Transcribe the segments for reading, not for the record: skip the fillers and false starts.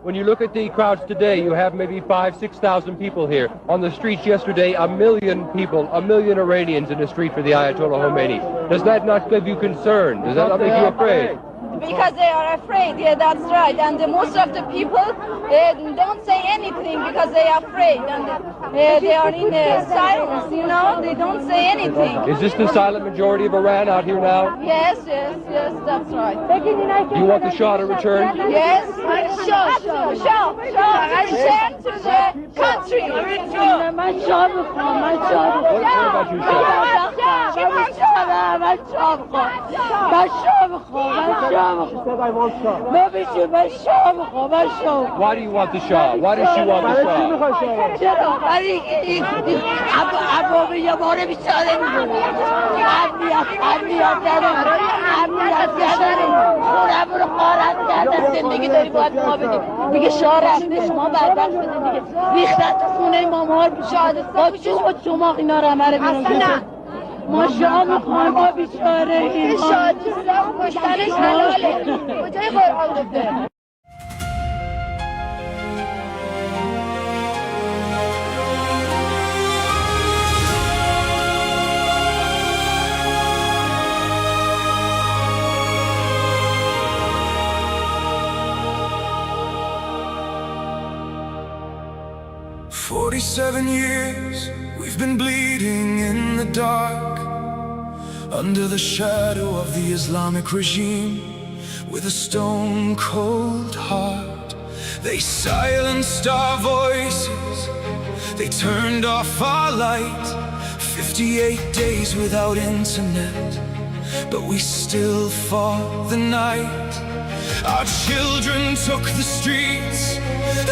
when you look at the crowds today, you have maybe 5,000-6,000 people here. On the streets yesterday, 1 million people, 1 million Iranians in the street for the Ayatollah Khomeini. Does that not give you concern? Does that not make you afraid? Because they are afraid, yeah, that's right. And most of the people don't say anything because they are afraid. And they are in silence, you know, they don't say anything. Is this the silent majority of Iran out here now? Yes, that's right. Do you want the Shah to return? Yes, Shah, return to the country. What about you, Shah? Why do you want the Shah? Why does she want the Shah? ما شاه میخوایم ما بیچاره این شادی کشتنش حلاله کجای قرآن گفته 47 years we've been bleeding in the dark, under the shadow of the Islamic regime, with a stone-cold heart. They silenced our voices, they turned off our light. 58 days without internet, but we still fought the night. Our children took the streets,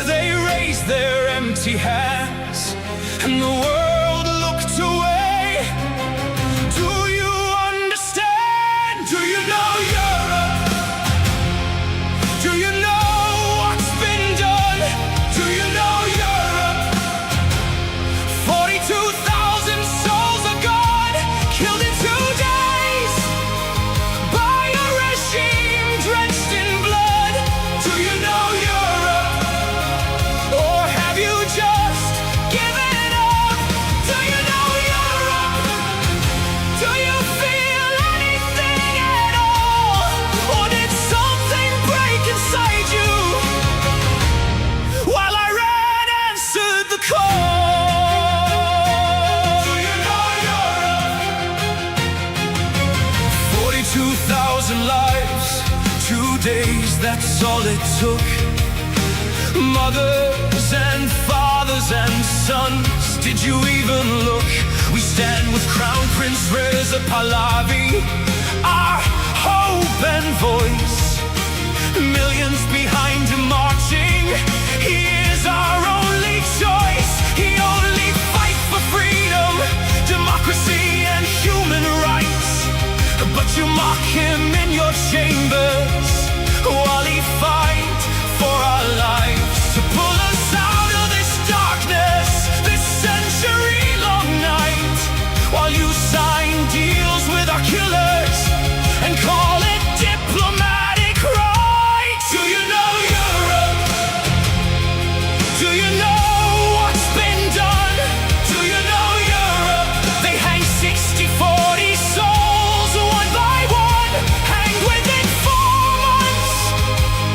they raised their empty hands, and the world looked away. Do you understand? Do you know Europe? Do you know what's been done? Do you know Europe? 42,000 souls are gone, killed in 2 days by a regime drenched in blood. Do you know Europe? Or have you just given up? Do you know Europe? Do you feel anything at all? Or did something break inside you while Iran answered the call? Do you know Europe? 42,000 lives, 2 days, that's all it took. Mothers and fathers and sons, did you even look? We stand with Crown Prince Reza Pahlavi, our hope and voice. Millions behind him marching, he is our only choice. He only fights for freedom, democracy and human rights. But you mock him in your chambers while he fights for our lives, to pull us out of this darkness, this century-long night, while you sign deals with our killers and call it diplomatic right. Do you know Europe? Do you know what's been done? Do you know Europe? They hang 60, 40 souls one by one, hanged within 4 months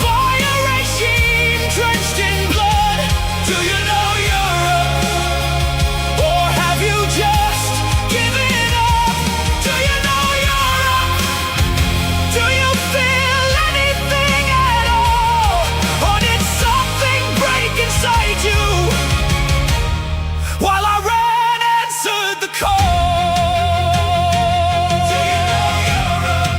by a regime drenched in blood. Do you know Europe? Or have you just given up? Do you know Europe? Do you feel anything at all? Or did something break inside you while Iran answered the call? Do you know Europe?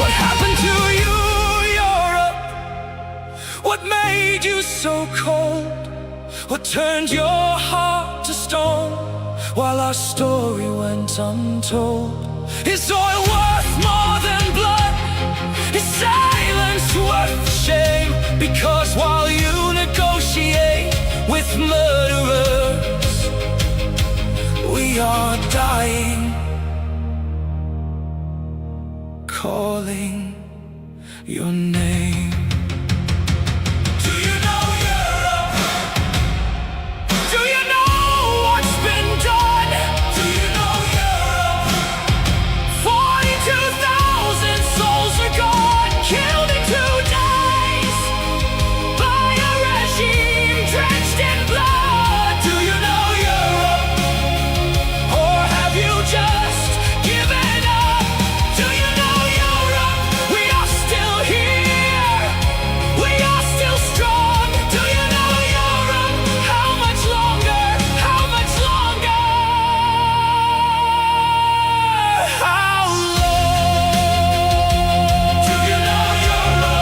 What happened to you, Europe? What made you so cold? What turned your heart to stone? while our story went untold. Is oil worth more than blood? Is silence worth shame? Because while you negotiate with murderers, we are dying, calling your name. Do you know Europe? Do you know what's been done? Do you know Europe? 42,000 souls are gone, killed in 2 days by a regime drenched in blood. Do you know Europe? Or have you just given up? Do you know Europe? We are still here. We are still strong. Do you know Europe? How much longer? How much longer? How long? Do you know Europe?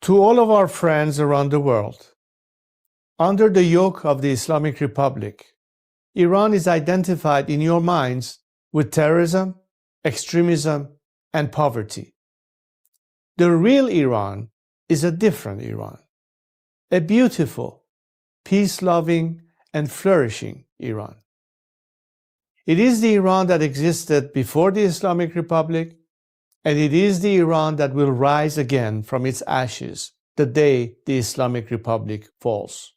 To all of our friends around the world, under the yoke of the Islamic Republic, Iran is identified in your minds with terrorism, extremism, and poverty. The real Iran is a different Iran, a beautiful, peace-loving, and flourishing Iran. It is the Iran that existed before the Islamic Republic, and it is the Iran that will rise again from its ashes the day the Islamic Republic falls.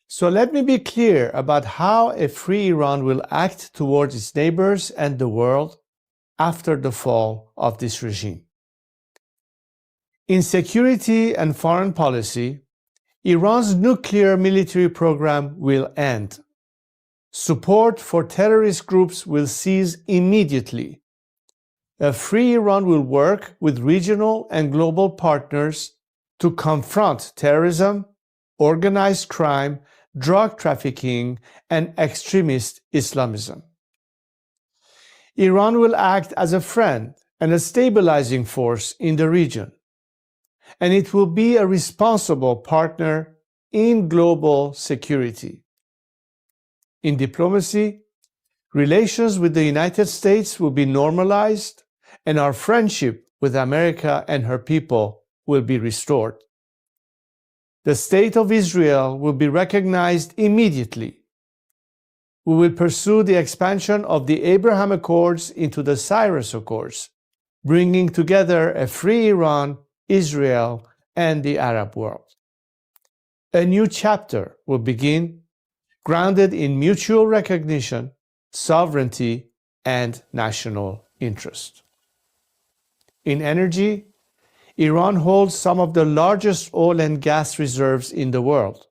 So let me be clear about how a free Iran will act towards its neighbors and the world after the fall of this regime. In security and foreign policy, Iran's nuclear military program will end. Support for terrorist groups will cease immediately. A free Iran will work with regional and global partners to confront terrorism, organized crime, drug trafficking, and extremist Islamism. Iran will act as a friend and a stabilizing force in the region, and it will be a responsible partner in global security. In diplomacy, relations with the United States will be normalized, and our friendship with America and her people will be restored. The State of Israel will be recognized immediately. We will pursue the expansion of the Abraham Accords into the Cyrus Accords, bringing together a free Iran, Israel, and the Arab world. A new chapter will begin, grounded in mutual recognition, sovereignty, and national interest. In energy, Iran holds some of the largest oil and gas reserves in the world.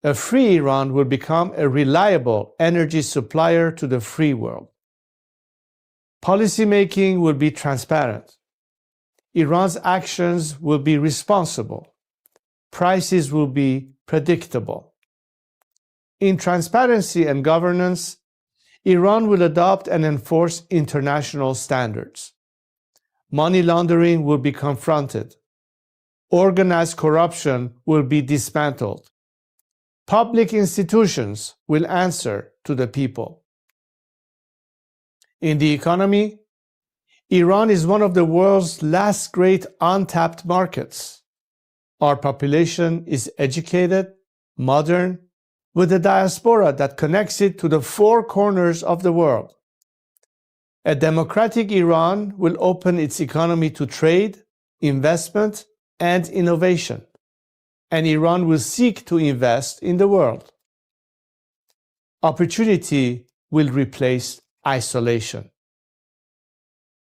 A free Iran will become a reliable energy supplier to the free world. Policymaking will be transparent. Iran's actions will be responsible. Prices will be predictable. In transparency and governance, Iran will adopt and enforce international standards. Money laundering will be confronted. Organized corruption will be dismantled. Public institutions will answer to the people. In the economy, Iran is one of the world's last great untapped markets. Our population is educated, modern, with a diaspora that connects it to the four corners of the world. A democratic Iran will open its economy to trade, investment, and innovation, and Iran will seek to invest in the world. Opportunity will replace isolation.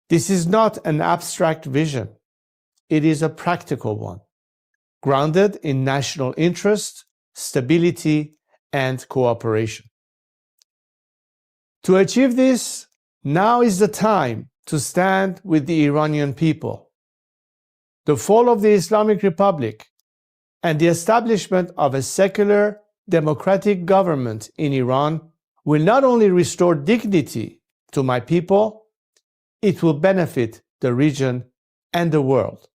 This is not an abstract vision. It is a practical one, grounded in national interest, stability, and cooperation. To achieve this, now is the time to stand with the Iranian people. The fall of the Islamic Republic and the establishment of a secular, democratic government in Iran will not only restore dignity to my people, it will benefit the region and the world.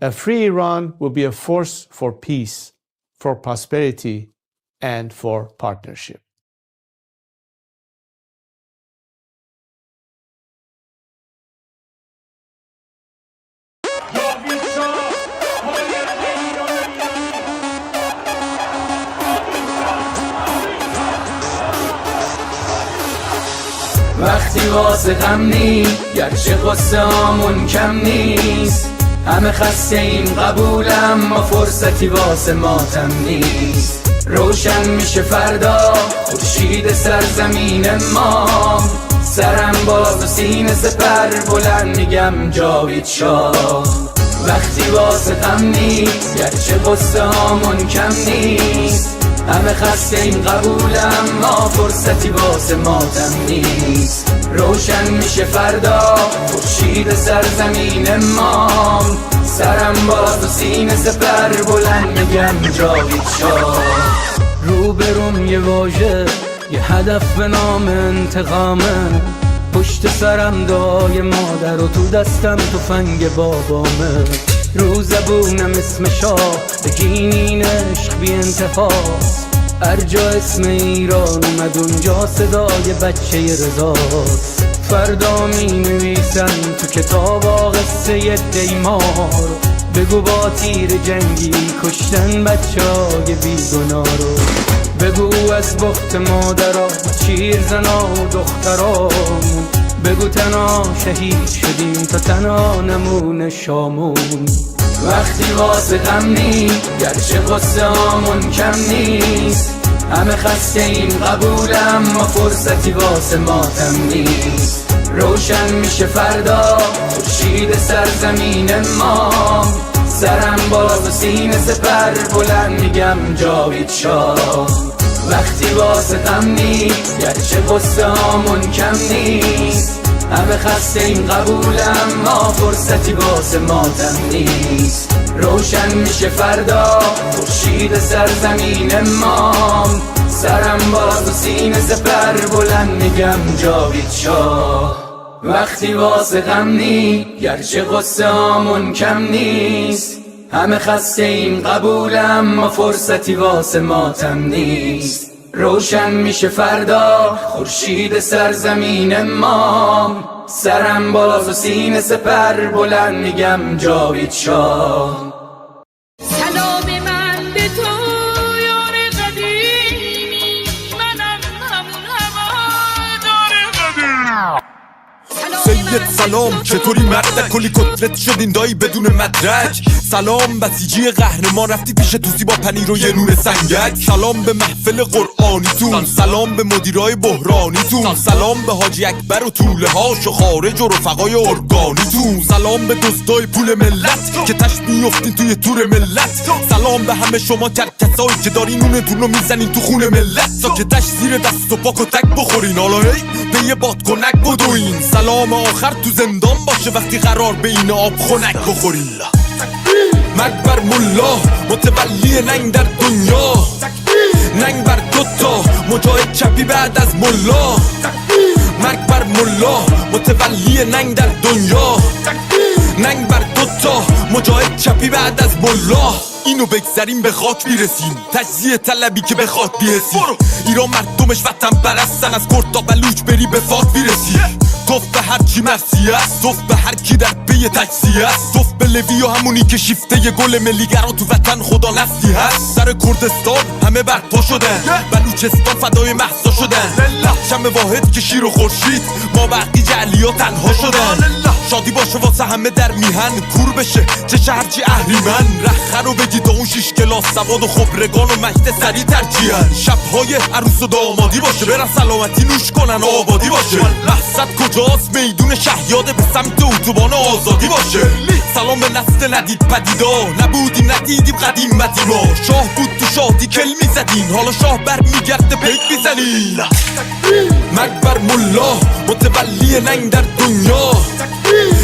A free Iran will be a force for peace, for prosperity, and for partnership. وقتی واسه غم نی گرچه قصه هامون کم نیست همه خسته این قبولم ما فرصتی واسه ماتم نیست روشن میشه فردا خورشید سرزمین ما سرم باز و سینه سپر بلند میگم جاوید شاه وقتی واسه غم نی گرچه قصه هامون کم نیست همه خسته این قبولم ما فرصتی واسه ماتم نیست روشن میشه فردا خورشید سرزمین ما سرم باز و سینه سپر بلند میگم جاوید شاه روبروم یه واژه یه هدف به نام انتقامه پشت سرم دعای مادر و تو دستم تفنگ بابامه رو زبونم اسم شاه بگینین عشق بی انتهاست هر جا اسم ایران اومد اونجا صدای بچه رضاست فردا می نویسن تو کتاب قصه دیمار بگو با تیر جنگی کشتن بچه های بیگناه رو بگو از بخت مادرها چیر زنا و دخترامون بگو تنها شهید شدیم تا تنها نمونه شامون وقتی واسه غم نی گرچه قصه هامون کم نیست همه خسته این قبولم ما فرصتی واسه ماتم نیست روشن میشه فردا خورشید سرزمین ما سرم باز و سینه سپر بلند میگم جاوید شاه وقتی واسه غم نی گرچه قصه هامون کم نیست همه خسته این قبولم ما فرصتی واسه ماتم نیست روشن میشه فردا خورشید سرزمین ما سرم باز و سینه سپر بلند میگم جاوید شاه وقتی واسه غم نی گرچه قصه هامون کم نیست همه خسته ایم قبولم، ما فرصتی واسه ماتم نیست. روشن میشه فردا خورشید سرزمین ما، سرم بالاست و سینه سپر بلند میگم جاوید شاه. سلام من به تو یار قدیمی، منم همون هوادار قدیم. سید سلام چطوری مردک، کلی کتلت شدین دایی بدون مدرک. سلام بسیجی قهرمان رفتی پیش توسی با پنیر و یه نون سنگک. سلام به محفل قرآنیتون، سلام به مدیرای بحرانیتون، سلام به حاجی اکبر و طوله هاش و خارج و رفقای ارگانیتون، سلام به دزدای پول ملت که تش میفتین توی تور ملت. سلام به همه شما کرکسایی که دارین نونتون رو میزنین تو خون ملت، تا که تش زیر دست و پاک و تک بخورین حالا هی به یه بادکنک بدوین. سلام آخر تو زندان باشه وقتی قرار به این آب خنک بخورین. مرگ بر ملا متولی ننگ در دنیا، ننگ بر دوتا مجاهد چپی بعد از ملا. مرگ بر ملا متولی ننگ در دنیا، ننگ بر دوتا مجاهد چپی بعد از ملا. اینو بگذاریم به خاک میرسیم، تجزیه طلبی که به خاک بیرسیم. ایران مردمش وطن پرستن، از کرد تا بلوچ بری به فاک بیرسی. توف به هر کی مرسی است، توف به هر کی در پی تجزیه است، توف به لوی و همونی که شیفته ی گل ملیگرا تو وطن خدا نفسی هست. سر کردستان همه برپا شدن، بلوچستان فدای مهسا شدن. شمع واحد که شیر و خورشید ما بقی جعلیا تنها شدن. شادی باشه واسه همه در میهن، کور بشه چه شهرچی اهریمن. رخه رو بگید اون 6 کلاس سواد و خبرگان و مجد سری ترجیحن. شبهای عروس و دامادی باشه برن سلامتی نوش کنن و آبادی باشه. مقصد کجاست میدون شهیاده به سمت اتوبان آزادی باشه. سلام به نسل ندید پدیدا، نبودیم ندیدیم قدیمتی ما. شاه بود تو شادی کل میزدین، حالا شاه بر میگرده پیک میزنین. مرگ بر ملا متولی ننگ در دنیا،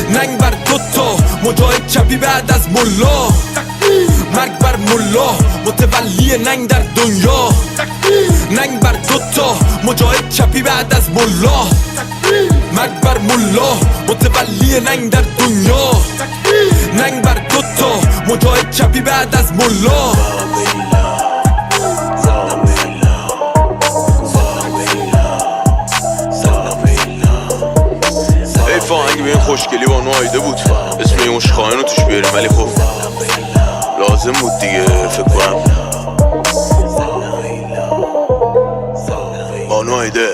ننگ بر دوتا مجاهد چپی بعد از ملا. مرگ بر ملا متولی ننگ در دنیا، ننگ بر دوتا مجاهد چپی بعد از ملا. مرگ بر ملا متولی ننگ در دنیا، ننگ بر دوتا مجاهد چپی بعد از ملا. آهنگ به این خوشگلی با نوایده بود، اسم این عشقانه رو توش بیاریم، ولی خب لازم بود دیگه فکر کنم. با نوایده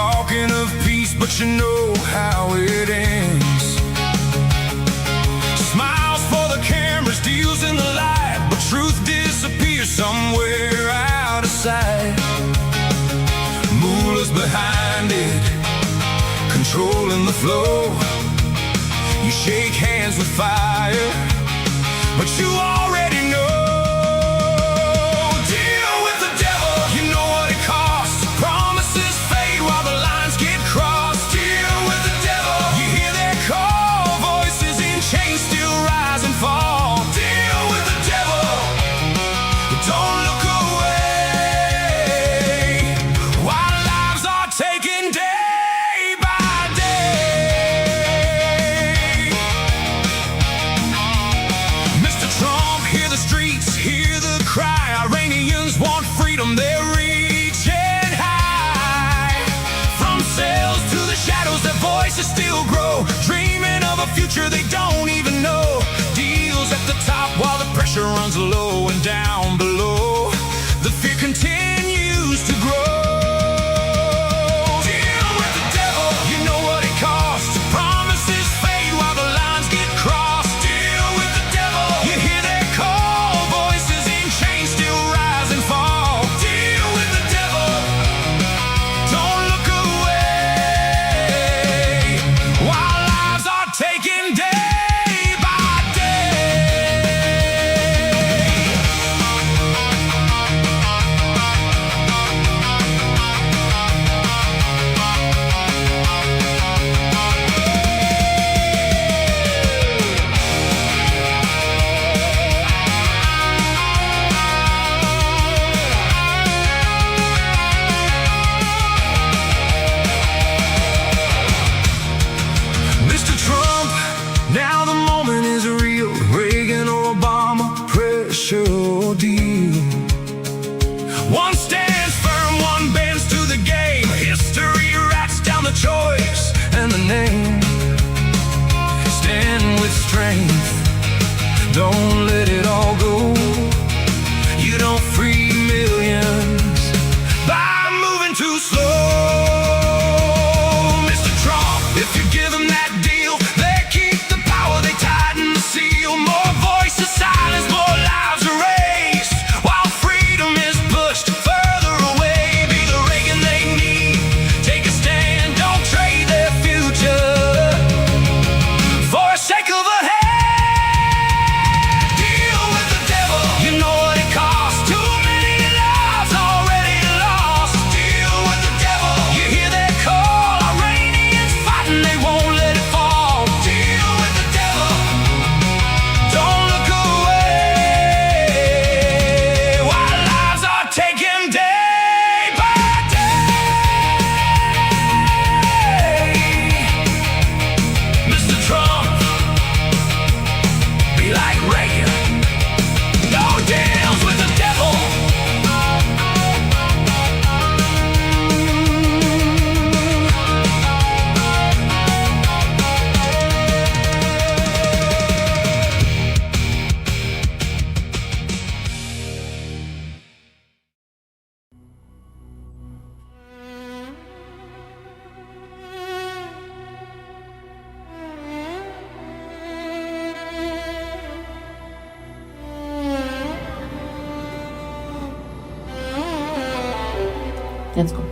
talking of peace, but you know how it ends. Smiles for the cameras, deals in the light, but truth disappears somewhere out of sight. Mullahs behind it, controlling the flow. You shake hands with fire, but you already know. Iranians want freedom, they're reaching high. From cells to the shadows, their voices still grow, dreaming of a future they don't even know. Deals at the top while the pressure runs low, and down below the fear continues to grow. Deal with the devil, you know what it costs. Promises fade while the lines get crossed. Deal with the devil, you hear their call, voices in chains One stands firm, one bends to the game. History writes down the choice and the name. Stand with strength, don't let it all go. You don't free millions by moving too slow. Mr. Trump, if you give them that deal, they keep the power, they tighten the seal. More voices silenced, more lives erased, while freedom is pushed further away. Be the Reagan they need, take a stand, don't trade their future for a sake of a hand. Deal with the devil, you know what it costs. Too many lives already lost. Deal with the devil, you hear their call. Iranians fighting, they won't let it fall. Deal with the devil, don't look away, while lives are taken day by day. Mr. Trump, be like Reagan, no deals with the devil. Let's go.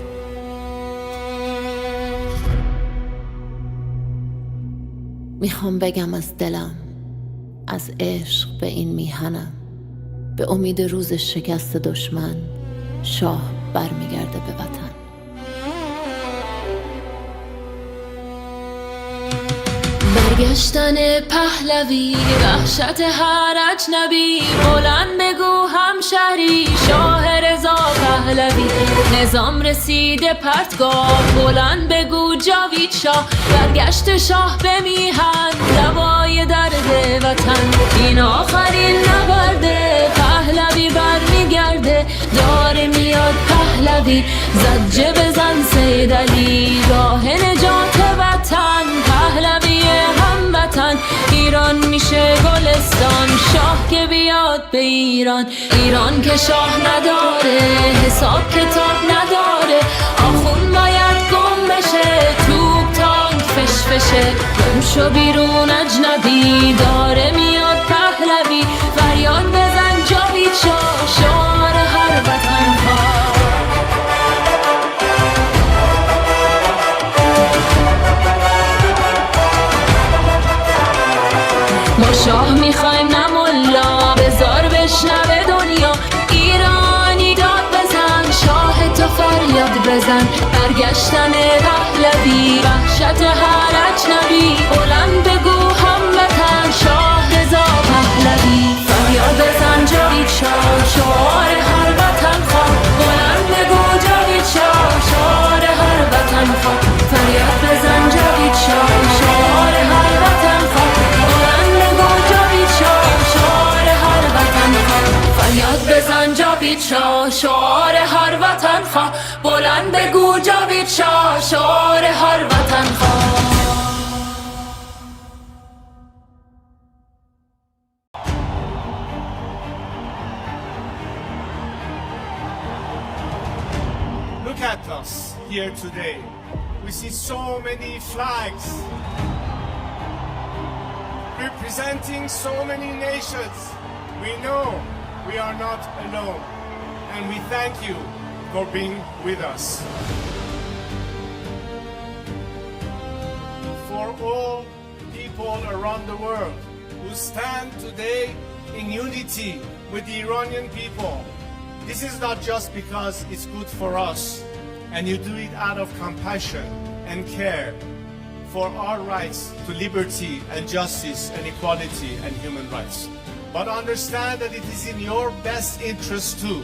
میخوام بگم از دلم، از عشق به این میهنم، به امید روز شکست دشمن شاه برمیگرده به وطن. برگشتن پهلوی، وحشت هر اجنبی، بلند بگو همشهری، شاه رضا پهلوی. نظام رسیده پرتگاه، بلند بگو جاوید شاه. برگشت شاه به میهن، دوای درد وطن. این آخرین نبرده، پهلوی برمیگرده. داره میاد پهلوی، زجه بزن سید علی، راه نجات وطن. پهلوی هموطن، ایران میشه گلستان. شاه که بیاد به ایران، ایران که شاه نداره، حساب کتاب نداره. آخون باید گم بشه، توپ تانک فشفشه. گم شو بیرون اجنبی، داره میاد پهلوی. فریاد بزن جاوید شاه، شعار هر وطن ها. ما شاه میخوایم نه ملا، بذار بشنوه دنیا. ایرانی داد بزن، شاه تو فریاد بزن. برگشتن پهلوی، وحشت هر اجنبی، بلند بگو هموطن. شاه رضا پهلوی، فریاد بزن جاوید شاه، شعار هر وطن خواه. بلند بگو جاوید شاه، شعار هر وطن خواه. فریاد بزن جاوید شاه، شعار هر وطن خواه. فریاد بزن جاوید شاه، شعار هر وطن خواه. بلند بگو جاوید شاه، شعار هر وطن خواه. Look at us here today. We see so many flags representing so many nations. We know we are not alone, and we thank you for being with us. For all people around the world who stand today in unity with the Iranian people, this is not just because it's good for us, and you do it out of compassion and care for our rights to liberty and justice and equality and human rights. But understand that it is in your best interest too,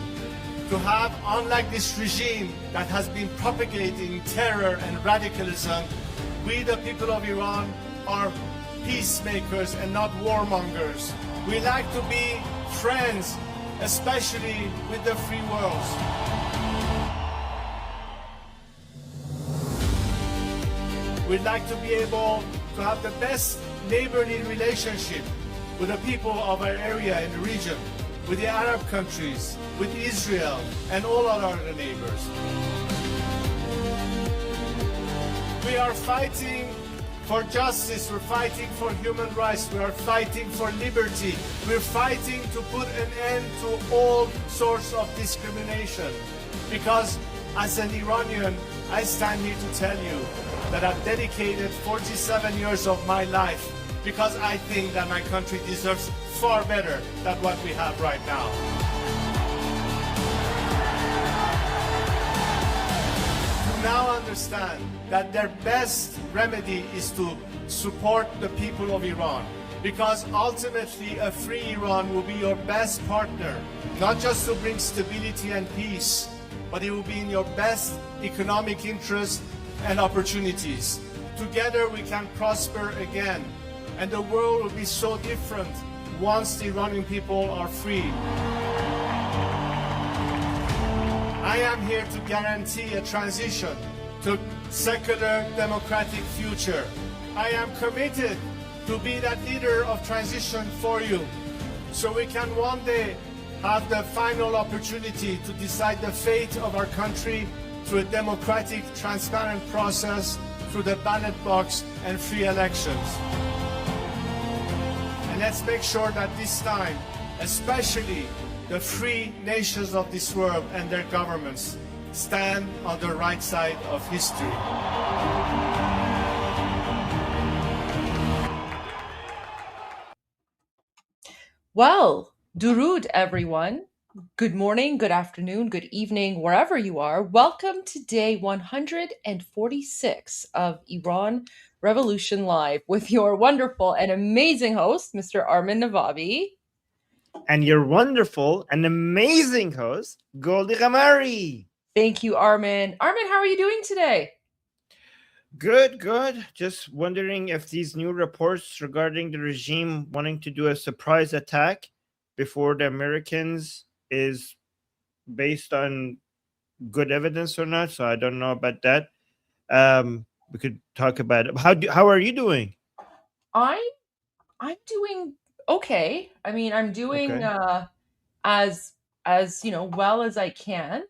to have, unlike this regime that has been propagating terror and radicalism, we the people of Iran are peacemakers and not warmongers. We like to be friends especially with the free world. We'd like to be able to have the best neighborly relationship with the people of our area in the region, with the Arab countries, with Israel, and all our other neighbors. We are fighting for justice, we're fighting for human rights, we are fighting for liberty, we're fighting to put an end to all sorts of discrimination. Because as an Iranian, I stand here to tell you that I've dedicated 47 years of my life because I think that my country deserves far better than what we have right now. To now understand that their best remedy is to support the people of Iran, because ultimately a free Iran will be your best partner, not just to bring stability and peace, but it will be in your best economic interest and opportunities. Together we can prosper again, and the world will be so different once the Iranian people are free. I am here to guarantee a transition to secular democratic future. I am committed to be that leader of transition for you, so we can one day have the final opportunity to decide the fate of our country through a democratic, transparent process, through the ballot box and free elections. And let's make sure that this time, especially the free nations of this world and their governments, stand on the right side of history. Well, Durud, everyone. Good morning, good afternoon, good evening, wherever you are. Welcome to day 146 of Iran Revolution Live with your wonderful and amazing host, Mr. Armin Navabi. And your wonderful and amazing host, GOLDIE GHAMARI. Thank you, Armin. Armin, how are you doing today? Good, good. Just wondering if these new reports regarding the regime wanting to do a surprise attack before the Americans is based on good evidence or not. So I don't know about that. We could talk about it. How are you doing? I'm doing okay. I mean, I'm doing as well as I can.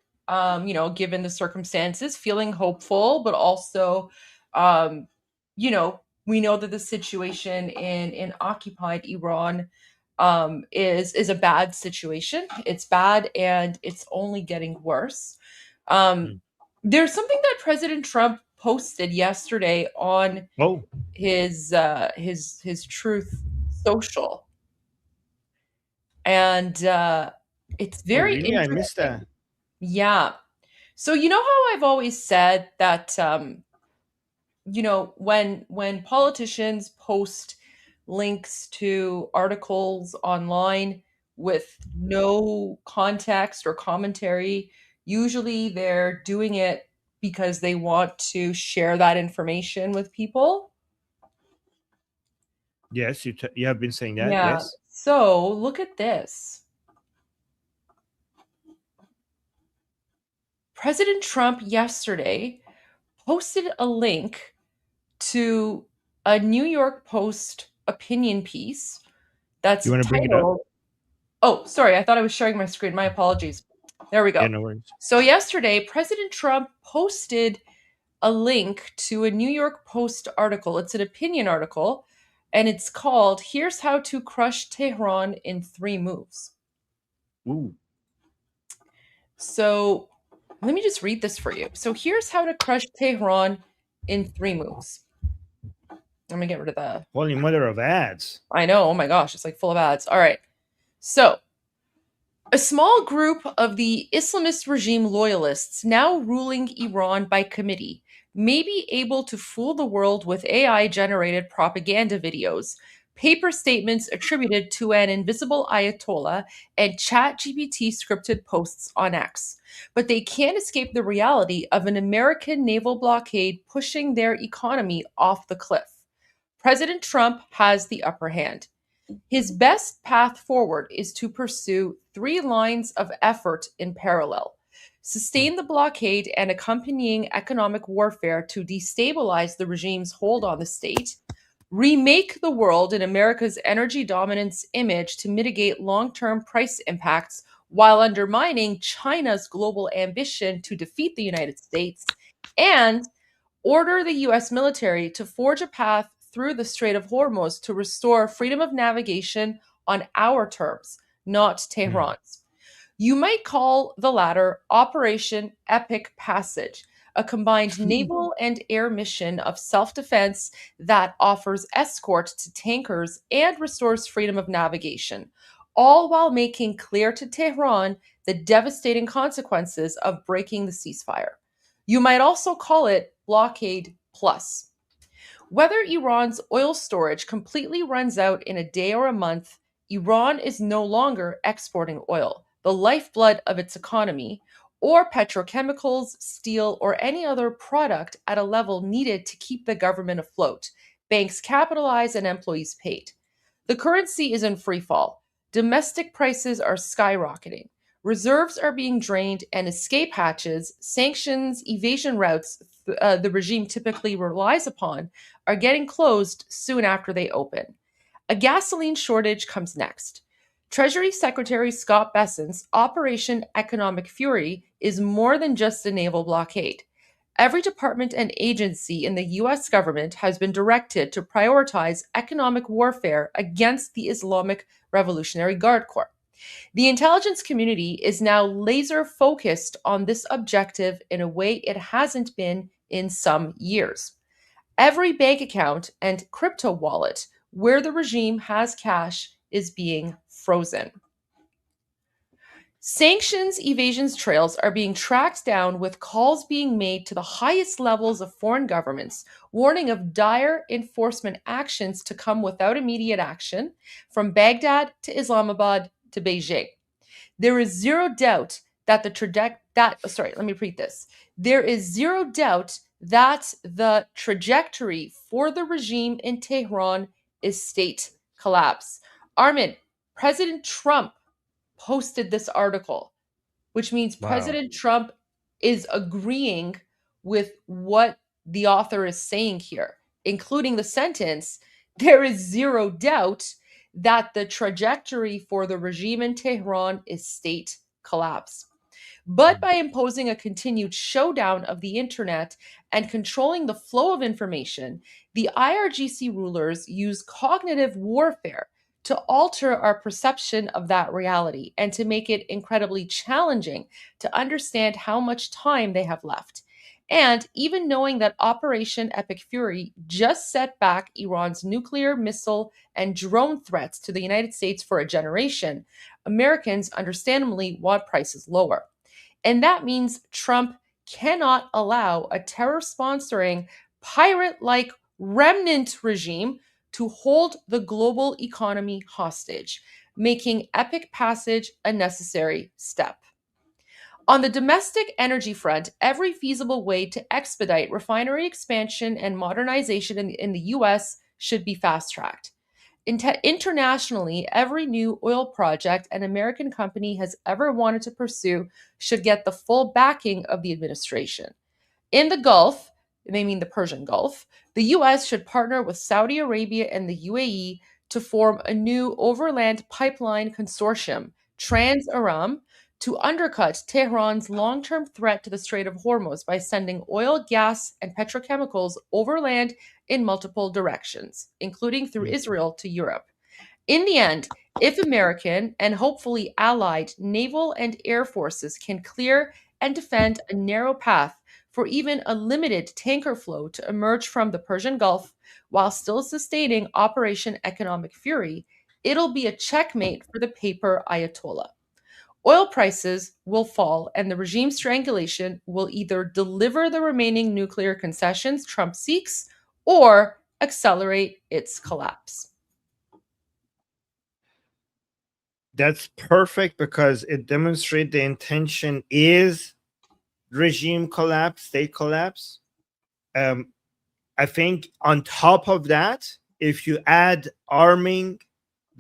Given the circumstances, feeling hopeful, but also, we know that the situation in occupied Iran is a bad situation. It's bad, and it's only getting worse. There's something that President Trump posted yesterday on his Truth Social, and it's very really? I interesting. missed that. Yeah. So you know how I've always said that when politicians post links to articles online with no context or commentary, usually they're doing it because they want to share that information with people. Yes, you have been saying that. Yeah. Yes. So look at this. President Trump yesterday posted a link to a New York Post opinion piece that's You want to bring it up? titled, oh, sorry, I thought I was sharing my screen. My apologies. There we go. Yeah, no worries. So yesterday, President Trump posted a link to a New York Post article. It's an opinion article, and it's called, "Here's How to Crush Tehran in 3 Moves." Ooh. So let me just read this for you. So here's how to crush Tehran in 3 moves. Let me get rid of the... Holy mother of ads. I know. Oh my gosh. It's like full of ads. All right. So a small group of the Islamist regime loyalists now ruling Iran by committee may be able to fool the world with AI-generated propaganda videos, paper statements attributed to an invisible Ayatollah, and ChatGPT scripted posts on X. But they can't escape the reality of an American naval blockade pushing their economy off the cliff. President Trump has the upper hand. His best path forward is to pursue 3 lines of effort in parallel: sustain the blockade and accompanying economic warfare to destabilize the regime's hold on the state, remake the world in America's energy dominance image to mitigate long-term price impacts while undermining China's global ambition to defeat the United States, and order the US military to forge a path through the Strait of Hormuz to restore freedom of navigation on our terms, not Tehran's. You might call the latter Operation Epic Passage, a combined naval and air mission of self-defense that offers escort to tankers and restores freedom of navigation, all while making clear to Tehran the devastating consequences of breaking the ceasefire. You might also call it Blockade Plus. Whether Iran's oil storage completely runs out in a day or a month, Iran is no longer exporting oil, the lifeblood of its economy, or petrochemicals, steel, or any other product at a level needed to keep the government afloat, banks capitalized, and employees paid. The currency is in free fall. Domestic prices are skyrocketing. Reserves are being drained, and escape hatches, sanctions, evasion routes the regime typically relies upon are getting closed soon after they open. A gasoline shortage comes next. Treasury Secretary Scott Bessent's Operation Economic Fury is more than just a naval blockade. Every department and agency in the US government has been directed to prioritize economic warfare against the Islamic Revolutionary Guard Corps. The intelligence community is now laser focused on this objective in a way it hasn't been in some years. Every bank account and crypto wallet where the regime has cash is being frozen. Sanctions evasions trails are being tracked down, with calls being made to the highest levels of foreign governments, warning of dire enforcement actions to come without immediate action, from Baghdad to Islamabad to Beijing. There is zero doubt that There is zero doubt that the trajectory for the regime in Tehran is state collapse. Armin, President Trump posted this article, which means President Trump is agreeing with what the author is saying here, including the sentence, "There is zero doubt that the trajectory for the regime in Tehran is state collapse." But by imposing a continued showdown of the internet and controlling the flow of information, the IRGC rulers use cognitive warfare to alter our perception of that reality and to make it incredibly challenging to understand how much time they have left. And even knowing that Operation Epic Fury just set back Iran's nuclear, missile, and drone threats to the United States for a generation, Americans understandably want prices lower. And that means Trump cannot allow a terror-sponsoring, pirate-like remnant regime to hold the global economy hostage, making Epic Passage a necessary step. On the domestic energy front, every feasible way to expedite refinery expansion and modernization in the US should be fast-tracked. Internationally, every new oil project an American company has ever wanted to pursue should get the full backing of the administration. In the Gulf, they mean the Persian Gulf, the US should partner with Saudi Arabia and the UAE to form a new overland pipeline consortium, Trans-Aram, to undercut Tehran's long-term threat to the Strait of Hormuz by sending oil, gas, and petrochemicals overland in multiple directions, including through Israel to Europe. In the end, if American and hopefully allied naval and air forces can clear and defend a narrow path for even a limited tanker flow to emerge from the Persian Gulf while still sustaining Operation Economic Fury, it'll be a checkmate for the paper Ayatollah. Oil prices will fall, and the regime strangulation will either deliver the remaining nuclear concessions Trump seeks or accelerate its collapse. That's perfect, because it demonstrates the intention is regime collapse, state collapse. I think on top of that, if you add arming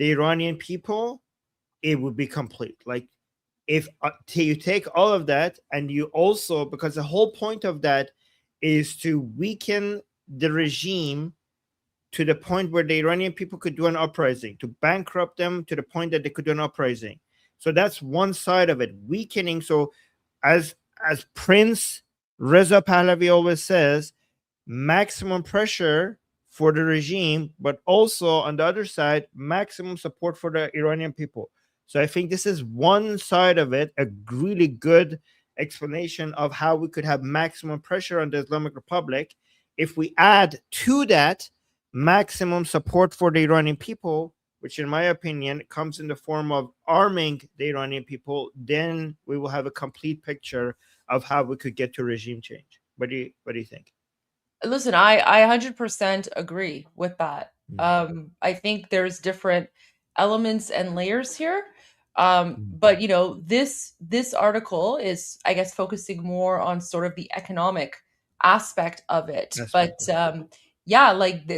the Iranian people, it would be complete. Like if you take all of that and you also, because the whole point of that is to weaken the regime to the point where the Iranian people could do an uprising, to bankrupt them to the point that they could do an uprising. So that's one side of it, weakening. So as Prince Reza Pahlavi always says, maximum pressure for the regime, but also on the other side, maximum support for the Iranian people. So I think this is one side of it, a really good explanation of how we could have maximum pressure on the Islamic Republic. If we add to that maximum support for the Iranian people, which in my opinion comes in the form of arming the Iranian people, then we will have a complete picture of how we could get to regime change. What do you think? Listen, I 100% agree with that. I think there's different elements and layers here. But you know, this article is, I guess, focusing more on sort of the economic aspect of it. But yeah, like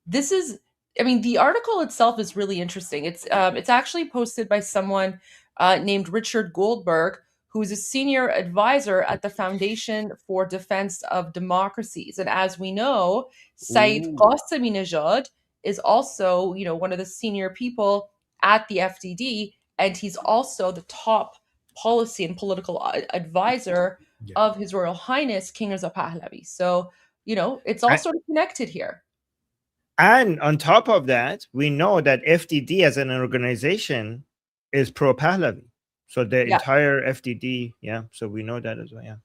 this is, I mean, the article itself is really interesting. It's actually posted by someone named Richard Goldberg, who's a senior advisor at the Foundation for Defense of Democracies. And as we know, Saeed Qaseminejad is also, you know, one of the senior people at the FDD, and he's also the top policy and political advisor of His Royal Highness King Reza Pahlavi. So, you know, it's all sort of connected here. And on top of that, we know that FDD as an organization is pro-Pahlavi. So the entire FDD, so we know that as well,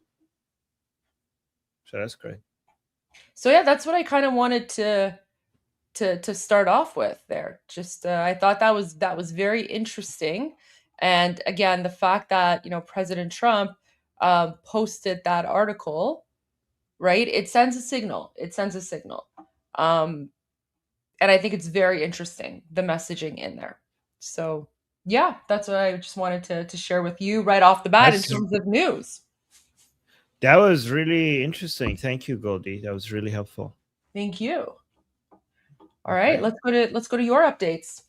So that's great. So yeah, that's what I kind of wanted to start off with there. Just I thought that was very interesting. And again, the fact that, you know, President Trump posted that article, right? It sends a signal. And I think it's very interesting, the messaging in there. So yeah, that's what I just wanted to share with you right off the bat in terms of news. That was really interesting. Thank you, Goldie. That was really helpful. Thank you. All right, let's go to your updates.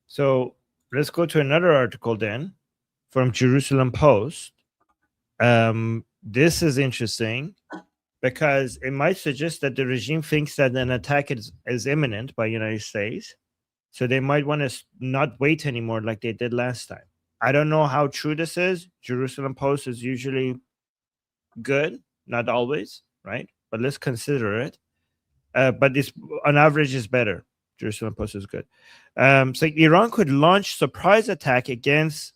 So let's go to another article then from Jerusalem Post. This is interesting because it might suggest that the regime thinks that an attack is imminent by the United States. So they might want to not wait anymore like they did last time. I don't know how true this is. Jerusalem Post is usually good, not always, right? But let's consider it. But this, on average, is better. Jerusalem Post is good. So Iran could launch surprise attack against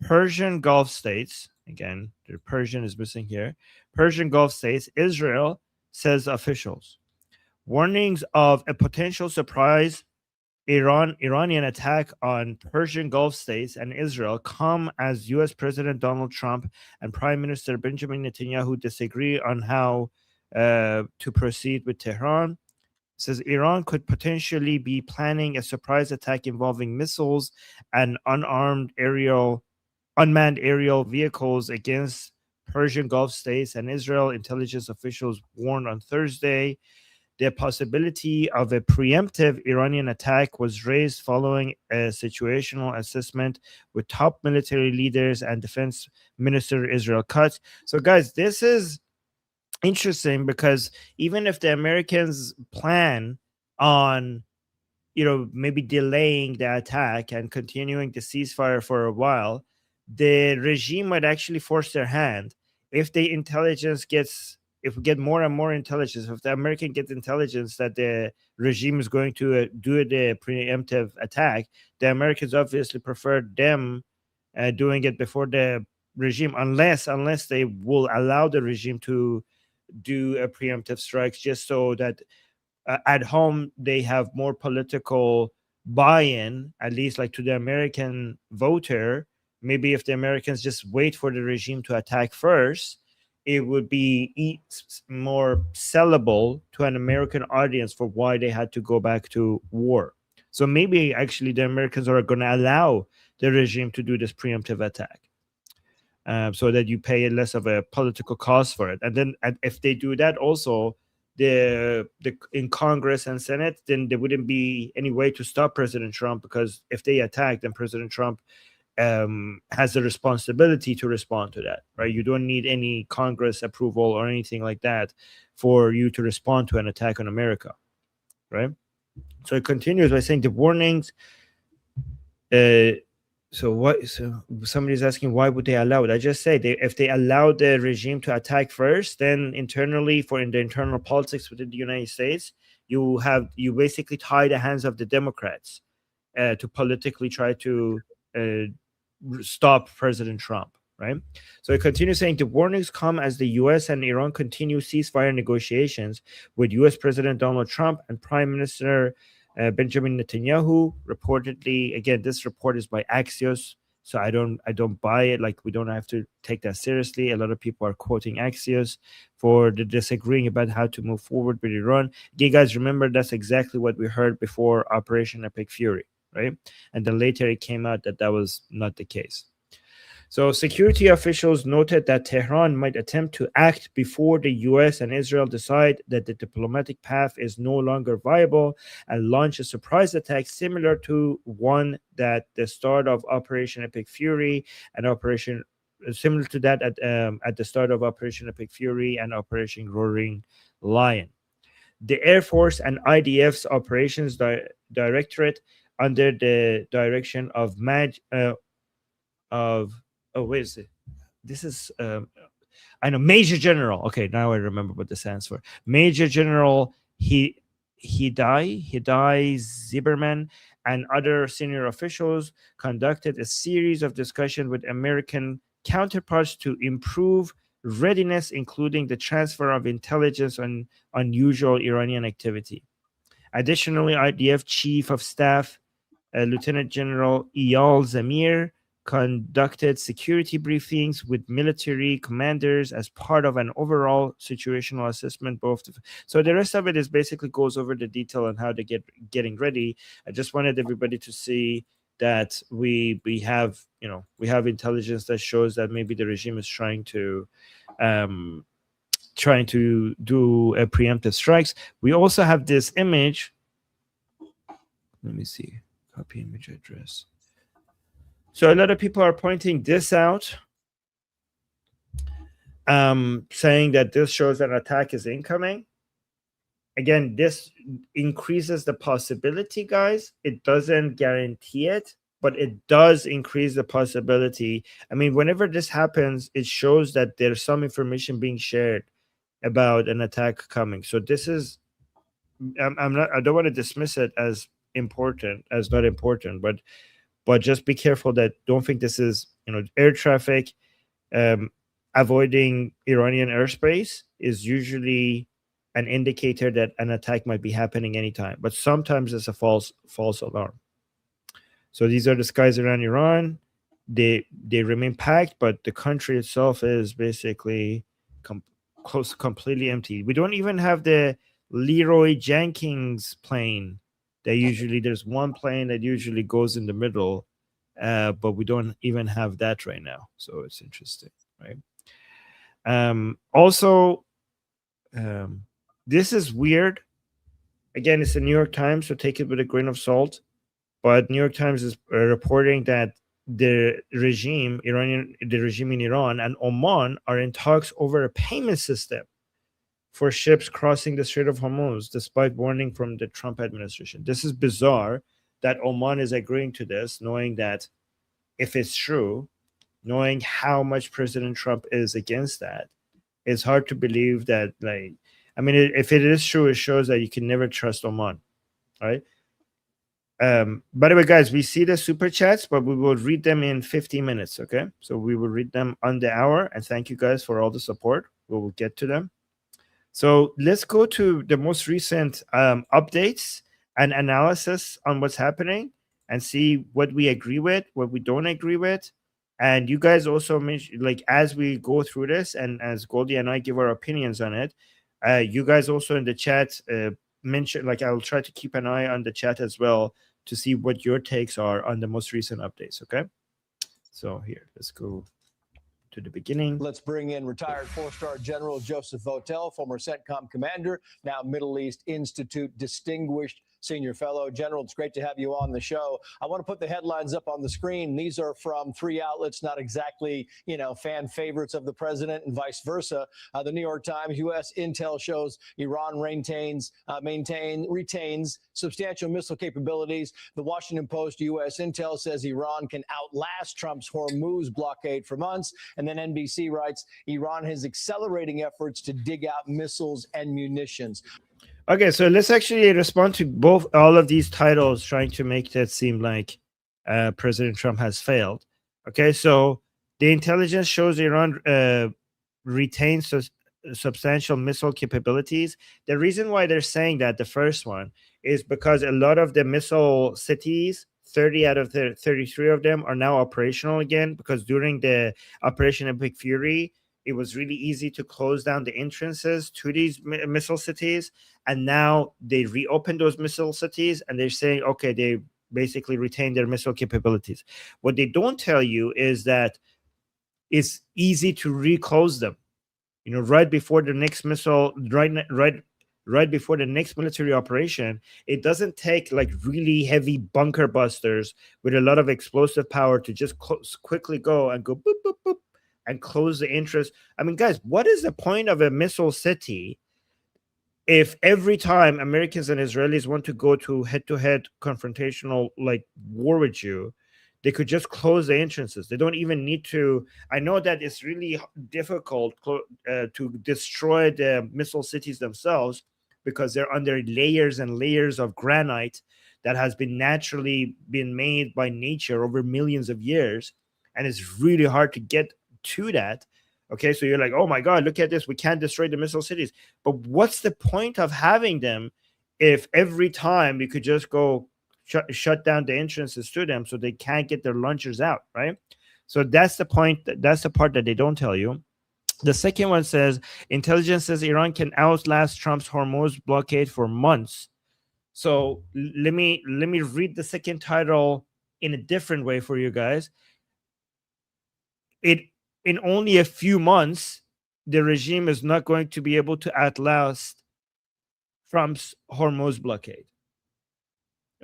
Persian Gulf states. Again, the Persian is missing here. Persian Gulf states, Israel, says officials. Warnings of a potential surprise Iranian attack on Persian Gulf states and Israel come as U.S. President Donald Trump and Prime Minister Benjamin Netanyahu disagree on how to proceed with Tehran. It says Iran could potentially be planning a surprise attack involving missiles and unmanned aerial vehicles against Persian Gulf states and Israel. Intelligence officials warned on Thursday. The possibility of a preemptive Iranian attack was raised following a situational assessment with top military leaders and Defense Minister Israel Katz. So, guys, this is interesting because even if the Americans plan on, you know, maybe delaying the attack and continuing the ceasefire for a while, the regime might actually force their hand if the intelligence gets. If we get more and more intelligence, if the American gets intelligence that the regime is going to do the preemptive attack, the Americans obviously prefer them doing it before the regime, unless they will allow the regime to do a preemptive strikes, just so that at home they have more political buy-in, at least like to the American voter. Maybe if the Americans just wait for the regime to attack first, it would be more sellable to an American audience for why they had to go back to war. So maybe actually the Americans are going to allow the regime to do this preemptive attack so that you pay less of a political cost for it. And then if they do that also, in Congress and Senate, then there wouldn't be any way to stop President Trump, because if they attack, then President Trump has the responsibility to respond to that, right? You don't need any Congress approval or anything like that for you to respond to an attack on America, right? So it continues by saying the warnings. So somebody's asking, why would they allow it? I just say if they allow the regime to attack first, then internally, in the internal politics within the United States, you basically tie the hands of the Democrats to politically try to stop President Trump, right? So it continues saying the warnings come as the U.S. and Iran continue ceasefire negotiations with U.S. President Donald Trump and Prime Minister Benjamin Netanyahu. Reportedly, again, this report is by Axios, so I don't buy it. Like, we don't have to take that seriously. A lot of people are quoting Axios for the disagreeing about how to move forward with Iran. Again, guys, remember that's exactly what we heard before Operation Epic Fury, right? And then later it came out that that was not the case. So security officials noted that Tehran might attempt to act before the US and Israel decide that the diplomatic path is no longer viable, and launch a surprise attack similar to one that the start of Operation Epic Fury and similar to that at the start of Operation Epic Fury and Operation Roaring Lion. The Air Force and IDF's operations directorate, under the direction of I know, Major General. Okay, now I remember what this stands for. Major General Hidai Zimmerman and other senior officials conducted a series of discussions with American counterparts to improve readiness, including the transfer of intelligence on unusual Iranian activity. Additionally, IDF Chief of Staff Lieutenant General Eyal Zamir conducted security briefings with military commanders as part of an overall situational assessment. So the rest of it is basically goes over the detail on how to getting ready. I just wanted everybody to see that we have intelligence that shows that maybe the regime is trying to do a preemptive strikes. We also have this image. Let me see. Copy image address. So a lot of people are pointing this out, saying that this shows an attack is incoming. Again, this increases the possibility, guys. It doesn't guarantee it, but it does increase the possibility. I mean, whenever this happens, it shows that there's some information being shared about an attack coming. So this is, I don't want to dismiss it as not important, but just be careful that don't think this is, air traffic. Avoiding Iranian airspace is usually an indicator that an attack might be happening anytime, but sometimes it's a false alarm. So these are the skies around Iran. They remain packed, but the country itself is basically completely empty. We don't even have the Leroy Jenkins plane. There's one plane that usually goes in the middle, but we don't even have that right now. So it's interesting, right? This is weird. Again, it's the New York Times, so take it with a grain of salt. But New York Times is reporting that the regime in Iran and Oman are in talks over a payment system for ships crossing the Strait of Hormuz, despite warning from the Trump administration. This is bizarre that Oman is agreeing to this, knowing that if it's true, knowing how much President Trump is against that, it's hard to believe that, if it is true, it shows that you can never trust Oman, right? By the way, guys, we see the super chats, but we will read them in 15 minutes, okay? So we will read them on the hour, and thank you guys for all the support. We will get to them. So let's go to the most recent updates and analysis on what's happening and see what we agree with, what we don't agree with. And you guys also mention, as we go through this and as Goldie and I give our opinions on it, you guys also in the chat mention, I'll try to keep an eye on the chat as well to see what your takes are on the most recent updates, okay? So here, let's go to the beginning. Let's bring in retired 4-star General Joseph Votel, former CENTCOM commander, now Middle East Institute distinguished senior fellow. General, it's great to have you on the show. I want to put the headlines up on the screen. These are from 3 outlets, not exactly, fan favorites of the president and vice versa. The New York Times, U.S. intel shows Iran retains substantial missile capabilities. The Washington Post, U.S. intel says Iran can outlast Trump's Hormuz blockade for months. And then NBC writes, Iran is accelerating efforts to dig out missiles and munitions. Okay, so let's actually respond to all of these titles, trying to make that seem like President Trump has failed. Okay, so the intelligence shows Iran retains substantial missile capabilities. The reason why they're saying that, the first one, is because a lot of the missile cities, 30 out of the 33 of them, are now operational again, because during the Operation Epic Fury, it was really easy to close down the entrances to these missile cities. And now they reopened those missile cities, and they're saying, okay, they basically retain their missile capabilities. What they don't tell you is that it's easy to reclose them. Right before the next missile, right before the next military operation, it doesn't take like really heavy bunker busters with a lot of explosive power to just quickly go and go boop, boop, boop, and close the entrance. I mean, guys, what is the point of a missile city if every time Americans and Israelis want to go to head-to-head confrontational war with you, they could just close the entrances? They don't even need to. I know that it's really difficult to destroy the missile cities themselves, because they're under layers and layers of granite that has been naturally been made by nature over millions of years, and it's really hard to get to that. Okay, so you're like, oh my God, look at this, we can't destroy the missile cities. But what's the point of having them if every time you could just go shut down the entrances to them so they can't get their launchers out, right? So that's the point. That's the part that they don't tell you. The second one says, intelligence says Iran can outlast Trump's Hormuz blockade for months. So let me read the second title in a different way for you guys. In only a few months, the regime is not going to be able to outlast Trump's Hormuz blockade.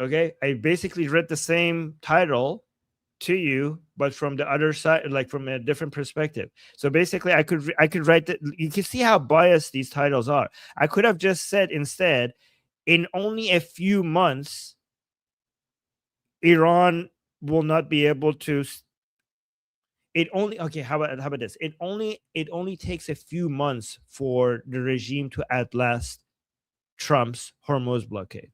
Okay, I basically read the same title to you, but from the other side, like from a different perspective. So basically, I could write that. You can see how biased these titles are. I could have just said instead, in only a few months, Iran will not be able to. How about this? It only takes a few months for the regime to outlast Trump's Hormuz blockade.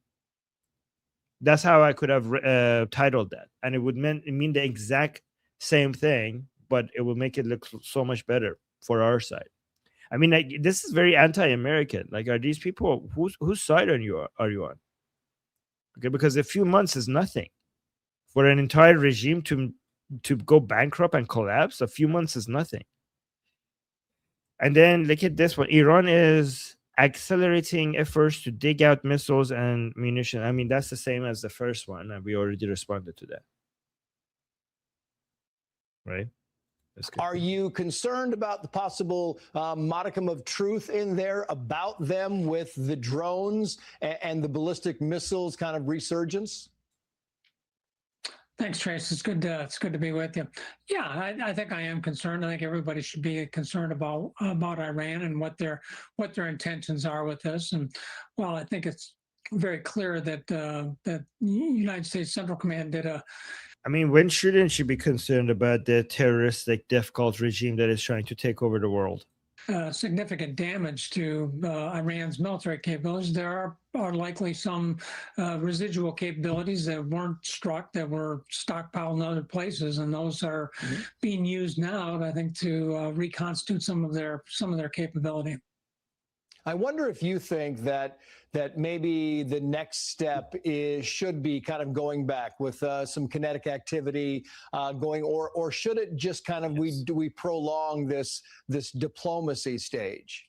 That's how I could have titled that, and it would mean the exact same thing, but it will make it look so much better for our side. I mean, this is very anti-American. Like, are these people whose side are you on? Okay, because a few months is nothing for an entire regime to go bankrupt and collapse. A few months is nothing. And then look at this one. Iran is accelerating efforts to dig out missiles and munitions. I mean, that's the same as the first one, and we already responded to that. Right? Are you concerned about the possible modicum of truth in there about them with the drones and the ballistic missiles kind of resurgence? Thanks, Trace. It's good to be with you. Yeah, I think I am concerned. I think everybody should be concerned about Iran and what their intentions are with this. And well, I think it's very clear that that United States Central Command did a. I mean, when shouldn't you be concerned about the terroristic death cult regime that is trying to take over the world? Significant damage to Iran's military capabilities. There are likely some residual capabilities that weren't struck, that were stockpiled in other places, and those are being used now, I think, to reconstitute some of their capability. I wonder if you think that maybe the next step should be kind of going back with some kinetic activity going, or should it just kind of we prolong this diplomacy stage?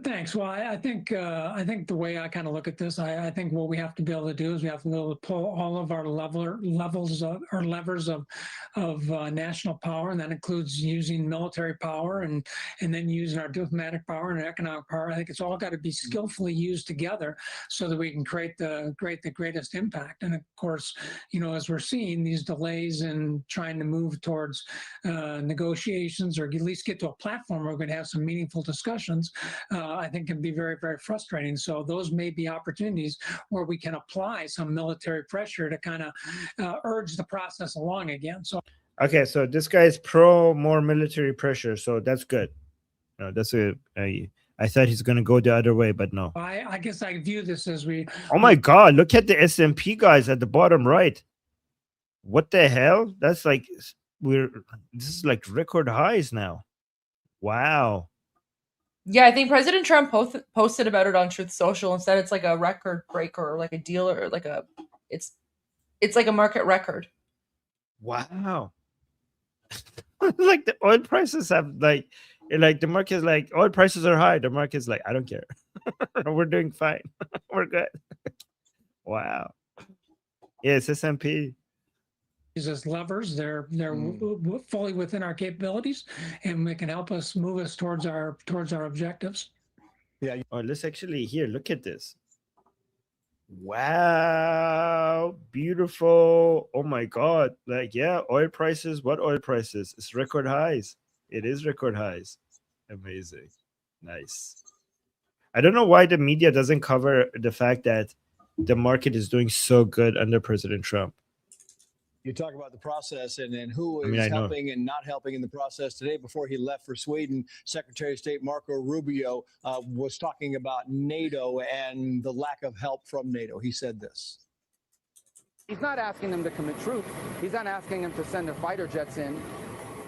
Thanks. Well, I think the way I kind of look at this, I think what we have to be able to do is we have to be able to pull all of our levers of national power, and that includes using military power and then using our diplomatic power and economic power. I think it's all got to be skillfully used together so that we can create the greatest impact. And of course, as we're seeing these delays in trying to move towards negotiations or at least get to a platform where we're going to have some meaningful discussions, I think can be very, very frustrating. So those may be opportunities where we can apply some military pressure to kind of urge the process along again. So okay, so this guy is pro more military pressure, so that's good. No, that's I thought he's going to go the other way, but no. I guess I view this as Oh my God! Look at the S&P guys at the bottom right. What the hell? That's like this is like record highs now. Wow. Yeah, I think President Trump posted about it on Truth Social and said it's like a record breaker, or like a deal, or like it's like a market record. Wow. Like the oil prices have like the market's like oil prices are high. The market's like, I don't care. We're doing fine. We're good. Wow. Yes, S&P. As levers, they're fully within our capabilities, and they can help us move us towards our objectives. Yeah. Oh, let's actually here. Look at this. Wow, beautiful. Oh my God. Like, yeah, oil prices. What oil prices? It's record highs. It is record highs. Amazing. Nice. I don't know why the media doesn't cover the fact that the market is doing so good under President Trump. You talk about the process and who is helping and not helping in the process. Today, before he left for Sweden, Secretary of State Marco Rubio was talking about NATO and the lack of help from NATO. He said this. He's not asking them to commit troops. He's not asking them to send their fighter jets in,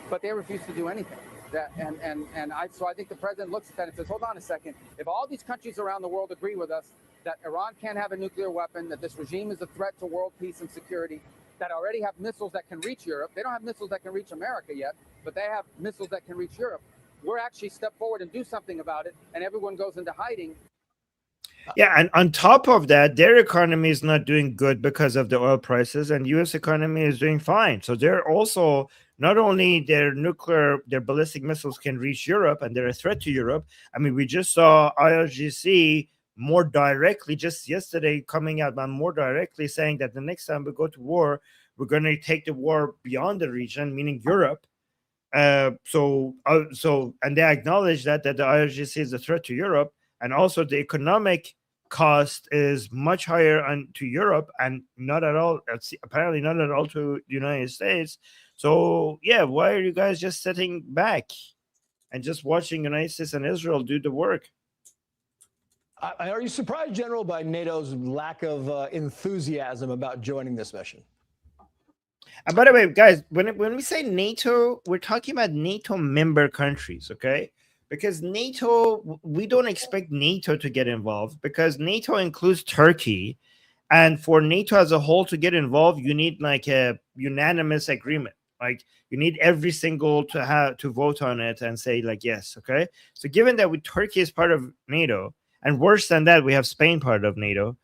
but they refuse to do anything. So I think the president looks at that and says, hold on a second. If all these countries around the world agree with us that Iran can't have a nuclear weapon, that this regime is a threat to world peace and security, that already have missiles that can reach Europe. They don't have missiles that can reach America yet, but they have missiles that can reach Europe. We're actually step forward and do something about it, and everyone goes into hiding. Yeah, and on top of that, their economy is not doing good because of the oil prices, and U.S. economy is doing fine. So they're also, not only their ballistic missiles can reach Europe, and they're a threat to Europe. I mean, we just saw IRGC more directly just yesterday coming out and more directly saying that the next time we go to war, we're going to take the war beyond the region, meaning Europe. And they acknowledge that the IRGC is a threat to Europe, and also the economic cost is much higher to Europe and not at all, apparently not at all to the United States. So yeah, why are you guys just sitting back and just watching the United States and Israel do the work? Are you surprised, General, by NATO's lack of enthusiasm about joining this mission? And by the way, guys, when we say NATO, we're talking about NATO member countries, okay? Because NATO, we don't expect NATO to get involved because NATO includes Turkey. And for NATO as a whole to get involved, you need like a unanimous agreement. Like you need every single to vote on it and say like, yes, okay? So given that Turkey is part of NATO, and worse than that, we have Spain part of NATO.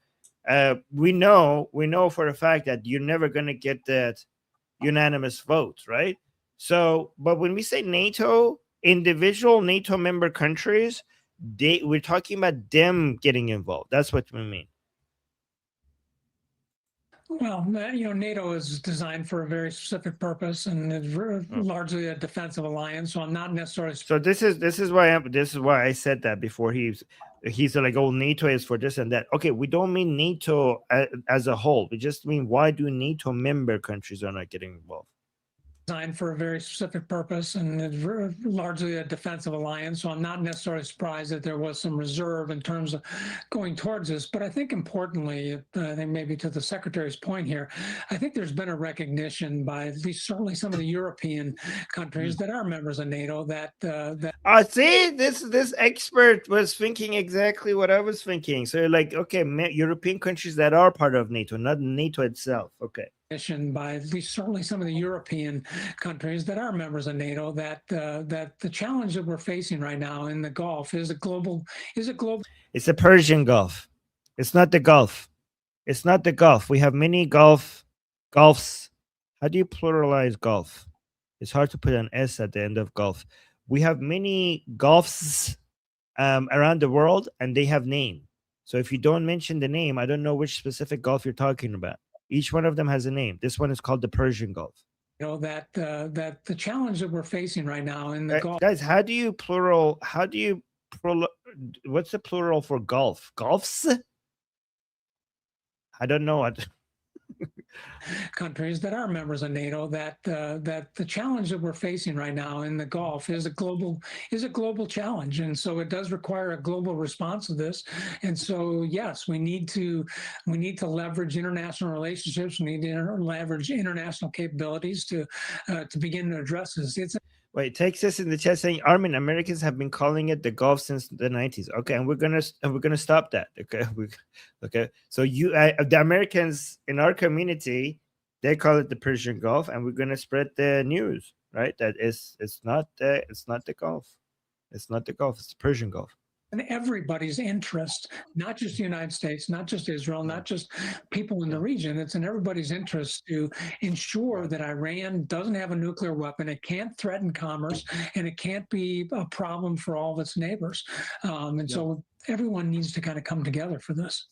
We know for a fact that you're never going to get that unanimous vote, right? So, but when we say NATO, individual NATO member countries, we're talking about them getting involved. That's what we mean. Well, NATO is designed for a very specific purpose and is largely a defensive alliance. So I'm not necessarily. So this is why I said that before. He's like, oh, NATO is for this and that. Okay, we don't mean NATO as a whole. We just mean why do NATO member countries are not getting involved? Designed for a very specific purpose and is largely a defensive alliance. So I'm not necessarily surprised that there was some reserve in terms of going towards this. But I think importantly, I think maybe to the Secretary's point here, I think there's been a recognition by at least certainly some of the European countries that are members of NATO that see, this expert was thinking exactly what I was thinking. So you're like, okay, European countries that are part of NATO, not NATO itself. Okay. by at least certainly some of the European countries that are members of NATO that the challenge that we're facing right now in the Gulf is a global. It's the Persian Gulf. It's not the Gulf. It's not the Gulf. We have many gulfs. How do you pluralize Gulf? It's hard to put an S at the end of Gulf. We have many Gulfs around the world, and they have name. So if you don't mention the name, I don't know which specific Gulf you're talking about. Each one of them has a name. This one is called the Persian Gulf. You know, that the challenge that we're facing right now in the Gulf. Guys, what's the plural for Gulf? Gulfs? I don't know what. Countries that are members of NATO that the challenge that we're facing right now in the Gulf is a global challenge, and so it does require a global response to this. And so yes, we need to leverage international relationships. We need to leverage international capabilities to begin to address this. Wait, Texas in the chat saying, Armin, Americans have been calling it the Gulf since the 90s. Okay, and we're gonna stop that. Okay, okay. So the Americans in our community, they call it the Persian Gulf, and we're gonna spread the news, right? That it's not the Gulf. It's not the Gulf. It's the Persian Gulf. In everybody's interest, not just the United States, not just Israel, not just people in the region. It's in everybody's interest to ensure that Iran doesn't have a nuclear weapon. It can't threaten commerce, and it can't be a problem for all of its neighbors. So everyone needs to kind of come together for this.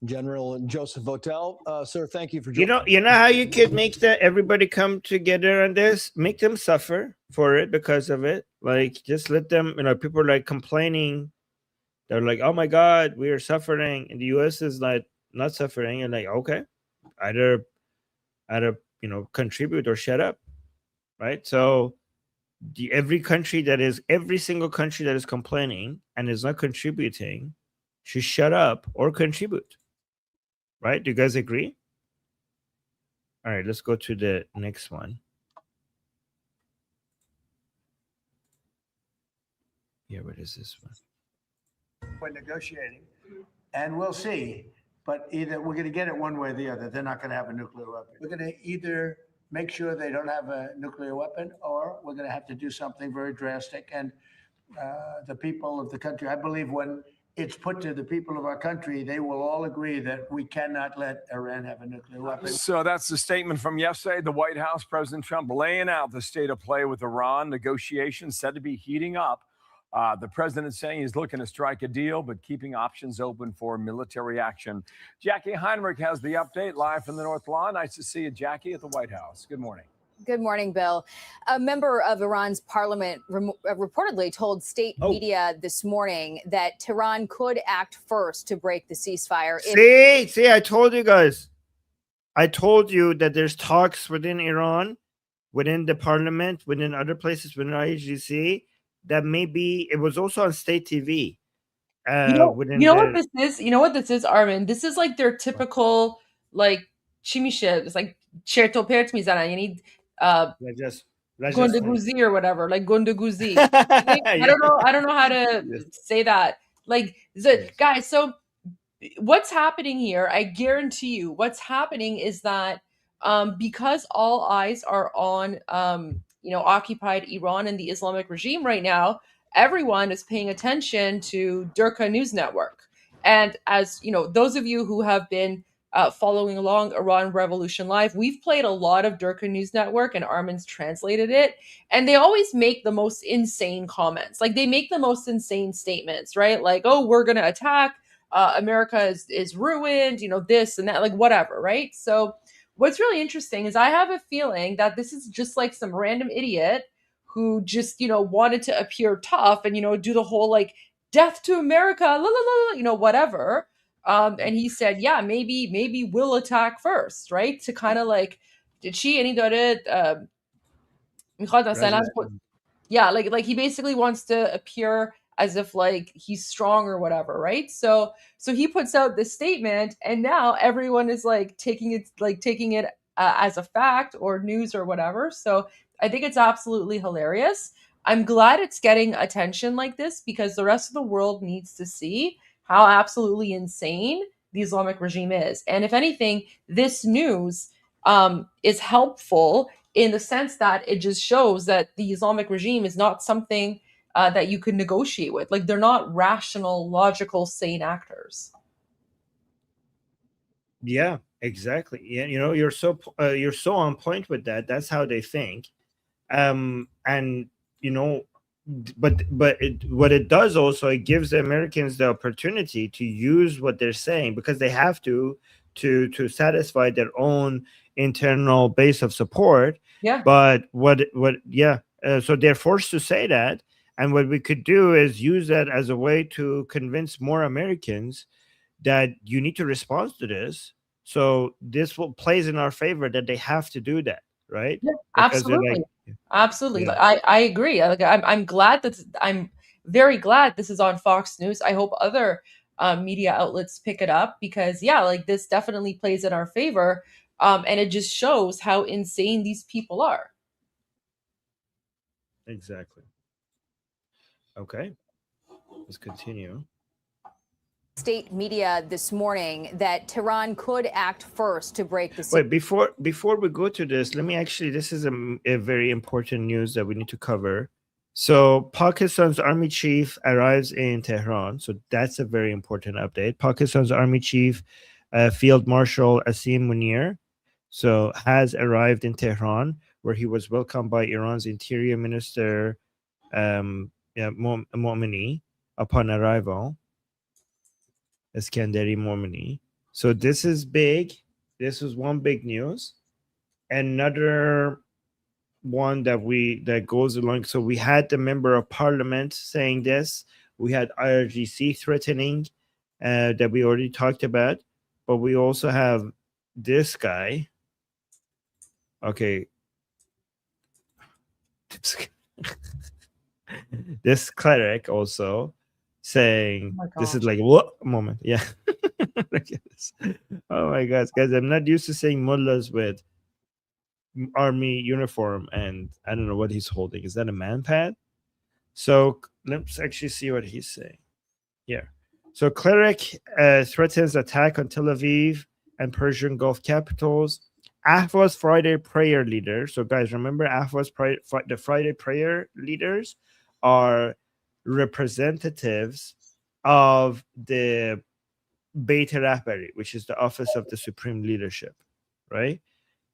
General Joseph Votel, sir, thank you for joining. You know how you could make everybody come together on this? Make them suffer for it because of it. Like, just let them, people are like complaining. They're like, oh my God, we are suffering. And the US is like not suffering. And like, okay, either contribute or shut up. Right. So every single country that is complaining and is not contributing should shut up or contribute. Right? Do you guys agree? All right, let's go to the next one. Yeah, what is this one? We're negotiating, and we'll see. But either we're going to get it one way or the other. They're not going to have a nuclear weapon. We're going to either make sure they don't have a nuclear weapon, or we're going to have to do something very drastic. And the people of the country, I believe, when it's put to the people of our country, they will all agree that we cannot let Iran have a nuclear weapon. So that's the statement from yesterday. The White House, President Trump laying out the state of play with Iran. Negotiations said to be heating up. The president saying he's looking to strike a deal, but keeping options open for military action. Jackie Heinrich has the update live from the North Lawn. Nice to see you, Jackie, at the White House. Good morning. Good morning, Bill. A member of Iran's parliament reportedly told state media this morning that Tehran could act first to break the ceasefire. See, I told you guys. I told you that there's talks within Iran, within the parliament, within other places, within IGC, that maybe it was also on state TV. You know what this is? You know what this is, Armin? This is like their typical, like, chimishe. It's like cherto pert mizana. You need Gondaguzi or whatever, like Gondaguzi. I don't know how to say that. Like, guys, so what's happening here, I guarantee you, what's happening is that because all eyes are on occupied Iran and the Islamic regime right now, everyone is paying attention to Durka News Network. And as you know, those of you who have been following along Iran Revolution Live, we've played a lot of Durka News Network, and Armin's translated it. And they always make the most insane comments. Like, they make the most insane statements, right? Like, oh, we're going to attack. America is ruined, this and that, like whatever, right? So what's really interesting is I have a feeling that this is just like some random idiot who just, wanted to appear tough and, do the whole like death to America, la, la, la, whatever. And he said, yeah, maybe we'll attack first, right? To kind of like, did she any yeah, like he basically wants to appear as if like he's strong or whatever, right? So he puts out this statement, and now everyone is like taking it as a fact or news or whatever. So I think it's absolutely hilarious. I'm glad it's getting attention like this because the rest of the world needs to see how absolutely insane the Islamic regime is. And if anything, this news is helpful in the sense that it just shows that the Islamic regime is not something that you can negotiate with. Like, they're not rational, logical, sane actors. Yeah, exactly. Yeah, you're so on point with that. That's how they think. And but what it does also, it gives the Americans the opportunity to use what they're saying, because they have to satisfy their own internal base of support. Yeah. But so they're forced to say that, and what we could do is use that as a way to convince more Americans that you need to respond to this. So this will plays in our favor, that they have to do that, right? Yeah, Because they're absolutely. Absolutely. Yeah. I agree. Like, I'm very glad this is on Fox News. I hope other media outlets pick it up, because like, this definitely plays in our favor. And it just shows how insane these people are. Exactly. Okay. Let's continue. State media this morning that Tehran could act first to break the... Wait, before we go to this, let me actually, this is a very important news that we need to cover. So Pakistan's army chief arrives in Tehran. So that's a very important update. Pakistan's army chief, Field Marshal Asim Munir, so has arrived in Tehran, where he was welcomed by Iran's Interior Minister Momini upon arrival. Iskandari Momini. So this is big. This is one big news. Another one that goes along. So we had the member of parliament saying this. We had IRGC threatening that we already talked about. But we also have this guy. Okay. This cleric also saying, this is like, what moment? Yeah. Look at this. Oh my God, guys, I'm not used to seeing mullahs with army uniform, and I don't know what he's holding. Is that a manpad? So let's actually see what he's saying. Yeah. So cleric threatens attack on Tel Aviv and Persian Gulf capitals. Ahvaz Friday prayer leader. So guys, remember Ahvaz the Friday prayer leaders are representatives of the Beit Rahbari, which is the office of the supreme leadership, right?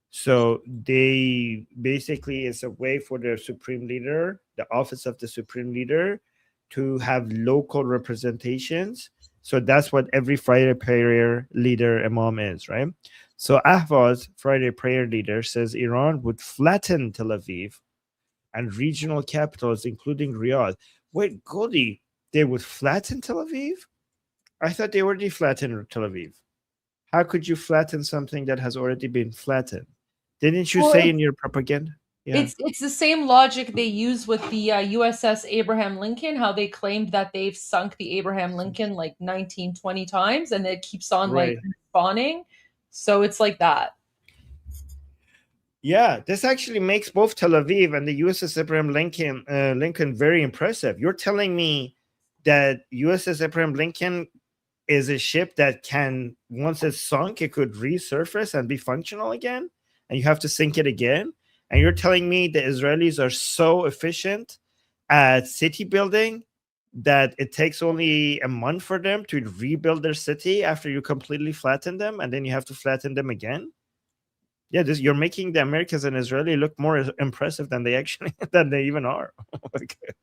So they basically, it's a way for the supreme leader, the office of the supreme leader, to have local representations. So that's what every Friday prayer leader imam is, right? So Ahvaz, Friday prayer leader, says Iran would flatten Tel Aviv and regional capitals, including Riyadh. Wait, Goldie, they would flatten Tel Aviv? I thought they already flattened Tel Aviv. How could you flatten something that has already been flattened? Didn't you say in your propaganda? Yeah. It's the same logic they use with the USS Abraham Lincoln, how they claimed that they've sunk the Abraham Lincoln like 19, 20 times, and it keeps on like spawning. So it's like that. Yeah, this actually makes both Tel Aviv and the USS Abraham Lincoln very impressive. You're telling me that USS Abraham Lincoln is a ship that can, once it's sunk, it could resurface and be functional again, and you have to sink it again? And you're telling me the Israelis are so efficient at city building that it takes only a month for them to rebuild their city after you completely flatten them, and then you have to flatten them again? Yeah, you're making the Americans and Israeli look more impressive than they actually than they even are. Okay.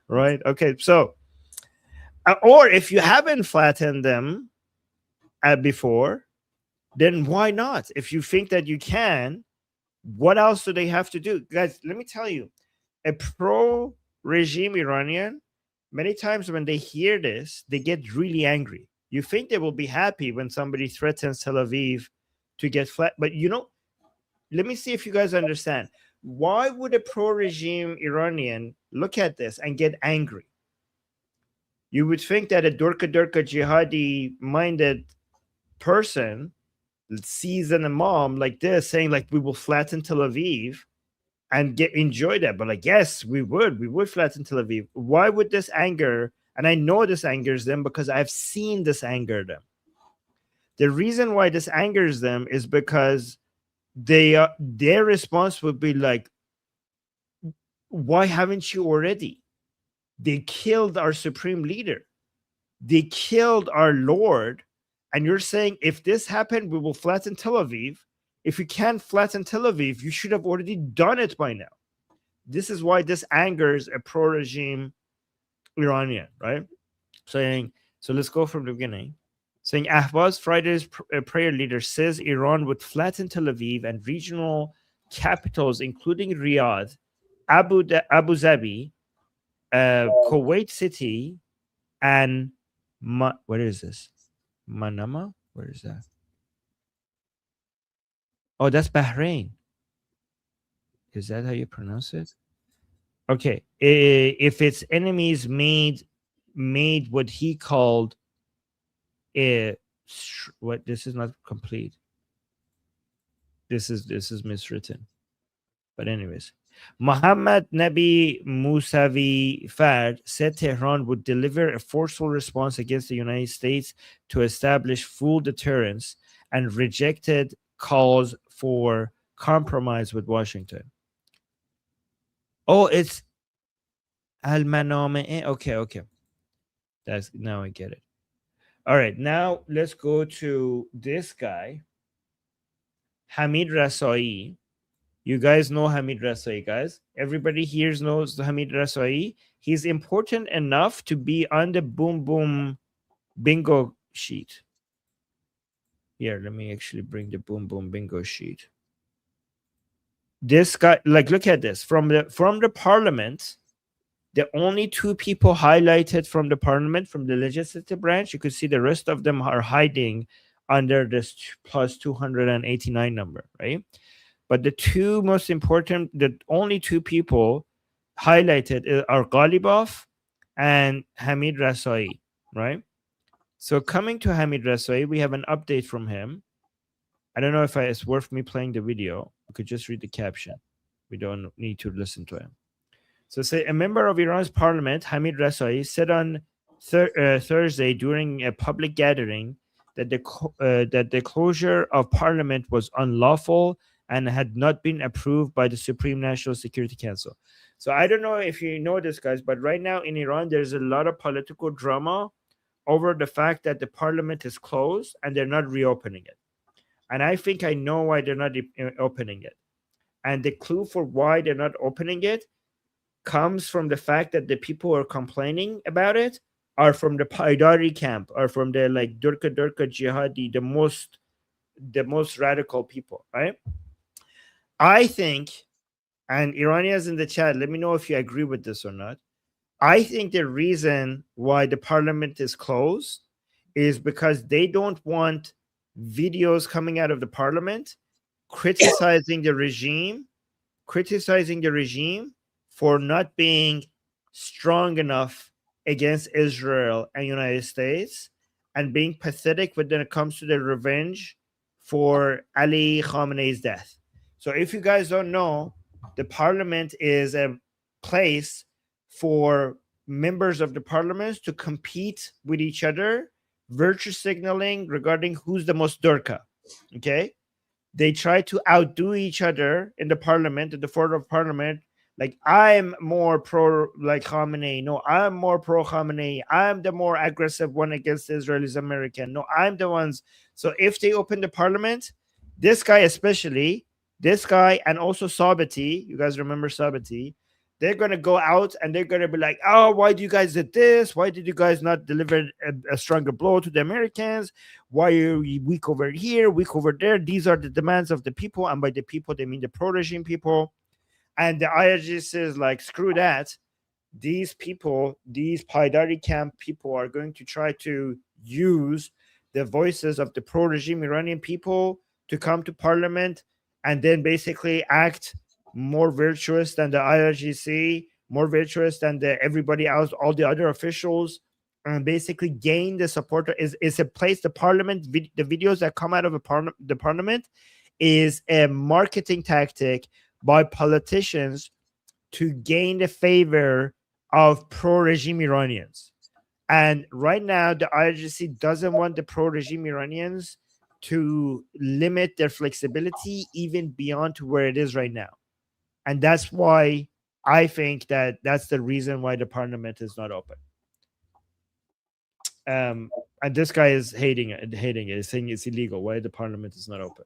Right? Okay. So, or if you haven't flattened them before, then why not? If you think that you can, what else do they have to do? Guys, let me tell you, a pro-regime Iranian, many times when they hear this, they get really angry. You think they will be happy when somebody threatens Tel Aviv to get flat, but let me see if you guys understand. Why would a pro-regime Iranian look at this and get angry? You would think that a Durka jihadi-minded person sees an imam like this saying, like, we will flatten Tel Aviv and enjoy that. But like, yes, we would flatten Tel Aviv. Why would this anger? And I know this angers them because I've seen this anger them. The reason why this angers them is because their response would be like, why haven't you already? They killed our supreme leader. They killed our Lord. And you're saying, if this happened, we will flatten Tel Aviv. If you can't flatten Tel Aviv, you should have already done it by now. This is why this angers a pro-regime Iranian, right? Saying, so let's go from the beginning. Saying, Ahbaz, Friday's prayer leader, says Iran would flatten Tel Aviv and regional capitals, including Riyadh, Abu Dhabi, Kuwait City, and what is this? Manama? Where is that? Oh, that's Bahrain. Is that how you pronounce it? Okay. If its enemies made what he called what, this is not complete. This is miswritten. But anyways, Mohammad Nabi Mousavi Fard said Tehran would deliver a forceful response against the United States to establish full deterrence and rejected calls for compromise with Washington. Oh, it's Al-Maname. Okay. That's, now I get it. All right, now let's go to this guy, Hamid Rasai. You guys know Hamid Rasai, guys. Everybody here knows Hamid Rasai. He's important enough to be on the boom boom bingo sheet. Here, let me actually bring the boom boom bingo sheet. This guy, like, look at this. From the parliament, the only two people highlighted from the parliament, from the legislative branch, you could see the rest of them are hiding under this plus 289 number, right? But the two most important, the only two people highlighted are Ghalibaf and Hamid Rasai, right? So coming to Hamid Rasai, we have an update from him. I don't know if it's worth me playing the video. We could just read the caption. We don't need to listen to him. So say a member of Iran's parliament, Hamid Rasai, said on Thursday during a public gathering that the closure of parliament was unlawful and had not been approved by the Supreme National Security Council. So I don't know if you know this, guys, but right now in Iran, there's a lot of political drama over the fact that the parliament is closed and they're not reopening it. And I think I know why they're not opening it. And the clue for why they're not opening it comes from the fact that the people who are complaining about it are from the Paidari camp, or from the like Durka jihadi, the most radical people, right? I think, and Iranians in the chat, let me know if you agree with this or not. I think the reason why the parliament is closed is because they don't want videos coming out of the parliament criticizing the regime for not being strong enough against Israel and United States, and being pathetic when it comes to the revenge for Ali Khamenei's death. So if you guys don't know, the parliament is a place for members of the parliament to compete with each other, virtue signaling regarding who's the most durka. Okay? They try to outdo each other in the parliament, at the floor of parliament. Like, I'm more pro like Khamenei. No, I'm more pro Khamenei. I'm the more aggressive one against the Israelis American. No, I'm the ones. So if they open the parliament, this guy especially, this guy and also Sabati, you guys remember Sabati, they're going to go out and they're going to be like, oh, why do you guys did this? Why did you guys not deliver a stronger blow to the Americans? Why are you weak over here, weak over there? These are the demands of the people. And by the people, they mean the pro-regime people. And the IRG says, like, screw that. These people, these Paidari camp people are going to try to use the voices of the pro-regime Iranian people to come to parliament and then basically act more virtuous than the IRGC, more virtuous than everybody else, all the other officials, and basically gain the support. Is a place, the parliament, the videos that come out of the parliament is a marketing tactic by politicians to gain the favor of pro-regime Iranians. And right now, the IRGC doesn't want the pro-regime Iranians to limit their flexibility even beyond to where it is right now. And that's why I think that that's the reason why the parliament is not open. And this guy is hating it, He's saying it's illegal. Why the parliament is not open?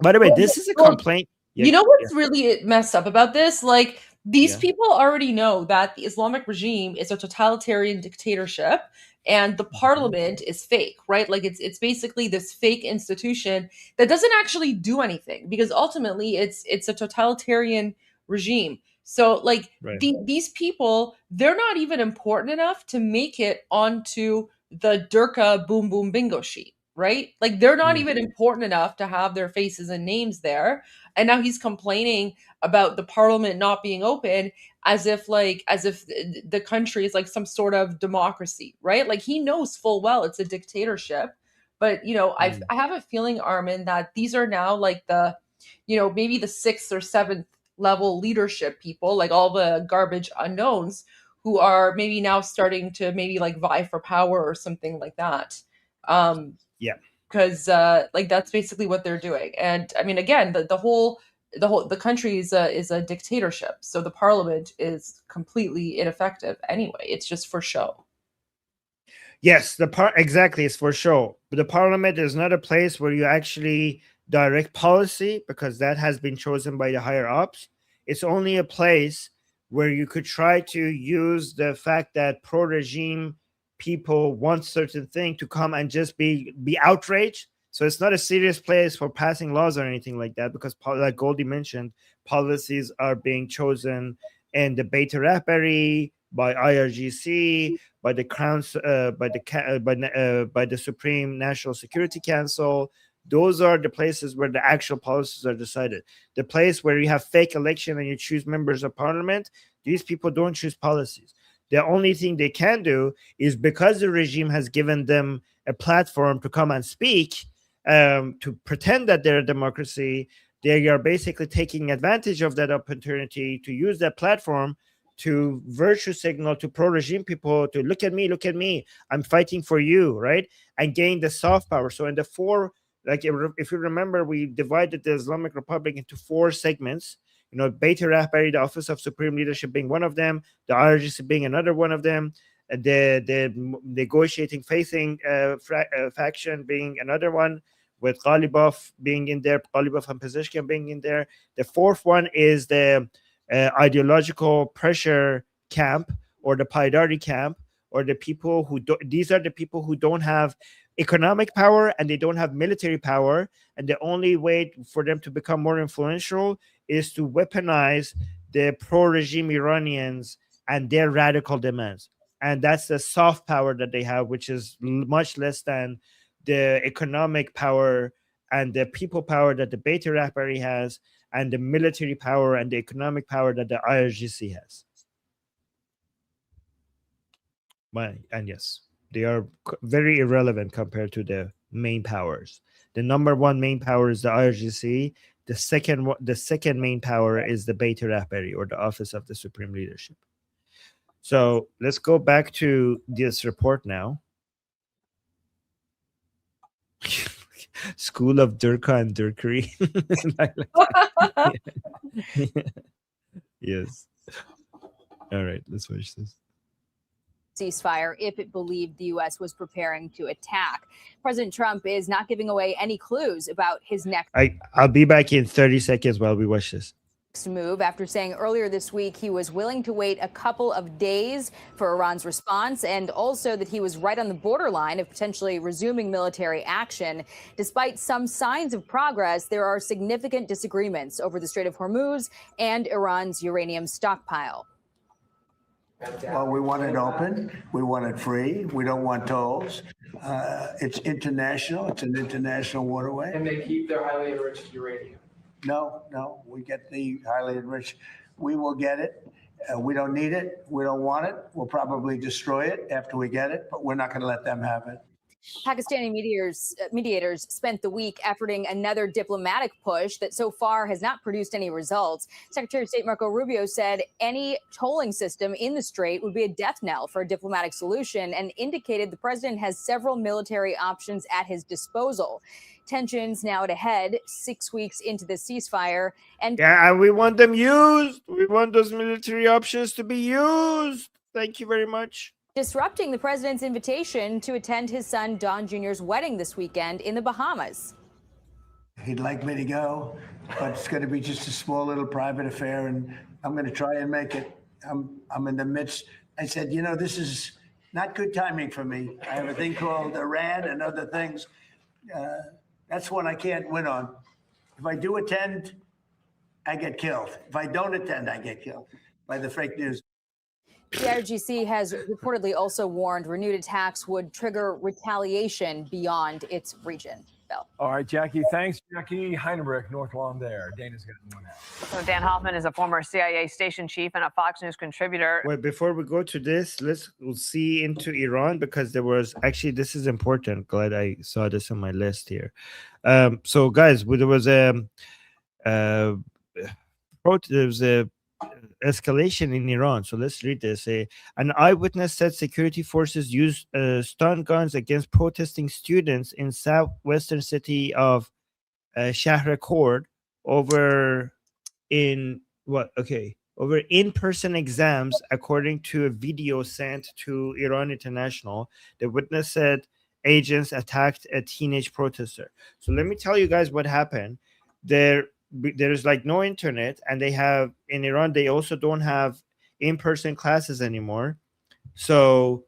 By the way, this is a complaint. You know what's really messed up about this? Like, these Yeah. people already know that the Islamic regime is a totalitarian dictatorship and the parliament is fake, right? Like, it's basically this fake institution that doesn't actually do anything, because ultimately it's a totalitarian regime. So, like, Right. these people, they're not even important enough to make it onto the Durka Boom Boom Bingo sheet, right? Like, they're not even important enough to have their faces and names there. And now he's complaining about the parliament not being open as if the country is like some sort of democracy, right? Like, he knows full well it's a dictatorship. But, you know, I have a feeling, Armin, that these are now like the, you know, maybe the 6th or 7th level leadership people, like all the garbage unknowns, who are maybe now starting to maybe like vie for power or something like that. Yeah. Because like, that's basically what they're doing. And I mean, again, the country is a dictatorship, so the parliament is completely ineffective anyway. It's just for show. Yes, exactly, it's for show. But the parliament is not a place where you actually direct policy, because that has been chosen by the higher ups. It's only a place where you could try to use the fact that pro-regime people want certain thing to come and just be outraged. So it's not a serious place for passing laws or anything like that, because like Goldie mentioned, policies are being chosen in the Beit Rahbari, by IRGC, by the by the Supreme National Security Council. Those are the places where the actual policies are decided. The place where you have fake election and you choose members of parliament, these people don't choose policies. The only thing they can do is, because the regime has given them a platform to come and speak, to pretend that they're a democracy, they are basically taking advantage of that opportunity to use that platform to virtue signal to pro-regime people to look at me, I'm fighting for you, right? And gain the soft power. So in the four, like if you remember, we divided the Islamic Republic into 4 segments. You know, Beit Rahbari, the Office of Supreme Leadership, being one of them, the IRGC being another one of them, and the negotiating facing faction being another one, with Ghalibaf being in there, Ghalibaf and Pezeshkian being in there. The 4th one is the ideological pressure camp, or the Paidari camp, or the people who these are the people who don't have economic power and they don't have military power, and the only way for them to become more influential is to weaponize the pro-regime Iranians and their radical demands. And that's the soft power that they have, which is much less than the economic power and the people power that the Beit Rahbari has, and the military power and the economic power that the IRGC has. And yes, they are very irrelevant compared to the main powers. The number 1 main power is the IRGC. The second main power is the Beit Rahbari, or the Office of the Supreme Leadership. So let's go back to this report now. School of Durka and Durkery. Yes. All right, let's watch this. Ceasefire if it believed the U.S. was preparing to attack. President Trump is not giving away any clues about his next I'll be back in 30 seconds while we watch this. move, after saying earlier this week he was willing to wait a couple of days for Iran's response, and also that he was right on the borderline of potentially resuming military action. Despite some signs of progress, there are significant disagreements over the Strait of Hormuz and Iran's uranium stockpile. Well, we want it open. We want it free. We don't want tolls. It's international. It's an international waterway. And they keep their highly enriched uranium. No, we get the highly enriched. We will get it. We don't need it. We don't want it. We'll probably destroy it after we get it, but we're not going to let them have it. Pakistani mediators spent the week efforting another diplomatic push that so far has not produced any results. Secretary of State Marco Rubio said any tolling system in the strait would be a death knell for a diplomatic solution and indicated the president has several military options at his disposal. Tensions now at a head 6 weeks into the ceasefire. And yeah, and we want them used. We want those military options to be used. Thank you very much. Disrupting the president's invitation to attend his son Don Jr.'s wedding this weekend in the Bahamas. He'd like me to go, but it's going to be just a small little private affair, and I'm going to try and make it. I'm in the midst. I said, you know, this is not good timing for me. I have a thing called Iran and other things. That's one I can't win on. If I do attend, I get killed. If I don't attend, I get killed by the fake news. The IRGC has reportedly also warned renewed attacks would trigger retaliation beyond its region. Bill. All right, Jackie. Thanks, Jackie. Heinrich, North Lawn there. Dana's got one out. So Dan Hoffman is a former CIA station chief and a Fox News contributor. Wait, before we go to this, we'll see into Iran, because there was actually, this is important. Glad I saw this on my list here. So guys, there was a escalation in Iran. So let's read this. An eyewitness said security forces used stun guns against protesting students in southwestern city of Shahrkhord over in-person exams, according to a video sent to Iran International. The witness said agents attacked a teenage protester. So let me tell you guys what happened. There's like no internet, and they have in Iran, they also don't have in-person classes anymore. So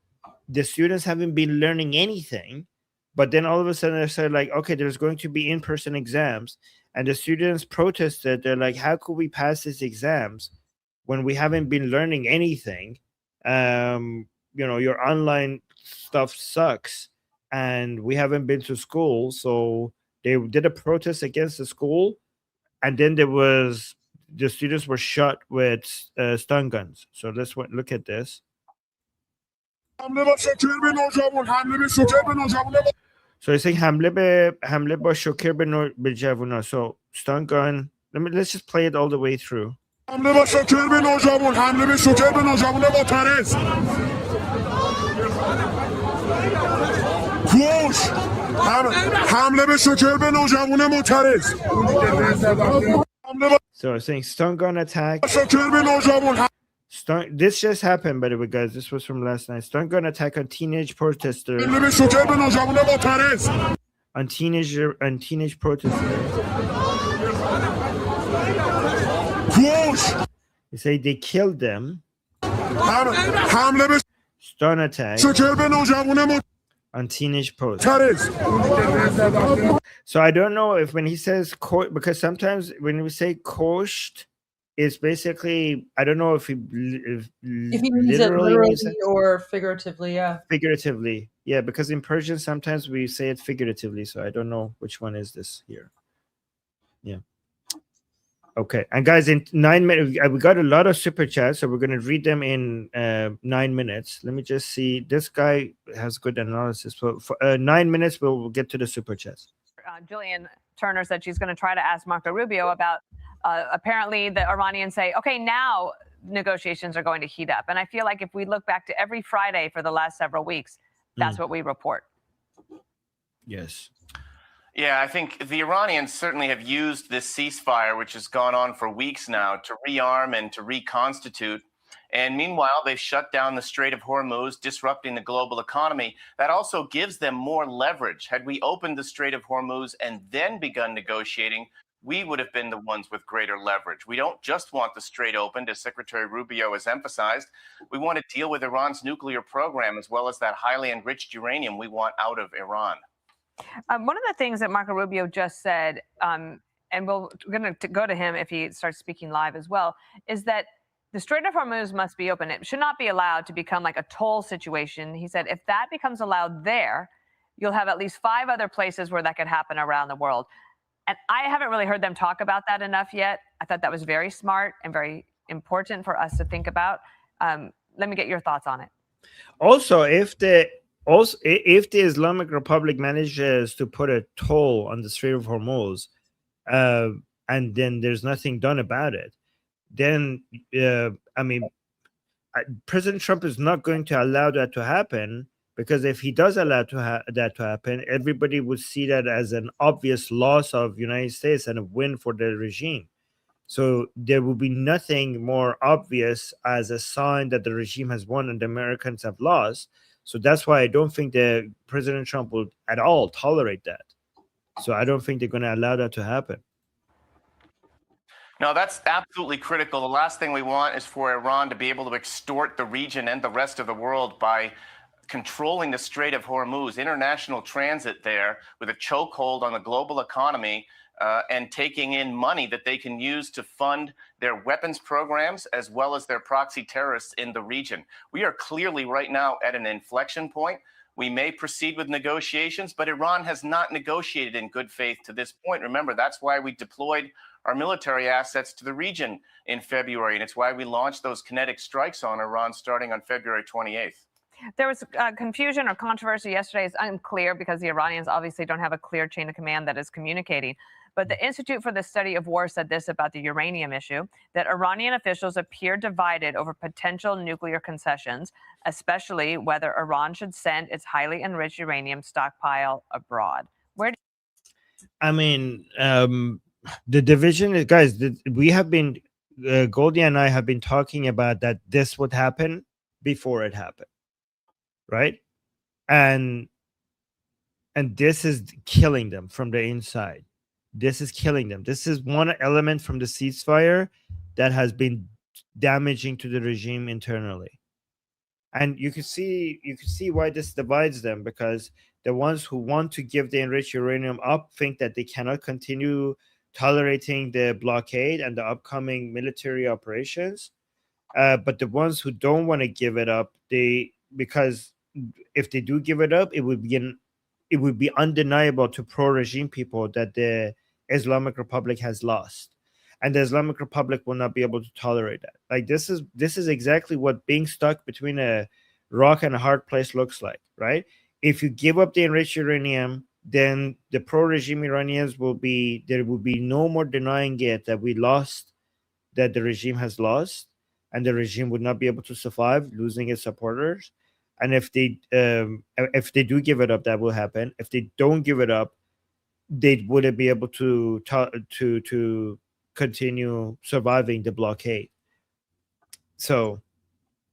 the students haven't been learning anything, but then all of a sudden they said like, okay, there's going to be in-person exams, and the students protested. They're like, how could we pass these exams when we haven't been learning anything? Your online stuff sucks, and we haven't been to school. So they did a protest against the school. And then the students were shot with stun guns. So let's look at this. So it's saying حمله با شوکر به جوونا. So stun gun. Let's just play it all the way through. حمله با شوکر به نوجوان، حمله به شوکر به نوجوان با ترس. کوش. حمله به شوکر به نوجوان معترض. So I'm saying stun gun attack. This just happened, by the way, guys. This was from last night. Stun gun attack on teenage protesters. On teenage protesters. They say they killed them. Stun attack on teenage protesters. So I don't know if when he says because sometimes when we say koshed, it's basically, I don't know if he means it literally or figuratively. Yeah, figuratively. Yeah, because in Persian sometimes we say it figuratively, so I don't know which one is this here. Yeah. Okay, and guys, in 9 minutes, we got a lot of super chats, so we're going to read them in 9 minutes. Let me just see. This guy has good analysis. For 9 minutes, we'll get to the super chats. Jillian Turner said she's going to try to ask Marco Rubio about apparently the Iranians say, okay, now negotiations are going to heat up. And I feel like if we look back to every Friday for the last several weeks, that's what we report. Yes. Yeah, I think the Iranians certainly have used this ceasefire, which has gone on for weeks now, to rearm and to reconstitute. And meanwhile, they've shut down the Strait of Hormuz, disrupting the global economy. That also gives them more leverage. Had we opened the Strait of Hormuz and then begun negotiating, we would have been the ones with greater leverage. We don't just want the strait opened, as Secretary Rubio has emphasized. We want to deal with Iran's nuclear program, as well as that highly enriched uranium we want out of Iran. One of the things that Marco Rubio just said, and we're going to go to him if he starts speaking live as well, is that the Strait of Hormuz must be open. It should not be allowed to become like a toll situation. He said if that becomes allowed there, you'll have at least 5 other places where that could happen around the world. And I haven't really heard them talk about that enough yet. I thought that was very smart and very important for us to think about. Let me get your thoughts on it. Also, if the also, if the Islamic Republic manages to put a toll on the Strait of Hormuz, and then there's nothing done about it, then I mean, President Trump is not going to allow that to happen, because if he does allow that to happen, everybody would see that as an obvious loss of United States and a win for the regime. So there will be nothing more obvious as a sign that the regime has won and the Americans have lost. So that's why I don't think that President Trump will at all tolerate that. So I don't think they're going to allow that to happen. No, that's absolutely critical. The last thing we want is for Iran to be able to extort the region and the rest of the world by controlling the Strait of Hormuz, international transit there, with a chokehold on the global economy, and taking in money that they can use to fund their weapons programs as well as their proxy terrorists in the region. We are clearly right now at an inflection point. We may proceed with negotiations, but Iran has not negotiated in good faith to this point. Remember, that's why we deployed our military assets to the region in February, and it's why we launched those kinetic strikes on Iran starting on February 28th. There was confusion or controversy yesterday. It's unclear because the Iranians obviously don't have a clear chain of command that is communicating. But the Institute for the Study of War said this about the uranium issue, that Iranian officials appear divided over potential nuclear concessions, especially whether Iran should send its highly enriched uranium stockpile abroad. I mean, the division is, guys, we have been, Goldie and I have been talking about that this would happen before it happened, right? And this is killing them from the inside. This is killing them. This is one element from the ceasefire that has been damaging to the regime internally. And you can see why this divides them, because the ones who want to give the enriched uranium up think that they cannot continue tolerating the blockade and the upcoming military operations. But the ones who don't want to give it up, because if they do give it up, it would be undeniable to pro-regime people that the Islamic Republic has lost, and the Islamic Republic will not be able to tolerate that. Like, this is exactly what being stuck between a rock and a hard place looks like, right? If you give up the enriched uranium, then the pro-regime Iranians there will be no more denying it that we lost, that the regime has lost, and the regime would not be able to survive, losing its supporters. And if they do give it up, that will happen. If they don't give it up, they wouldn't be able to continue surviving the blockade. So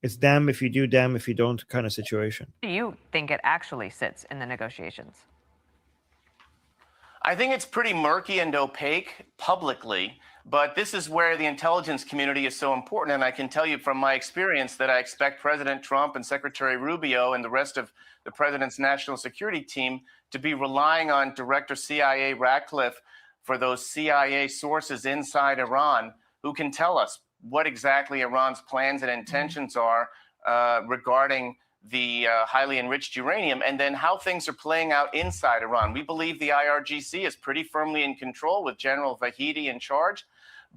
it's damn if you do, damn if you don't kind of situation. Do you think it actually sits in the negotiations? I think it's pretty murky and opaque publicly, but this is where the intelligence community is so important. And I can tell you from my experience that I expect President Trump and Secretary Rubio and the rest of the president's national security team to be relying on Director CIA Ratcliffe for those CIA sources inside Iran who can tell us what exactly Iran's plans and intentions are regarding the highly enriched uranium, and then how things are playing out inside Iran. We believe the IRGC is pretty firmly in control with General Vahidi in charge,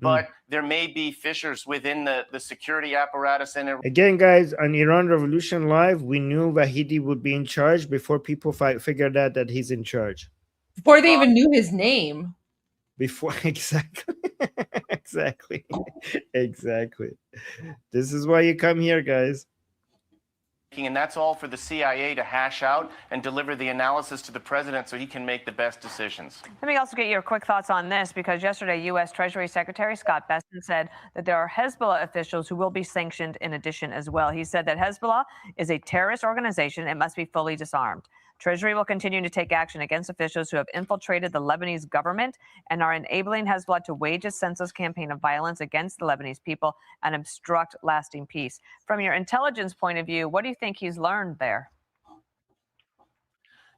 but there may be fissures within the security apparatus in Iran. Again, guys, on Iran Revolution Live, we knew Vahidi would be in charge before people figured out that he's in charge. Before they even knew his name. Before, exactly. Exactly. This is why you come here, guys. And that's all for the CIA to hash out and deliver the analysis to the president so he can make the best decisions. Let me also get your quick thoughts on this, because yesterday, U.S. Treasury Secretary Scott Bessent said that there are Hezbollah officials who will be sanctioned in addition as well. He said that Hezbollah is a terrorist organization and must be fully disarmed. Treasury will continue to take action against officials who have infiltrated the Lebanese government and are enabling Hezbollah to wage a senseless campaign of violence against the Lebanese people and obstruct lasting peace. From your intelligence point of view, what do you think he's learned there?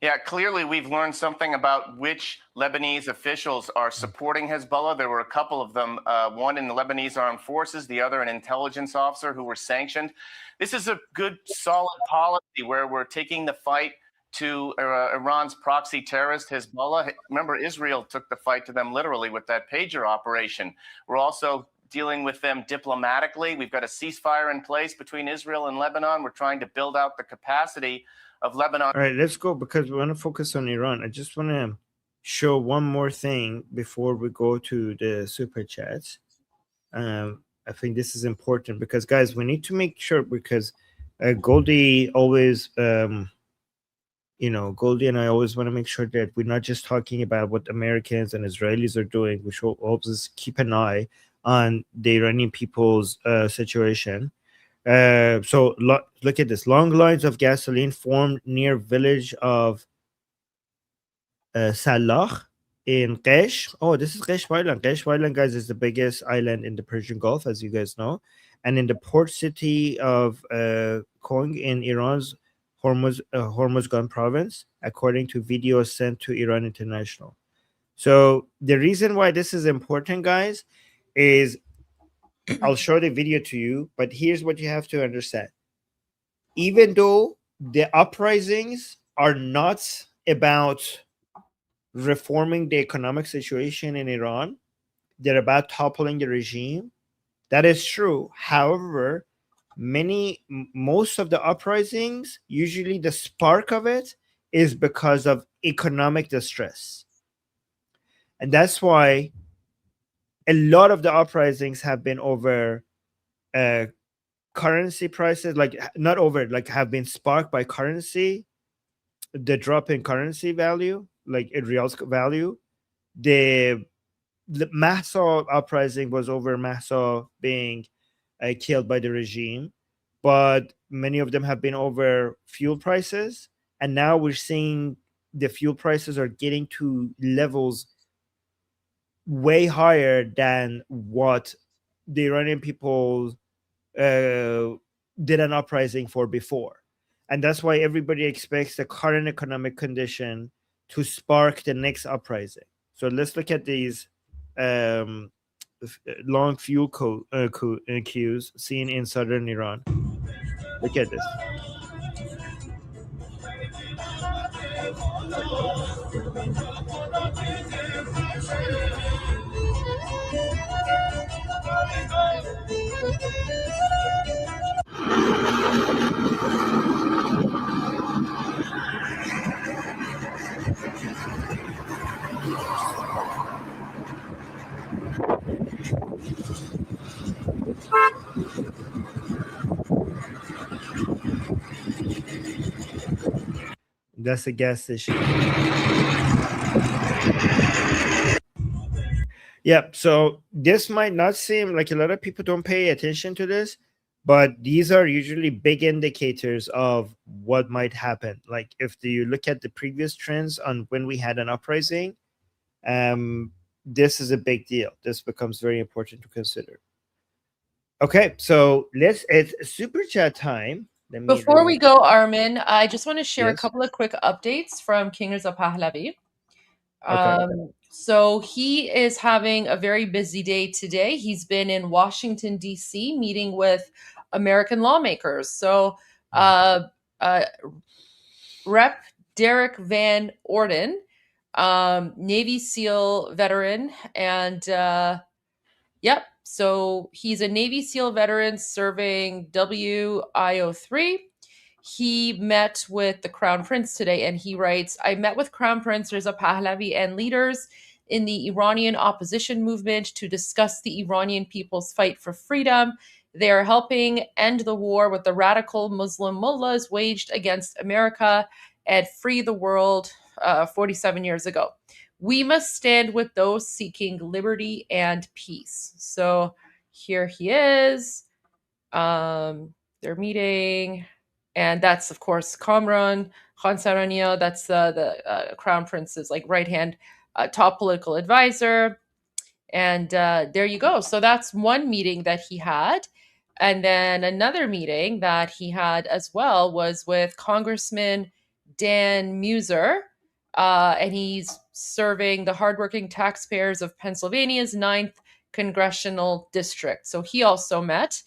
Yeah, clearly we've learned something about which Lebanese officials are supporting Hezbollah. There were a couple of them, one in the Lebanese armed forces, the other an intelligence officer who were sanctioned. This is a good, solid policy where we're taking the fight to Iran's proxy terrorist Hezbollah. Remember, Israel took the fight to them literally with that pager operation. We're also dealing with them diplomatically. We've got a ceasefire in place between Israel and Lebanon. We're trying to build out the capacity of Lebanon. All right, let's go because we want to focus on Iran. I just want to show one more thing before we go to the super chats. I think this is important because, guys, we need to make sure because Goldie always, Goldie and I always want to make sure that we're not just talking about what Americans and Israelis are doing. We should always keep an eye on the Iranian people's situation. So look at this. Long lines of gasoline formed near village of Salah in Qesh. Oh, this is Qesh Island. Qesh Island, guys, is the biggest island in the Persian Gulf, as you guys know. And in the port city of Kong in Iran's Hormuzgan province, according to videos sent to Iran International. So the reason why this is important, guys, is I'll show the video to you, but here's what you have to understand. Even though the uprisings are not about reforming the economic situation in Iran, they're about toppling the regime. That is true. However, most of the uprisings, usually the spark of it is because of economic distress. And that's why a lot of the uprisings have been over currency prices, have been sparked by currency, the drop in currency value, like in real's value. The Mahsa uprising was over Mahsa being killed by the regime, but many of them have been over fuel prices. And now we're seeing the fuel prices are getting to levels way higher than what the Iranian people did an uprising for before. And that's why everybody expects the current economic condition to spark the next uprising. So let's look at these long fuel queues seen in southern Iran. Look at this. That's a gas station. Yeah, so this might not seem like a lot of people don't pay attention to this, but these are usually big indicators of what might happen. Like if you look at the previous trends on when we had an uprising, this is a big deal. This becomes very important to consider. Okay, so it's super chat time. Before we go, Armin, I just want to share a Yes. couple of quick updates from King Reza Pahlavi. Okay. So he is having a very busy day today. He's been in Washington, D.C., meeting with American lawmakers. So Rep. Derek Van Orden, Navy SEAL veteran, and so he's a Navy SEAL veteran serving WIO3. He met with the Crown Prince today, and he writes, I met with Crown Prince Reza Pahlavi and leaders in the Iranian opposition movement to discuss the Iranian people's fight for freedom. They are helping end the war with the radical Muslim mullahs waged against America and free the world 47 years ago. We must stand with those seeking liberty and peace. So here he is. They're meeting. And that's, of course, Kamran Khansarania. That's the Crown Prince's right-hand top political advisor. And there you go. So that's one meeting that he had. And then another meeting that he had as well was with Congressman Dan Muser. And he's serving the hardworking taxpayers of Pennsylvania's 9th Congressional District. So he also met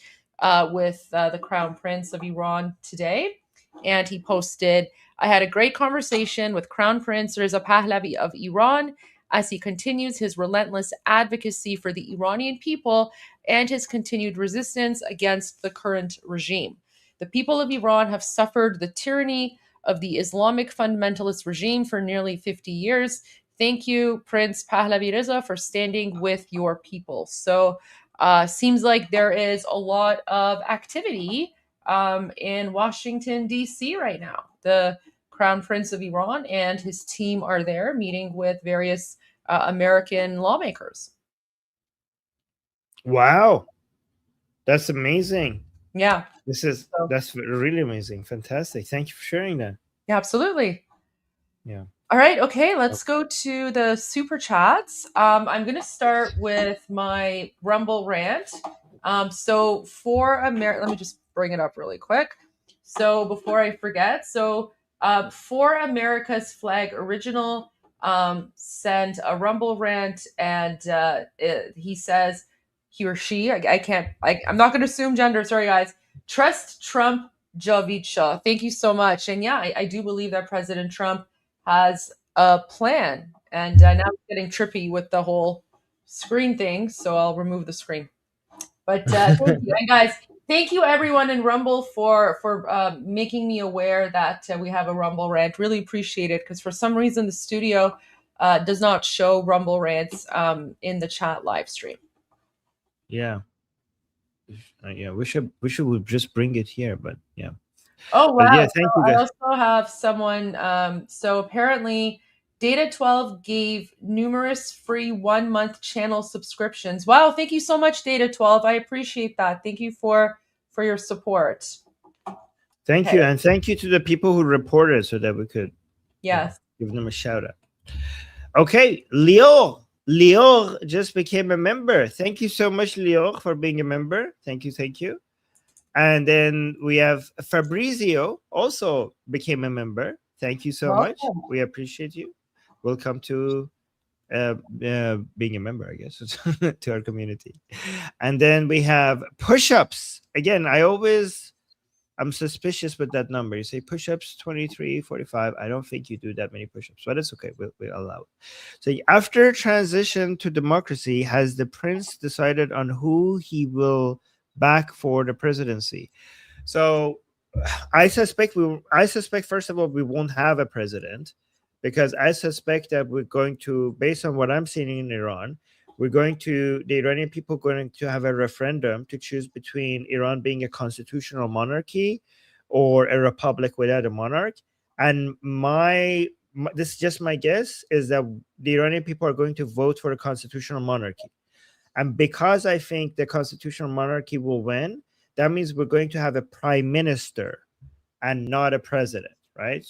with the Crown Prince of Iran today. And he posted, I had a great conversation with Crown Prince Reza Pahlavi of Iran as he continues his relentless advocacy for the Iranian people and his continued resistance against the current regime. The people of Iran have suffered the tyranny of the Islamic fundamentalist regime for nearly 50 years. Thank you, Prince Pahlavi Reza, for standing with your people. So seems like there is a lot of activity in Washington, D.C. right now. The Crown Prince of Iran and his team are there meeting with various American lawmakers. Wow, that's amazing. Yeah. That's really amazing. Fantastic. Thank you for sharing that. Yeah, absolutely. Yeah. All right. Okay. Let's go to the super chats. I'm going to start with my Rumble rant. So for America, let me just bring it up really quick. So before I forget, for America's Flag Original sent a Rumble rant, and he says, he or she, I'm not going to assume gender. Sorry, guys. Trust Trump, Javid Shah. Thank you so much. And yeah, I do believe that President Trump has a plan. And now it's getting trippy with the whole screen thing, so I'll remove the screen. But thank you. And guys, thank you everyone in Rumble for making me aware that we have a Rumble rant. Really appreciate it, because for some reason the studio does not show Rumble rants in the chat live stream. Yeah. Yeah, we should just bring it here, but yeah. Oh wow! But yeah, thank you I guys. also have someone. So apparently, Data 12 gave numerous free 1-month channel subscriptions. Wow! Thank you so much, Data 12. I appreciate that. Thank you for your support. Thank you, and thank you to the people who reported, so that we could give them a shout out. Okay, Lior just became a member. Thank you so much, Lior, for being a member. Thank you. And then we have Fabrizio also became a member. Thank you so much. We appreciate you. Welcome to being a member, I guess, to our community. And then we have push-ups. Again, I'm suspicious with that number. You say push-ups 23, 45. I don't think you do that many push-ups, but it's okay. We'll allow it. So after transition to democracy, has the prince decided on who he will back for the presidency? So I suspect first of all, we won't have a president, because I suspect that we're going to, based on what I'm seeing in Iran, the Iranian people are going to have a referendum to choose between Iran being a constitutional monarchy or a republic without a monarch. And this is just my guess, is that the Iranian people are going to vote for a constitutional monarchy. And because I think the constitutional monarchy will win, that means we're going to have a prime minister and not a president, right?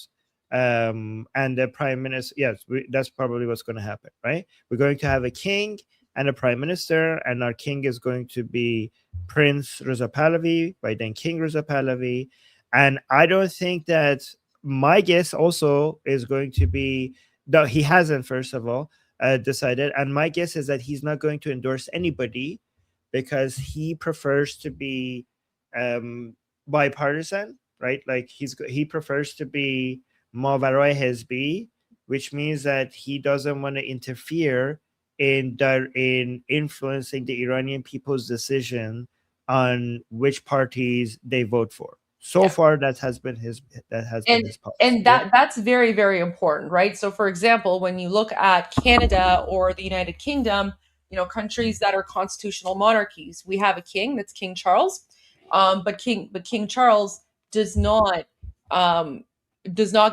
And the prime minister, yes, that's probably what's going to happen, right? We're going to have a king and a prime minister, and our king is going to be Prince Reza Pahlavi, by then King Reza Pahlavi. And I don't think that, my guess also is going to be, that he hasn't, first of all, decided, and my guess is that he's not going to endorse anybody, because he prefers to be bipartisan, right? Like he prefers to be Mawarai Hezbi, which means that he doesn't want to interfere in influencing the Iranian people's decision on which parties they vote for. So far, that has been his policy. And that's very, very important, right? So, for example, when you look at Canada or the United Kingdom, countries that are constitutional monarchies, we have a king, that's King Charles, but King Charles does not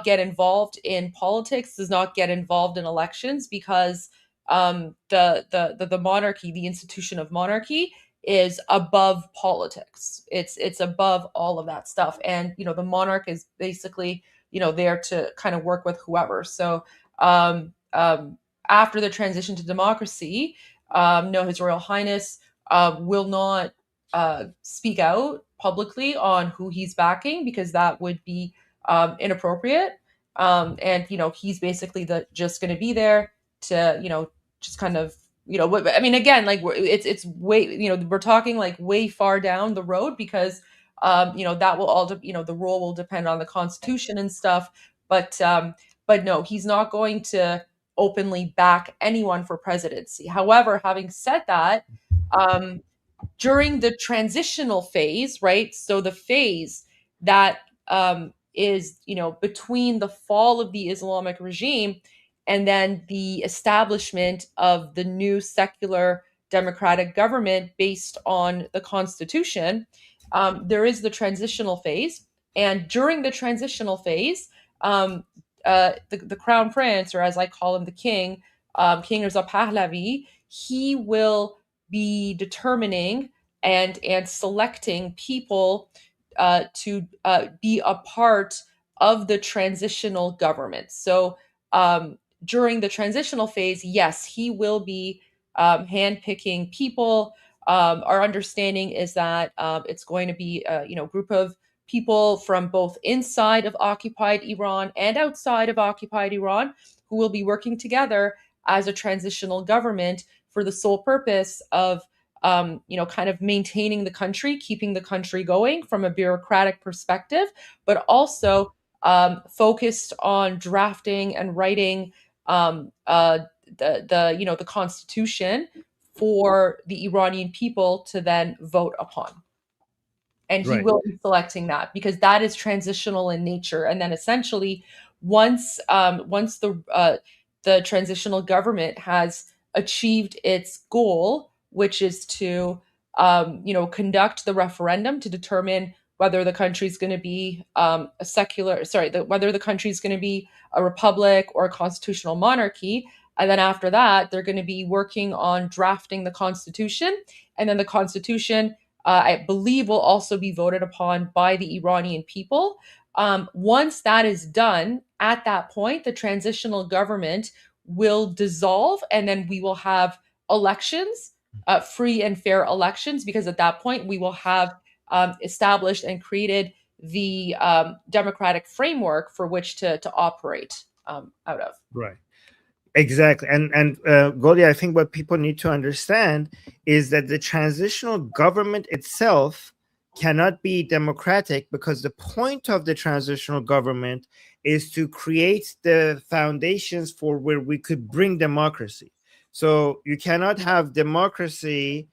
get involved in politics, does not get involved in elections, because the monarchy, the institution of monarchy, is above politics. It's above all of that stuff. And, the monarch is basically, there to kind of work with whoever. So after the transition to democracy, no, His Royal Highness will not speak out publicly on who he's backing, because that would be inappropriate. And, he's basically just going to be there to, just kind of, I mean, again, like it's way, we're talking like way far down the road, because, that will all, the role will depend on the Constitution and stuff. But no, he's not going to openly back anyone for presidency. However, having said that, during the transitional phase, right? So the phase that is, between the fall of the Islamic regime and then the establishment of the new secular democratic government based on the constitution. There is the transitional phase. And during the transitional phase, the crown prince, or as I call him, the king, King Reza Pahlavi, he will be determining and selecting people to be a part of the transitional government. So during the transitional phase, yes, he will be handpicking people. Our understanding is that it's going to be a group of people from both inside of occupied Iran and outside of occupied Iran who will be working together as a transitional government for the sole purpose of kind of maintaining the country, keeping the country going from a bureaucratic perspective, but also focused on drafting and writing the constitution for the Iranian people to then vote upon. And he will be selecting that because that is transitional in nature. And then essentially, once the transitional government has achieved its goal, which is to conduct the referendum to determine whether the country is going to be whether the country is going to be a republic or a constitutional monarchy. And then after that, they're going to be working on drafting the constitution. And then the constitution, I believe, will also be voted upon by the Iranian people. Once that is done, at that point, the transitional government will dissolve, and then we will have elections, free and fair elections, because at that point we will have established and created the democratic framework for which to operate out of. Right. Exactly. And Goldie, I think what people need to understand is that the transitional government itself cannot be democratic, because the point of the transitional government is to create the foundations for where we could bring democracy. So you cannot have democracy,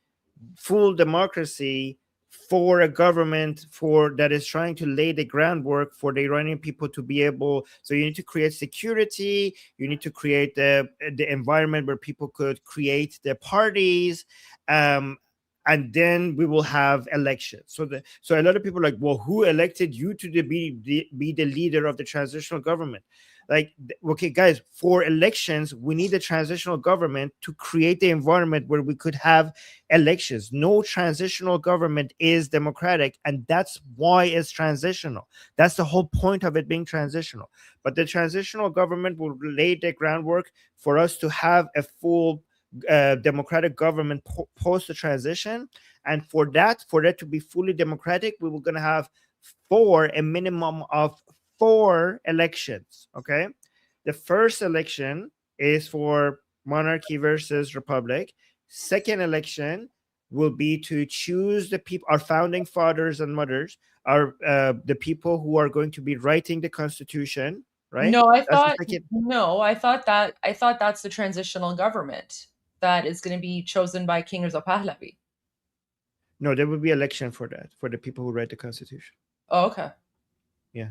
full democracy, for a government that is trying to lay the groundwork for the Iranian people to be able. So you need to create security. You need to create the environment where people could create their parties, and then we will have elections. So a lot of people are like, well, who elected you to be the leader of the transitional government? Like, okay, guys, for elections, we need a transitional government to create the environment where we could have elections. No transitional government is democratic, and that's why it's transitional. That's the whole point of it being transitional. But the transitional government will lay the groundwork for us to have a full democratic government post the transition. And for that to be fully democratic, we were going to have a minimum of 4 elections. Okay, the first election is for monarchy versus republic. Second election will be to choose the people, our founding fathers and mothers, are the people who are going to be writing the constitution. Right? No, I thought that's the transitional government that is going to be chosen by King Reza Pahlavi. No, there will be election for that, for the people who write the constitution. Oh, okay. Yeah.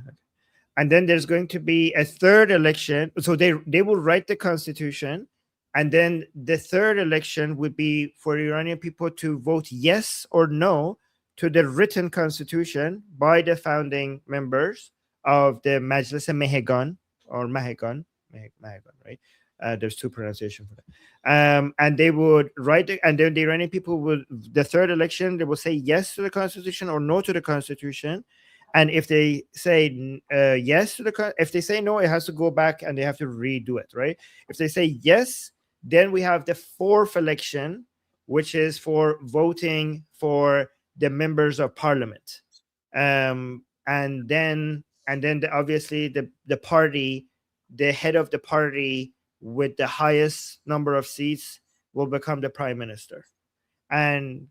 And then there's going to be a third election. So they will write the constitution. And then the third election would be for Iranian people to vote yes or no to the written constitution by the founding members of the Majlis Mehegan, or Mahegan, right? There's 2 pronunciations for that. And they would write it, and then the Iranian people would, the third election, they will say yes to the constitution or no to the constitution. And if they say yes to if they say no, it has to go back and they have to redo it, right? If they say yes, then we have the 4th election, which is for voting for the members of parliament. And then obviously the party, the head of the party with the highest number of seats will become the prime minister. And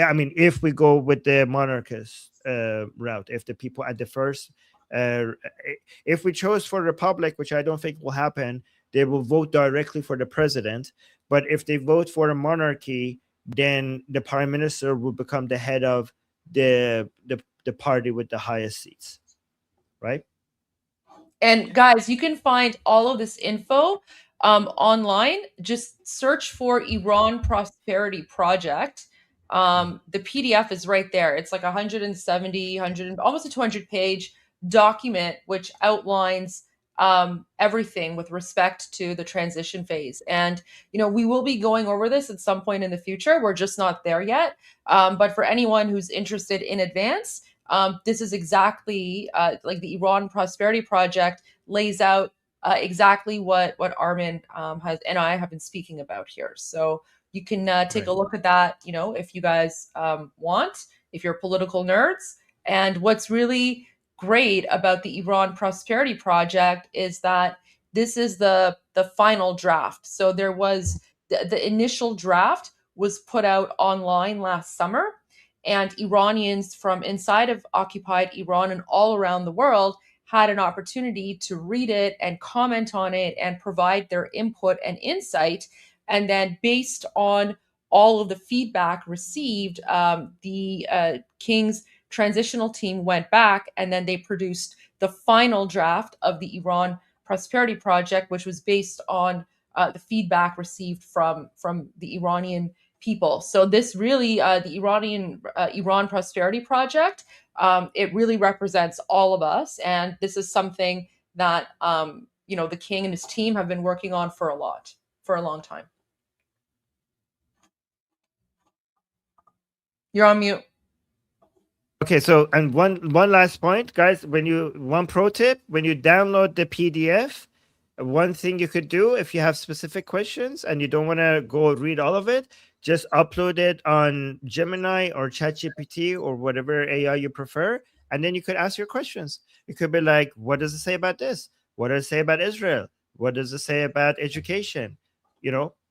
I mean, if we go with the monarchist route, if the people at the first, if we chose for republic, which I don't think will happen, they will vote directly for the president. But if they vote for a monarchy, then the prime minister will become the head of the party with the highest seats, right? And guys, you can find all of this info online. Just search for Iran Prosperity Project. The PDF is right there. It's like 170, 100, almost a 200-page document which outlines everything with respect to the transition phase. And we will be going over this at some point in the future. We're just not there yet. But for anyone who's interested in advance, this is exactly like the Iran Prosperity Project lays out exactly what Armin has and I have been speaking about here. So you can take a look at that, if you guys want, if you're political nerds. And what's really great about the Iran Prosperity Project is that this is the final draft. So there was the initial draft was put out online last summer, and Iranians from inside of occupied Iran and all around the world had an opportunity to read it and comment on it and provide their input and insight. And then based on all of the feedback received, the King's transitional team went back and then they produced the final draft of the Iran Prosperity Project, which was based on the feedback received from the Iranian people. So this really, the Iran Prosperity Project, it really represents all of us, and this is something that the King and his team have been working on for a long time. You're on mute. Okay, so and one last point, guys. One pro tip: when you download the PDF, one thing you could do if you have specific questions and you don't want to go read all of it, just upload it on Gemini or ChatGPT or whatever AI you prefer, and then you could ask your questions. It could be like, what does it say about this? What does it say about Israel? What does it say about education?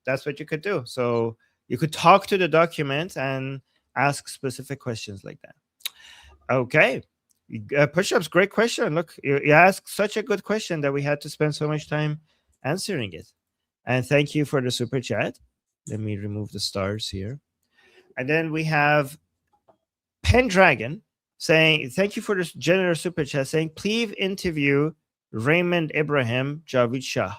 That's what you could do. So you could talk to the document and ask specific questions like that. Okay. Push-ups, great question. Look, you asked such a good question that we had to spend so much time answering it. And thank you for the super chat. Let me remove the stars here. And then we have Pendragon saying, thank you for this generous super chat, saying, please interview Raymond Ibrahim Javid Shah.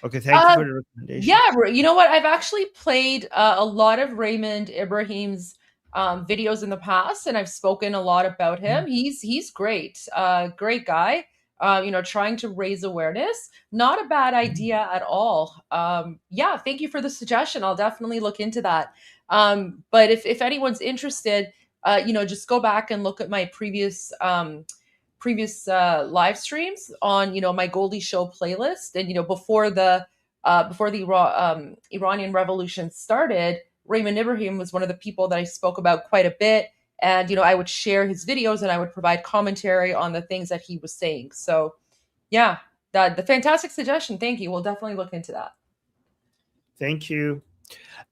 Okay, thank you for the recommendation. Yeah, you know what? I've actually played a lot of Raymond Ibrahim's videos in the past, and I've spoken a lot about him. He's great, great guy. Trying to raise awareness, not a bad idea at all. Yeah, thank you for the suggestion. I'll definitely look into that. But if anyone's interested, just go back and look at my previous live streams on my Goldie Show playlist. And before the Iranian Revolution started, Raymond Ibrahim was one of the people that I spoke about quite a bit. And, I would share his videos and I would provide commentary on the things that he was saying. So, yeah, the fantastic suggestion. Thank you. We'll definitely look into that. Thank you.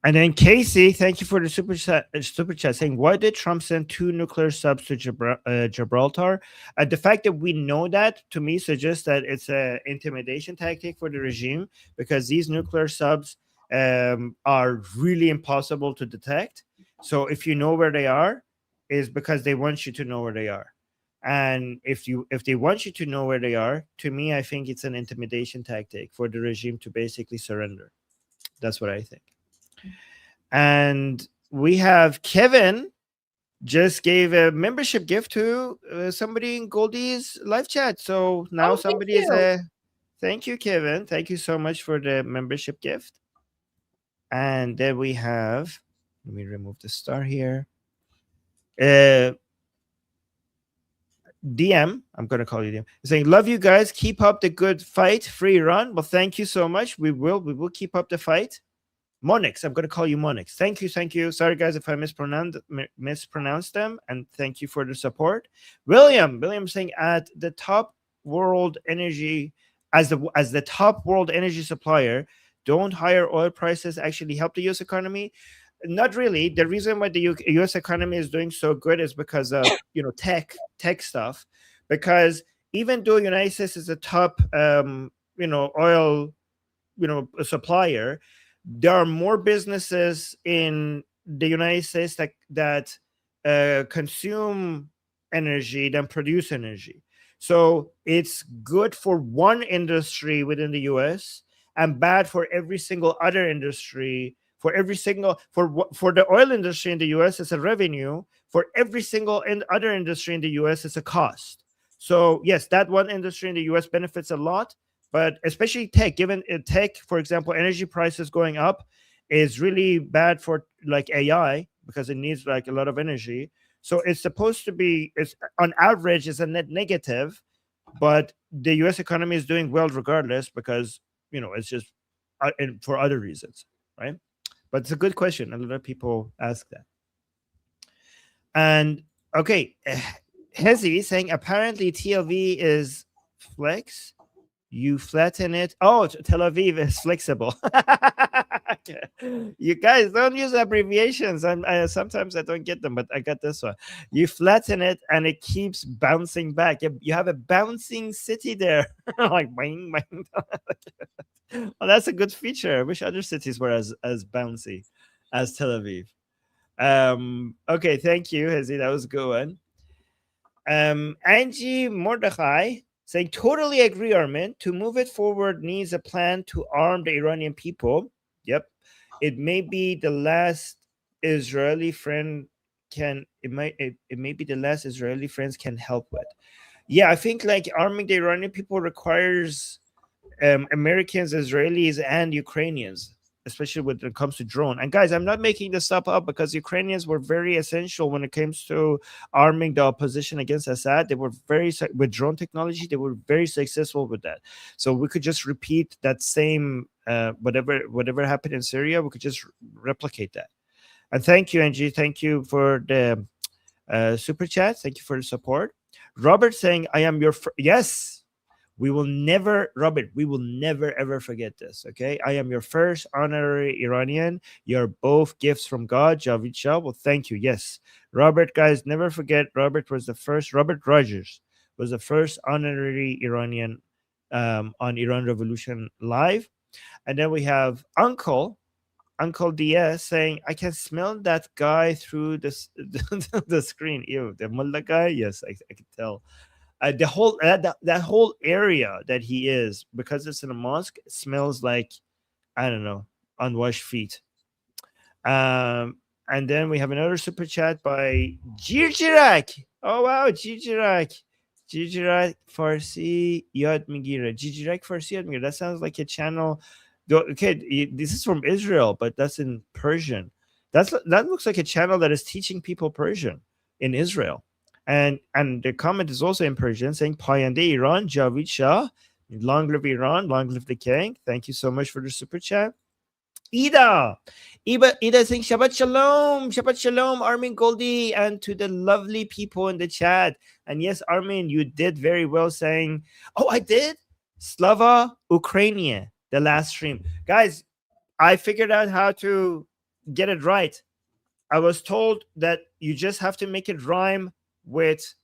And then Casey, thank you for the super chat saying, why did Trump send 2 nuclear subs to Gibraltar? The fact that we know that, to me, suggests that it's an intimidation tactic for the regime, because these nuclear subs are really impossible to detect. So if you know where they are, is because they want you to know where they are. And if they want you to know where they are, to me, I think it's an intimidation tactic for the regime to basically surrender. That's what I think. And we have Kevin just gave a membership gift to somebody in Goldie's live chat. So now somebody is a... Thank you, Kevin. Thank you so much for the membership gift. And then we have... Let me remove the star here. DM, I'm going to call you DM, saying, love you guys. Keep up the good fight. Free run. Well, thank you so much. We will keep up the fight. Monix, I'm going to call you Monix. Thank you. Thank you. Sorry, guys, if I mispronounced them. And thank you for the support. William saying, at the top world energy, as the top world energy supplier, don't higher oil prices actually help the U.S. economy? Not really. The reason why the U.S. economy is doing so good is because of tech stuff. Because even though United States is a top oil supplier, there are more businesses in the United States that consume energy than produce energy. So it's good for one industry within the US and bad for every single other industry. For the oil industry in the US, it's a revenue. For every single other industry in the US, it's a cost. So yes, that one industry in the US benefits a lot, but especially tech. Given tech, for example, energy prices going up is really bad for like AI because it needs like a lot of energy. So it's supposed to be, it's on average, it's a net negative, but the U.S. economy is doing well regardless because it's just and for other reasons, right? But it's a good question. A lot of people ask that. And okay, Hezi saying apparently TLV is flex. You flatten it. Oh, Tel Aviv is flexible. You guys don't use abbreviations. Sometimes I don't get them, but I got this one. You flatten it and it keeps bouncing back. You have a bouncing city there. Like bang, bang. Well, that's a good feature. I wish other cities were as bouncy as Tel Aviv. Okay, thank you, Hezi. That was a good one. Angie Mordechai saying, totally agree, Armin. To move it forward needs a plan to arm the Iranian people. Yep. It may be the last Israeli friend it may be the last Israeli friends can help with. Yeah, I think like arming the Iranian people requires Americans, Israelis, and Ukrainians, especially when it comes to drone. And guys, I'm not making this stuff up because Ukrainians were very essential when it comes to arming the opposition against Assad. They were with drone technology, they were very successful with that. So we could just repeat that same whatever happened in Syria, we could just replicate that. And thank you, Angie. Thank you for the super chat. Thank you for the support. Robert saying, I am your yes. We will never, Robert, we will never ever forget this. Okay. I am your first honorary Iranian. You're both gifts from God. Javid Shah. Well, thank you. Yes. Robert, guys, never forget. Robert Rogers was the first honorary Iranian on Iran Revolution Live. And then we have Uncle Diaz saying, I can smell that guy through the screen. Ew, the mullah guy. Yes, I can tell. The whole that whole area that he is, because it's in a mosque, smells like, I don't know, unwashed feet. And then we have another super chat by Jirjirak. Oh wow, Jirjirak Farsi Yad Migire. Jirjirak Farsi Yad Migire. That sounds like a channel. Okay, this is from Israel, but that's in Persian. That looks like a channel that is teaching people Persian in Israel. And the comment is also in Persian saying, Payande Iran, Javid Shah, long live Iran, long live the king. Thank you so much for the super chat. Ida saying, Shabbat Shalom, Armin, Goldie, and to the lovely people in the chat. And yes, Armin, you did very well saying, oh, I did? Slava Ukrainia, the last stream. Guys, I figured out how to get it right. I was told that you just have to make it rhyme with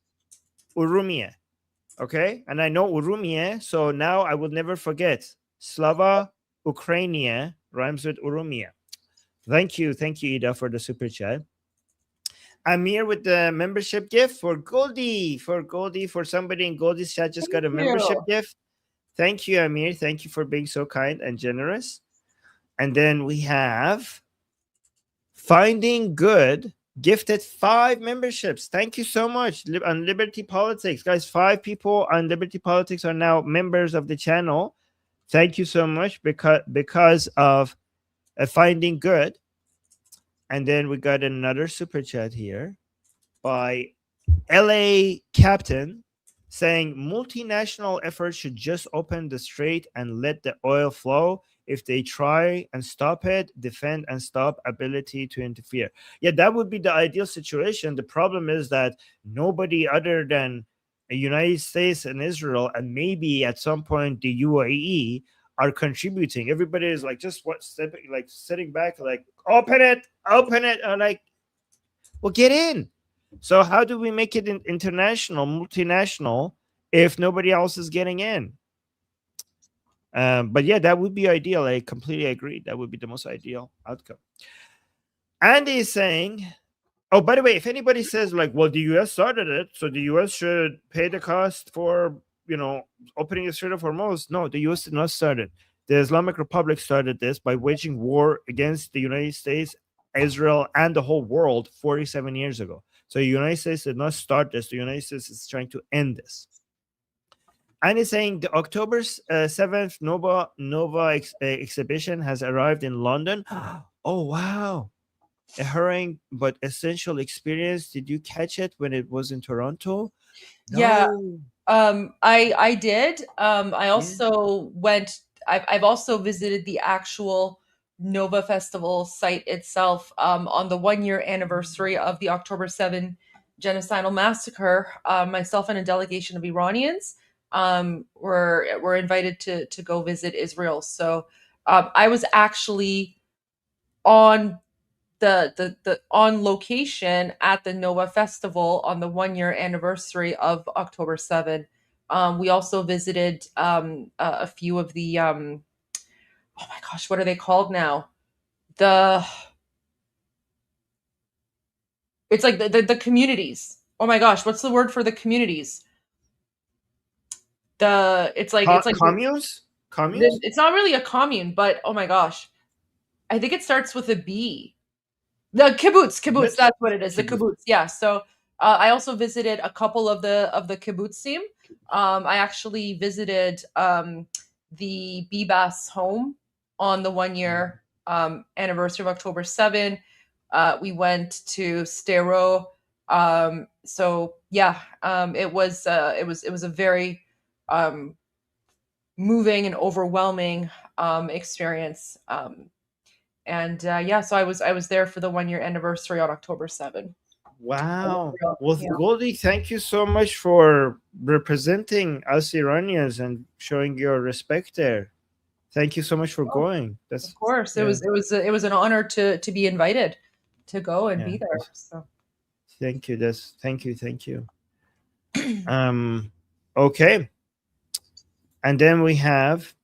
Urumia, okay? And I know Urumia, so now I will never forget. Slava Ukrainia rhymes with Urumia. Thank you, Ida, for the super chat. Amir with the membership gift for Goldie, for somebody in Goldie's chat just got a membership gift. Thank you, Amir. Thank you for being so kind and generous. And then we have Finding Good gifted 5 memberships. Thank you so much. On Liberty Politics, guys, 5 people on Liberty Politics are now members of the channel. Thank you so much because of Finding Good. And then we got another super chat here by LA Captain saying multinational efforts should just open the strait and let the oil flow. If they try and stop it, defend and stop ability to interfere. Yeah, that would be the ideal situation. The problem is that nobody other than the United States and Israel, and maybe at some point the UAE, are contributing. Everybody is like just sitting back, like open it, like, well, get in. So how do we make it international, multinational, if nobody else is getting in? But yeah, that would be ideal. I completely agree. That would be the most ideal outcome. Andy is saying, Oh, by the way, if anybody says like, well, the US started it, so the US should pay the cost for, opening the Strait of Hormuz. No, the US did not start it. The Islamic Republic started this by waging war against the United States, Israel, and the whole world 47 years ago. So the United States did not start this. The United States is trying to end this. And it's saying the October 7th Nova exhibition has arrived in London. Oh, wow. A harrowing but essential experience. Did you catch it when it was in Toronto? Yeah. No. I did. I also went. I've also visited the actual Nova Festival site itself on the 1 year anniversary of the October 7 genocidal massacre. Myself and a delegation of Iranians were invited to go visit Israel. So I was actually on the on location at the Nova Festival on the 1 year anniversary of October 7. We also visited a few of the oh my gosh, what are they called now? It's like the communities. Oh my gosh, what's the word for the communities? It's like communes? Communes? It's not really a commune, but oh my gosh, I think it starts with a B. The kibbutz, that's what it is. The kibbutz, yeah. So I also visited a couple of the kibbutzim. I actually visited the Bibas home on the 1 year anniversary of October 7. We went to Stero. So yeah, it was a very moving and overwhelming experience. And yeah, so I was there for the 1 year anniversary on October 7. Wow. Well, Goldie, thank you so much for representing us Iranians and showing your respect there. Thank you so much for going. That's Of course, it was an honor to be invited to go and be there. So thank you. Thank you. Okay. And then we have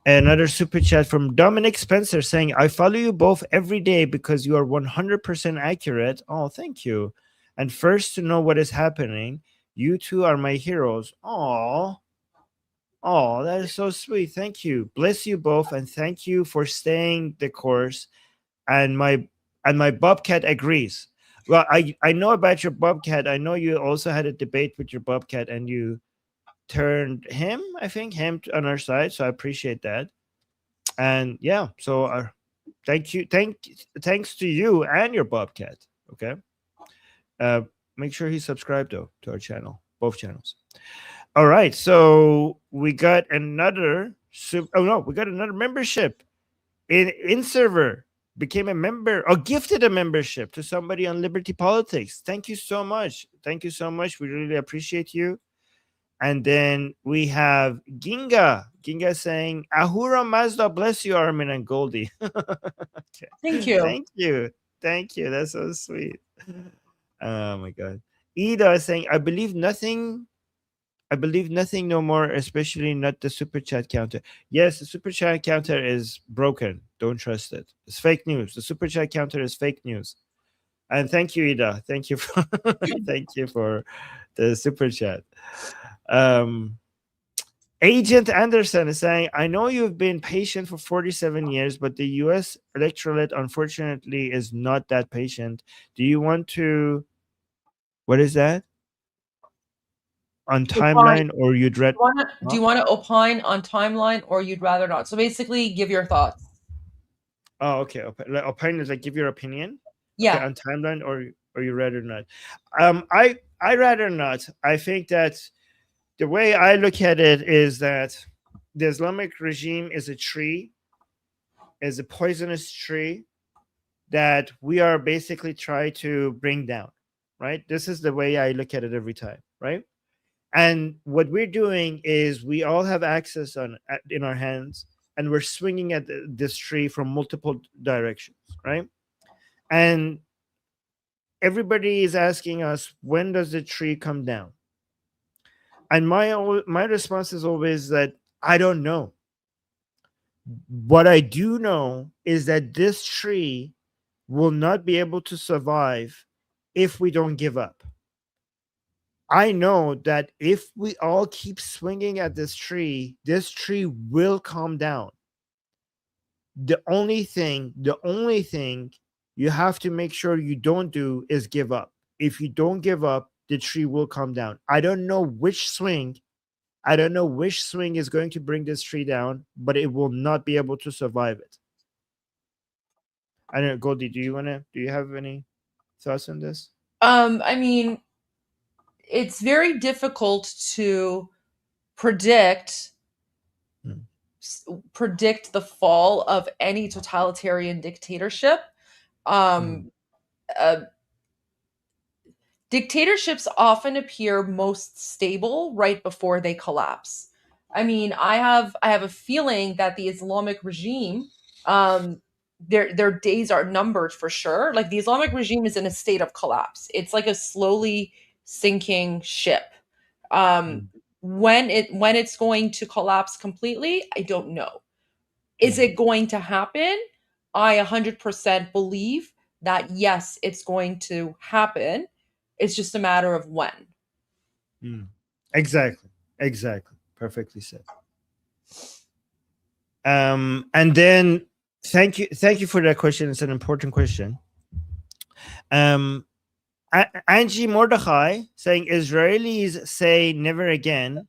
another super chat from Dominic Spencer saying, I follow you both every day because you are 100% accurate. Oh, thank you. And first to know what is happening. You two are my heroes. Oh, that is so sweet. Thank you. Bless you both. And thank you for staying the course. And my bobcat agrees. Well, I know about your bobcat. I know you also had a debate with your bobcat and you turned him on our side, so I appreciate that. And yeah, so thanks to you and your bobcat. Okay, make sure he's subscribed though to our channel, both channels. All right, so we got another membership in server. Became a member or gifted a membership to somebody on Liberty Politics. Thank you so much. We really appreciate you. And then we have Ginga saying, Ahura Mazda, bless you, Armin and Goldie. Okay. Thank you. Thank you. That's so sweet. Oh my God. Ida is saying, I believe nothing no more, especially not the super chat counter. Yes, the super chat counter is broken. Don't trust it. It's fake news. The super chat counter is fake news. And thank you, Ida. Thank you for the super chat. Agent Anderson is saying, I know you've been patient for 47 years, but the US electorate unfortunately is not that patient. Do you want to, what is that? On timeline, or you'd rather? Do you want to opine on timeline, or you'd rather not? So basically, give your thoughts. Oh, okay. Opine is like give your opinion. Yeah. Okay, on timeline, or you rather not? I rather not. I think that the way I look at it is that the Islamic regime is a poisonous tree that we are basically trying to bring down. Right. This is the way I look at it every time. Right. And what we're doing is we all have access in our hands, and we're swinging at this tree from multiple directions, right? And everybody is asking us, when does the tree come down? And my response is always that I don't know. What I do know is that this tree will not be able to survive if we don't give up. I know that if we all keep swinging at this tree will calm down. The only thing you have to make sure you don't do is give up. If you don't give up, the tree will come down. I don't know which swing is going to bring this tree down, but it will not be able to survive it. I don't know, Goldie, do you have any thoughts on this? I mean, it's very difficult to predict the fall of any totalitarian dictatorship. Dictatorships often appear most stable right before they collapse. I mean, I have a feeling that the Islamic regime, their days are numbered for sure. Like, the Islamic regime is in a state of collapse. It's like a slowly sinking ship. When it's going to collapse completely, I don't know. Is it going to happen? I 100% believe that yes, it's going to happen. It's just a matter of when. Exactly. Perfectly said. And then thank you for that question. It's an important question. Angie Mordechai saying Israelis say never again,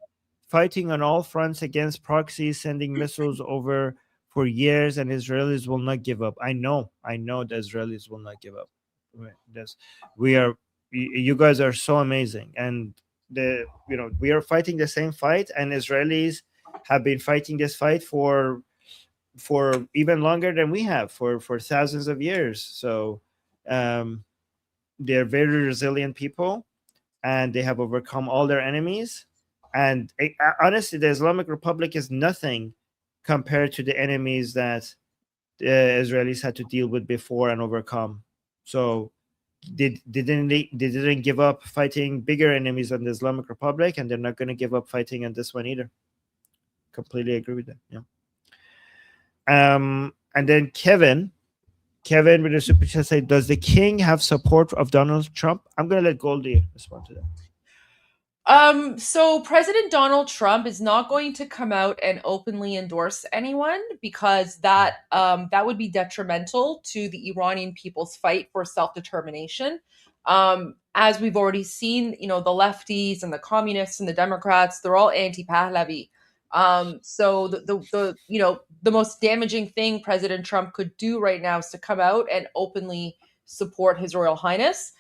fighting on all fronts against proxies, sending missiles over for years, and Israelis will not give up. I know the Israelis will not give up. You guys are so amazing, and we are fighting the same fight, and Israelis have been fighting this fight for even longer than we have, for thousands of years. So they're very resilient people, and they have overcome all their enemies. And honestly, the Islamic Republic is nothing compared to the enemies that the Israelis had to deal with before and overcome. So they didn't give up fighting bigger enemies on the Islamic Republic, and they're not going to give up fighting on this one either. Completely agree with that. Yeah. And then Kevin with a super chat say, does the king have support of Donald Trump? I'm going to let Goldie respond to that. So President Donald Trump is not going to come out and openly endorse anyone, because that would be detrimental to the Iranian people's fight for self-determination. As we've already seen, the lefties and the communists and the Democrats, they're all anti-Pahlavi. So the most damaging thing President Trump could do right now is to come out and openly support His Royal Highness.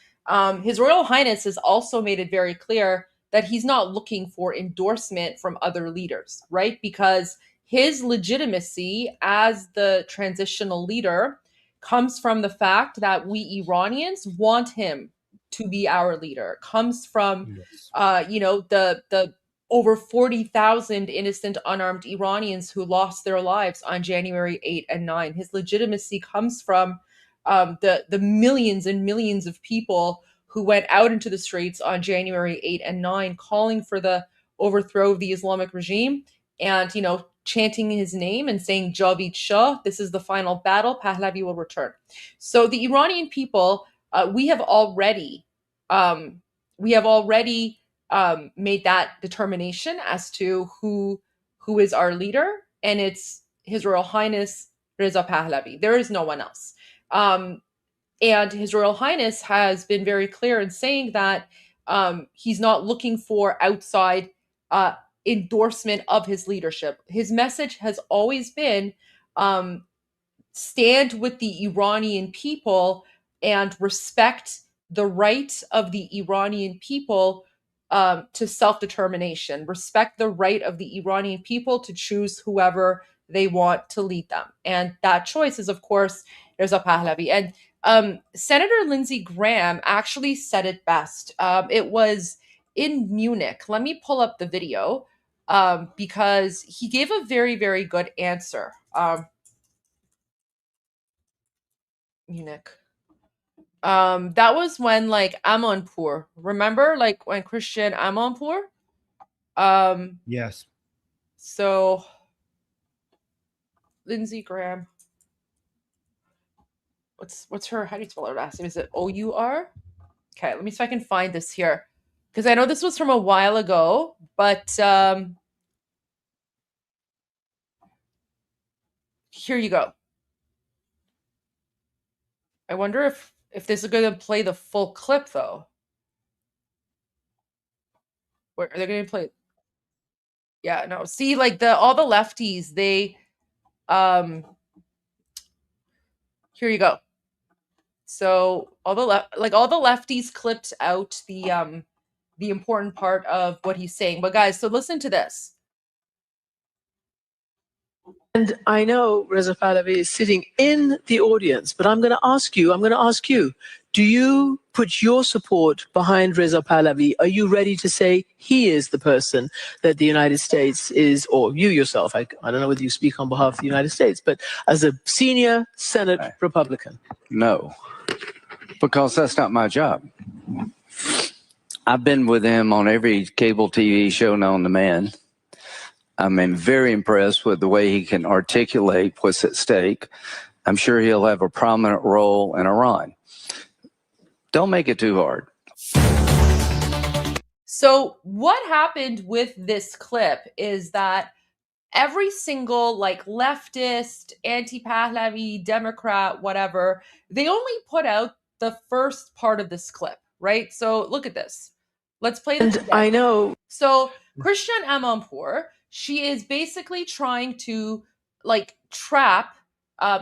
His Royal Highness has also made it very clear that he's not looking for endorsement from other leaders, right? Because his legitimacy as the transitional leader comes from the fact that we Iranians want him to be our leader. Comes from, the over 40,000 innocent unarmed Iranians who lost their lives on January 8 and 9. His legitimacy comes from the millions and millions of people who went out into the streets on January 8 and 9 calling for the overthrow of the Islamic regime and, chanting his name and saying, Javid Shah, this is the final battle, Pahlavi will return. So the Iranian people, we have already made that determination as to who is our leader, and it's His Royal Highness Reza Pahlavi. There is no one else. And His Royal Highness has been very clear in saying that he's not looking for outside endorsement of his leadership. His message has always been stand with the Iranian people and respect the right of the Iranian people to self-determination. Respect the right of the Iranian people to choose whoever they want to lead them. And that choice is, of course, Reza Pahlavi. And Senator Lindsey Graham actually said it best. It was in Munich. Let me pull up the video because he gave a very, very good answer. Munich. That was when Amonpour. Remember, when Christian Amonpour? Yes. So Lindsey Graham. what's her, how do you spell her last name? Is it O-U-R? Okay, let me see if I can find this here. Because I know this was from a while ago, but here you go. I wonder if this is going to play the full clip, though. Where are they going to play? Yeah, no. See, like all the lefties, they here you go. So all the lefties clipped out the important part of what he's saying. But guys, so listen to this. And I know Reza Pahlavi is sitting in the audience, but I'm going to ask you, do you put your support behind Reza Pahlavi? Are you ready to say he is the person that the United States is, or you yourself, I don't know whether you speak on behalf of the United States, but as a senior Senate Republican? No, because that's not my job. I've been with him on every cable TV show known to man. I'm very impressed with the way he can articulate what's at stake. I'm sure he'll have a prominent role in Iran. Don't make it too hard. So what happened with this clip is that every single leftist, anti-Pahlavi, Democrat, whatever, they only put out the first part of this clip, right? So look at this. Let's play this again. I know. So Christian Amanpour, she is basically trying to trap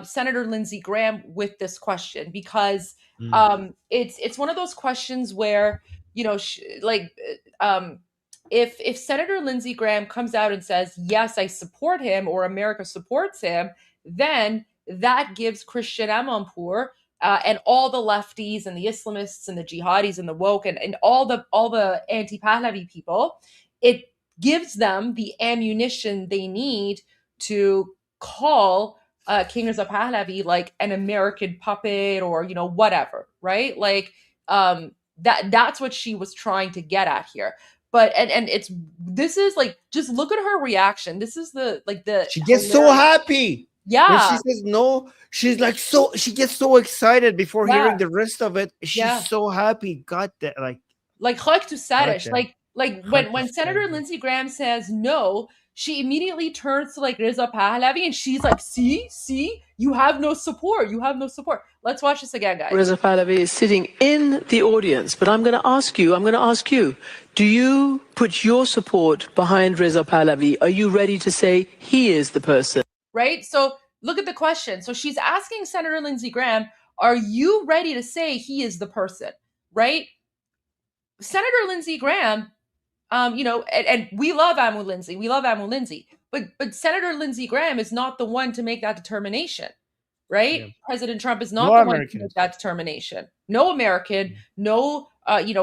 Senator Lindsey Graham with this question because it's one of those questions where, you know, if Senator Lindsey Graham comes out and says, yes, I support him, or America supports him, then that gives Christian Amanpour and all the lefties and the Islamists and the jihadis and the woke and all the anti-Pahlavi people, it gives them the ammunition they need to call King Reza Pahlavi like an American puppet or, you know, whatever, right? That's what she was trying to get at here. But and this is just look at her reaction. This is the she gets so happy. Yeah. When she says no, she's she gets so excited before hearing the rest of it. She's so happy. Got that Khak to Sadish. When Senator Lindsey Graham says no, she immediately turns to Reza Pahlavi and she's like, see, you have no support. You have no support. Let's watch this again, guys. Reza Pahlavi is sitting in the audience, but I'm going to ask you, do you put your support behind Reza Pahlavi? Are you ready to say he is the person? Right? So look at the question. So she's asking Senator Lindsey Graham, are you ready to say he is the person? Right? Senator Lindsey Graham, you know, and we love Amu Lindsey, but Senator Lindsey Graham is not the one to make that determination, right? Yeah. President Trump is not the one to make that determination. No American, no,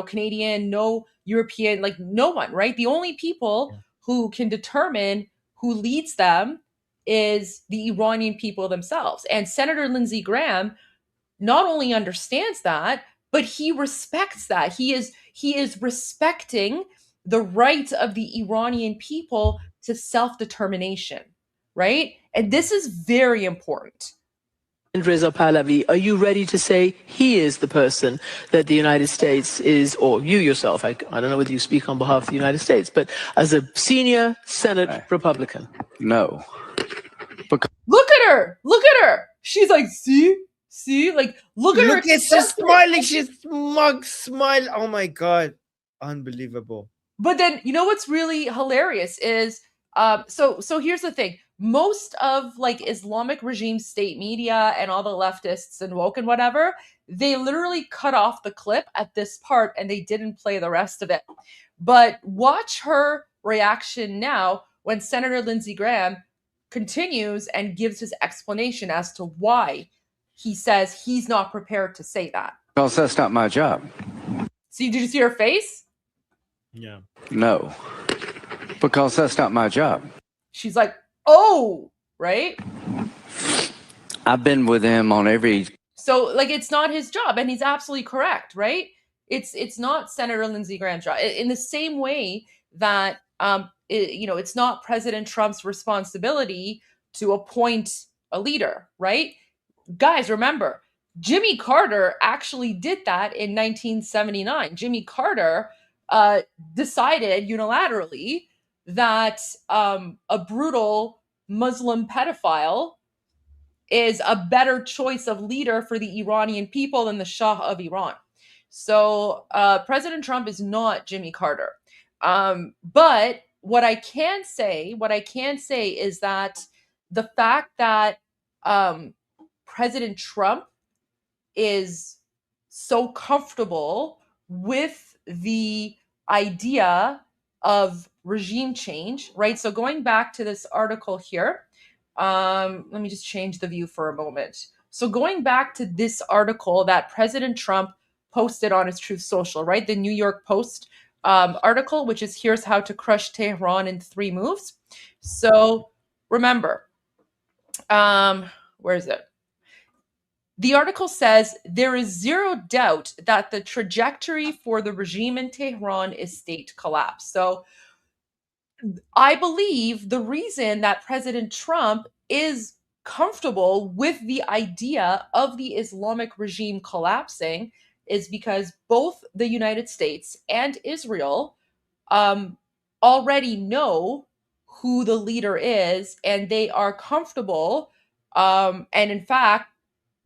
Canadian, no European, no one, right? The only people who can determine who leads them is the Iranian people themselves. And Senator Lindsey Graham not only understands that, but he respects that. He is respecting the right of the Iranian people to self-determination, right? And this is very important. And Reza Pahlavi, are you ready to say he is the person that the United States is, or you yourself, I don't know whether you speak on behalf of the United States, but as a senior Senate Republican? No. Look at her. She's like, see, look at her. She's smiling. She's smug smile. Oh my God. Unbelievable. But then, you know what's really hilarious is, so here's the thing. Most of Islamic regime state media and all the leftists and woke and whatever, they literally cut off the clip at this part and they didn't play the rest of it. But watch her reaction now when Senator Lindsey Graham continues and gives his explanation as to why he says he's not prepared to say that. Because that's not my job. See, did you see her face? Yeah. No. Because that's not my job. She's like, oh, right? I've been with him on every... So, it's not his job, and he's absolutely correct, right? It's not Senator Lindsey Graham's job. In the same way that, it's not President Trump's responsibility to appoint a leader, right? Guys, remember, Jimmy Carter actually did that in 1979. Jimmy Carter decided unilaterally that a brutal Muslim pedophile is a better choice of leader for the Iranian people than the Shah of Iran. So President Trump is not Jimmy Carter. But what I can say is that the fact that President Trump is so comfortable with the idea of regime change, right? So going back to this article here, let me just change the view for a moment. So going back to this article that President Trump posted on his Truth Social, right? The New York Post article, which is Here's How to Crush Tehran in 3 Moves. So remember, where is it? The article says there is zero doubt that the trajectory for the regime in Tehran is state collapse. So I believe the reason that President Trump is comfortable with the idea of the Islamic regime collapsing is because both the United States and Israel already know who the leader is, and they are comfortable, and in fact,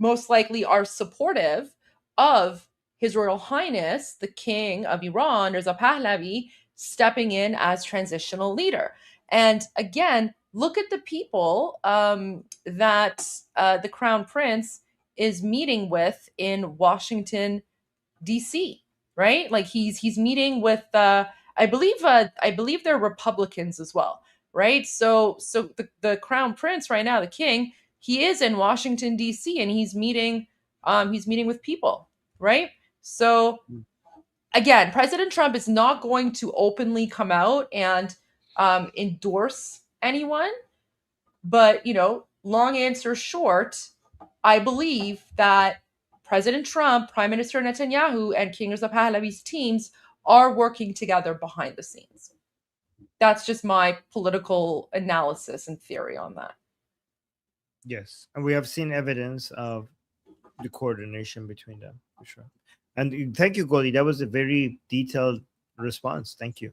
most likely are supportive of His Royal Highness, the King of Iran, Reza Pahlavi, stepping in as transitional leader. And again, look at the people that the Crown Prince is meeting with in Washington, D.C., right? Like he's meeting with I believe they're Republicans as well, right? So the Crown Prince right now, the King, he is in Washington D.C. and he's meeting with people, right? So again, President Trump is not going to openly come out and endorse anyone, but long answer short, I believe that President Trump, Prime Minister Netanyahu, and King Reza Pahlavi's teams are working together behind the scenes. That's just my political analysis and theory on that. Yes, and we have seen evidence of the coordination between them, for sure. And thank you, Goldie. That was a very detailed response. Thank you.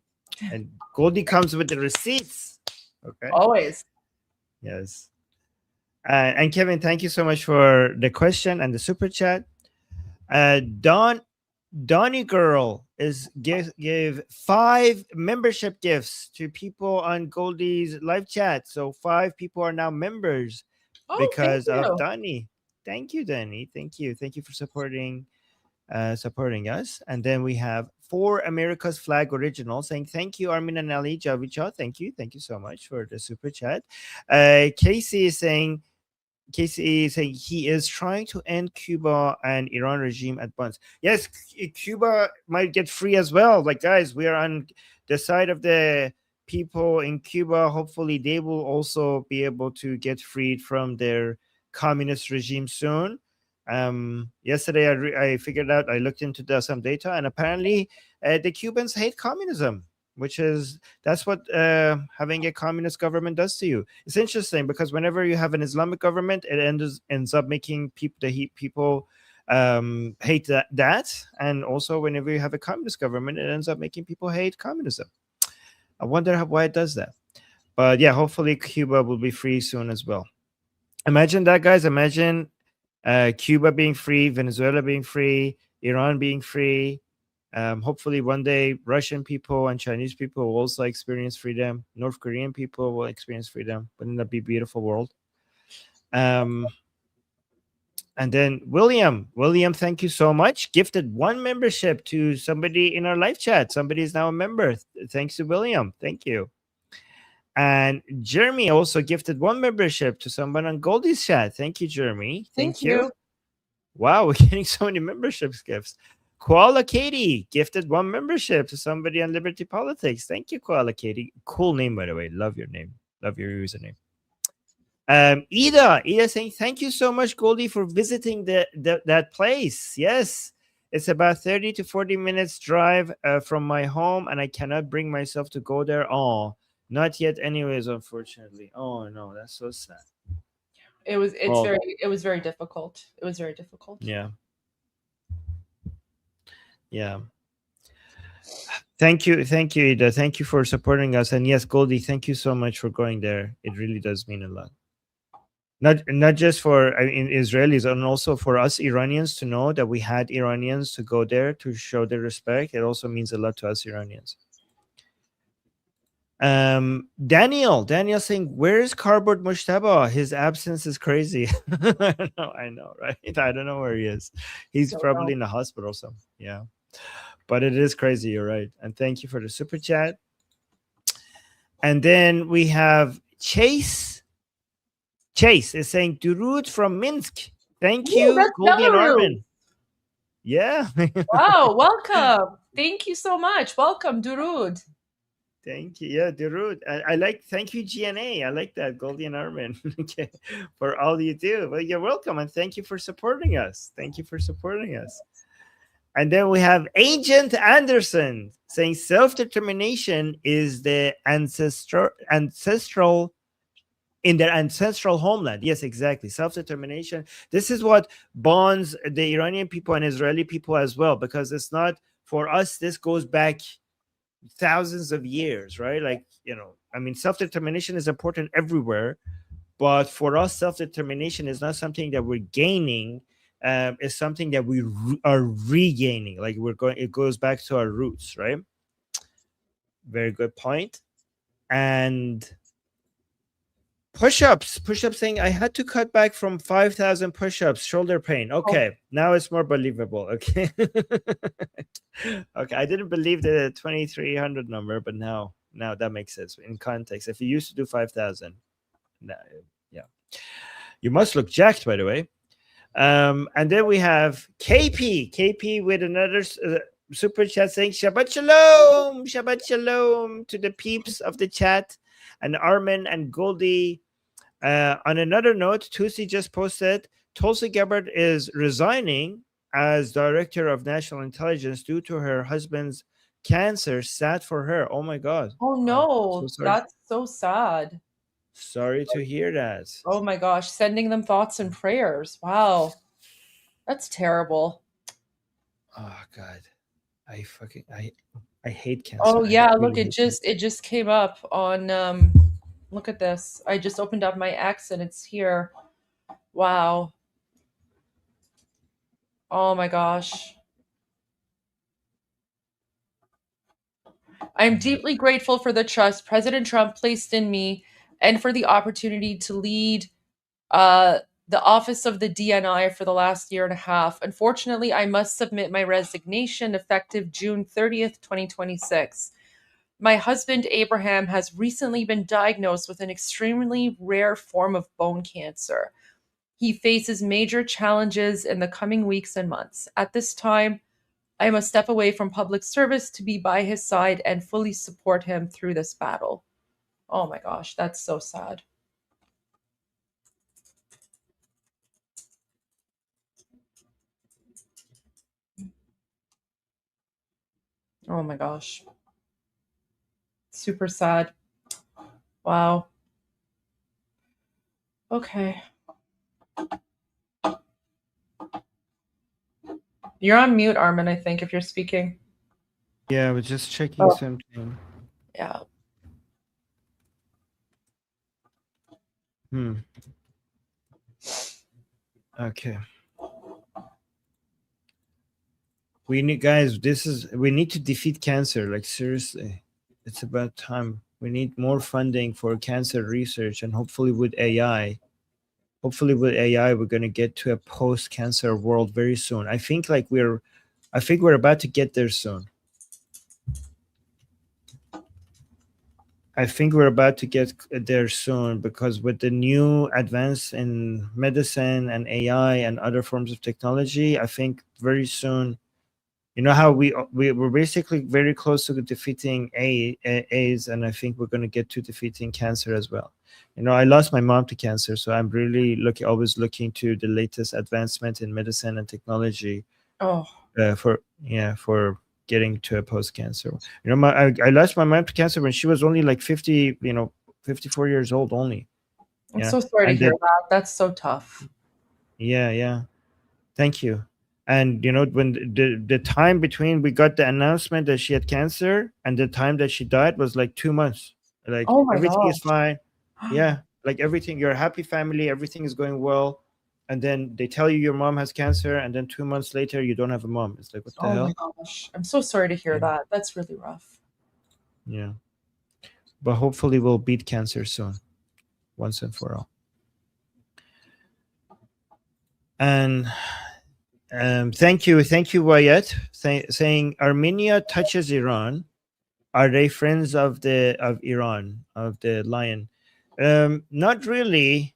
And Goldie comes with the receipts. Okay. Always. Yes. And Kevin, thank you so much for the question and the super chat. Donnie Girl gave 5 membership gifts to people on Goldie's live chat. So 5 people are now members because of Donnie. Thank you, Donnie. Thank you for supporting us. And then we have For America's Flag Original saying thank you, Armin and Ali Javicha. Thank you so much for the super chat. Casey is saying he is trying to end Cuba and Iran regime at once. Yes, Cuba might get free as well. Like, guys, we are on the side of the people in Cuba. Hopefully they will also be able to get freed from their communist regime soon. Yesterday I figured out, I looked into some data, and apparently the Cubans hate communism, that's what having a communist government does to you. It's interesting because whenever you have an Islamic government, it ends up making people hate that, and also whenever you have a communist government, it ends up making people hate communism. I wonder why it does that. But yeah, hopefully Cuba will be free soon as well. Imagine that, guys. Imagine Cuba being free, Venezuela being free, Iran being free. Hopefully one day Russian people and Chinese people will also experience freedom. North Korean people will experience freedom. Wouldn't that be a beautiful world? And then William, thank you so much. Gifted 1 membership to somebody in our live chat. Somebody is now a member. Thanks to William. Thank you. And Jeremy also gifted 1 membership to someone on Goldie's chat. Thank you, Jeremy. Thank you. Wow, we're getting so many memberships gifts. Koala Katie gifted 1 membership to somebody on Liberty Politics. Thank you, Koala Katie. Cool name, by the way. Love your name. Love your username. Ida saying thank you so much, Goldie, for visiting that place. Yes, it's about 30 to 40 minutes drive from my home, and I cannot bring myself to go there. Oh, not yet anyways, unfortunately. Oh no, that's so sad. It was Well, very difficult. It was very difficult. yeah. Yeah. Thank you, Ida. Thank you for supporting us. And yes, Goldie, thank you so much for going there. It really does mean a lot. Not just for Israelis, and also for us Iranians to know that we had Iranians to go there to show their respect. It also means a lot to us Iranians. Daniel saying, where's Cardboard Mushtaba? His absence is crazy. I know, right? I don't know where he is. He's probably in the hospital or something. Yeah, but it is crazy. You're right. And thank you for the super chat. And then we have Chase is saying, Durud from Minsk. Thank you, that's Goldie and Belarus. Armin. Yeah. Wow, welcome. Thank you so much. Welcome, Durud. Thank you. Yeah, Durud. I like, thank you, GNA. I like that, Goldie and Armin, for all you do. Well, you're welcome. And thank you for supporting us. Thank you for supporting us. And then we have Agent Anderson saying self-determination is the ancestral in their ancestral homeland. Yes, exactly. Self-determination. This is what bonds the Iranian people and Israeli people as well, because it's not for us. This goes back thousands of years, right? Like, I mean, self-determination is important everywhere, but for us, self-determination is not something that we're gaining. It's something that we are regaining. Like it goes back to our roots, right? Very good point. And push-ups saying, I had to cut back from 5,000 push-ups, shoulder pain. Okay, now it's more believable. Okay. Okay, I didn't believe the 2,300 number, but now that makes sense in context. If you used to do 5,000, yeah, you must look jacked, by the way. And then we have KP with another super chat saying Shabbat Shalom to the peeps of the chat, and Armin and Goldie. On another note, Tusi just posted Tulsi Gabbard is resigning as director of national intelligence due to her husband's cancer. Sad for her. Oh my God. Oh no, so sorry. that's so sad. Sorry to hear that. Oh my gosh, sending them thoughts and prayers. Wow. That's terrible. Oh God. I hate cancer. Oh yeah, look, it just came up on look at this. I just opened up my X and it's here. Wow. Oh my gosh. I'm deeply grateful for the trust President Trump placed in me and for the opportunity to lead the office of the DNI for the last year and a half. Unfortunately, I must submit my resignation effective June 30th, 2026. My husband, Abraham, has recently been diagnosed with an extremely rare form of bone cancer. He faces major challenges in the coming weeks and months. At this time, I must step away from public service to be by his side and fully support him through this battle. Oh my gosh, that's so sad. Oh my gosh. Super sad. Wow. Okay. You're on mute, Armin, I think, if you're speaking. Yeah, I was just checking something. Yeah. Okay. We need, guys, we need to defeat cancer. Like, seriously, it's about time. We need more funding for cancer research, and hopefully with AI, we're going to get to a post-cancer world very soon. I think we're about to get there soon. I think we're about to get there soon, because with the new advance in medicine and AI and other forms of technology, I think very soon, you know how we're basically very close to defeating AIDS, and I think we're going to get to defeating cancer as well. You know, I lost my mom to cancer, so I'm really always looking to the latest advancement in medicine and technology. For getting to a post-cancer. You know, I lost my mom to cancer when she was only like 54 years old only. I'm so sorry to hear that. That's so tough. Yeah. Thank you. And when the time between we got the announcement that she had cancer and the time that she died was like 2 months. Like Oh my everything is gosh. fine. Yeah, like everything, you're a happy family, everything is going well, and then they tell you your mom has cancer, and then 2 months later you don't have a mom. It's like, what the Oh hell? my gosh. I'm so sorry to hear that. That's really rough. Yeah, but hopefully we'll beat cancer soon, once and for all. And thank you, Wyatt, saying Armenia touches Iran. Are they friends of Iran, of the lion? Not really.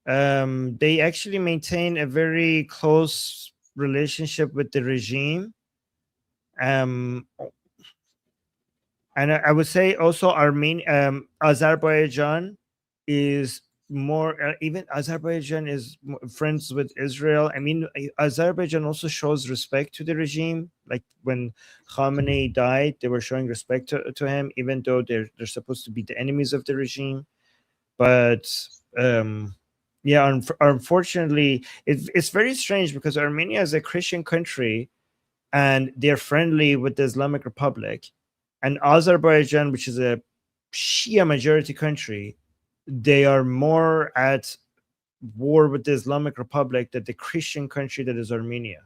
They actually maintain a very close relationship with the regime. And I would say also Azerbaijan is more, even Azerbaijan is friends with Israel. I mean, Azerbaijan also shows respect to the regime. Like when Khamenei died, they were showing respect to him, even though they're supposed to be the enemies of the regime. But yeah, unfortunately, it's very strange because Armenia is a Christian country and they're friendly with the Islamic Republic, and Azerbaijan, which is a Shia majority country, they are more at war with the Islamic Republic than the Christian country that is Armenia,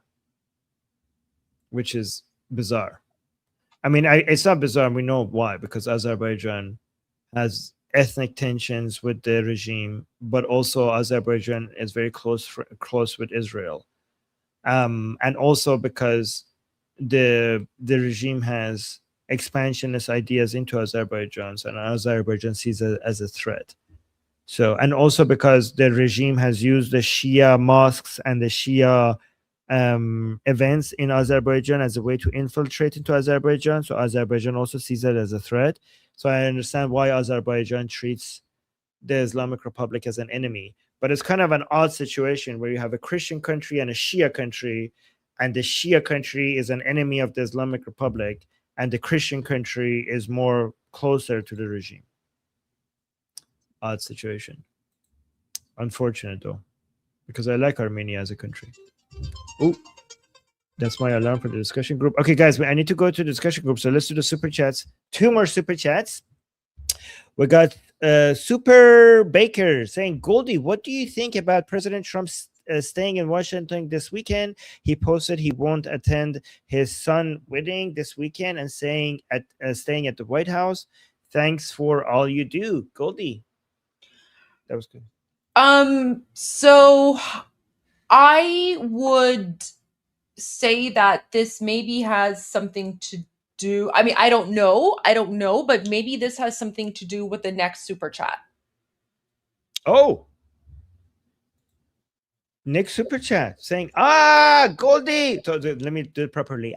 which is bizarre. I mean, it's not bizarre. We know why, because Azerbaijan has ethnic tensions with the regime, but also Azerbaijan is very close with Israel, and also because the regime has expansionist ideas into Azerbaijan, and Azerbaijan sees it as a threat. So, and also because the regime has used the Shia mosques and the Shia events in Azerbaijan as a way to infiltrate into Azerbaijan. So Azerbaijan also sees it as a threat. So I understand why Azerbaijan treats the Islamic Republic as an enemy. But it's kind of an odd situation where you have a Christian country and a Shia country, and the Shia country is an enemy of the Islamic Republic, and the Christian country is more closer to the regime. Odd situation. Unfortunate though, because I like Armenia as a country. Oh, that's my alarm for the discussion group. Okay, guys, I need to go to the discussion group, so let's do the super chats. 2 more super chats. We got Super Baker saying, Goldie, what do you think about President Trump staying in Washington this weekend? He posted he won't attend his son's wedding this weekend and staying at the White House. Thanks for all you do, Goldie. That was good. So I would say that this maybe has something to do. I mean, I don't know, but maybe this has something to do with the next super chat. Oh, Nick super chat saying, Goldie. So let me do it properly.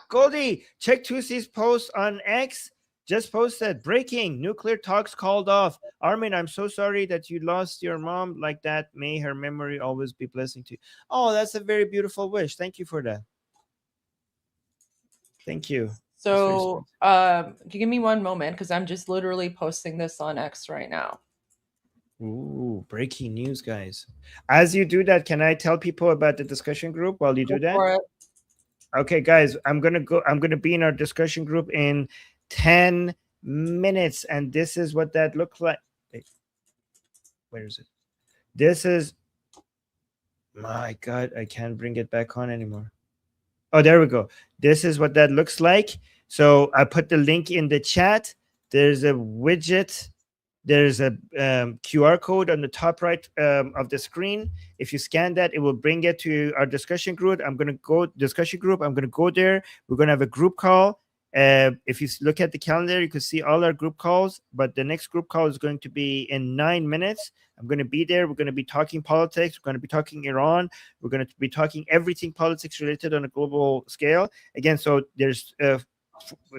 Goldie, check Tuesday's post on X. Just posted, breaking, nuclear talks called off. Armin, I'm so sorry that you lost your mom like that. May her memory always be blessing to you. Oh, that's a very beautiful wish. Thank you for that. Thank you. So give me one moment, because I'm just literally posting this on X right now. Ooh, breaking news, guys. As you do that, can I tell people about the discussion group while you do that? Okay, guys, I'm gonna be in our discussion group in 10 minutes, and this is what that looks like. Wait, where is it? This is, my God, I can't bring it back on anymore. Oh, there we go. This is what that looks like. So I put the link in the chat. There's a widget. There's a QR code on the top right of the screen. If you scan that, it will bring it to our discussion group. I'm going to go there. We're going to have a group call. If you look at the calendar, you can see all our group calls, but the next group call is going to be in 9 minutes. I'm going to be there. We're going to be talking politics. We're going to be talking Iran. We're going to be talking everything politics related on a global scale. Again, so there's a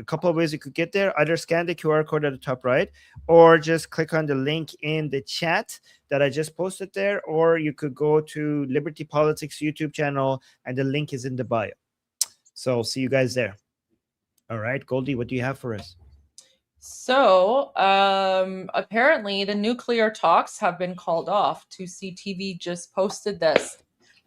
couple of ways you could get there. Either scan the QR code at the top right, or just click on the link in the chat that I just posted there, or you could go to Liberty Politics YouTube channel, and the link is in the bio. So see you guys there. All right, Goldie, what do you have for us? So, apparently the nuclear talks have been called off. 2CTV just posted this.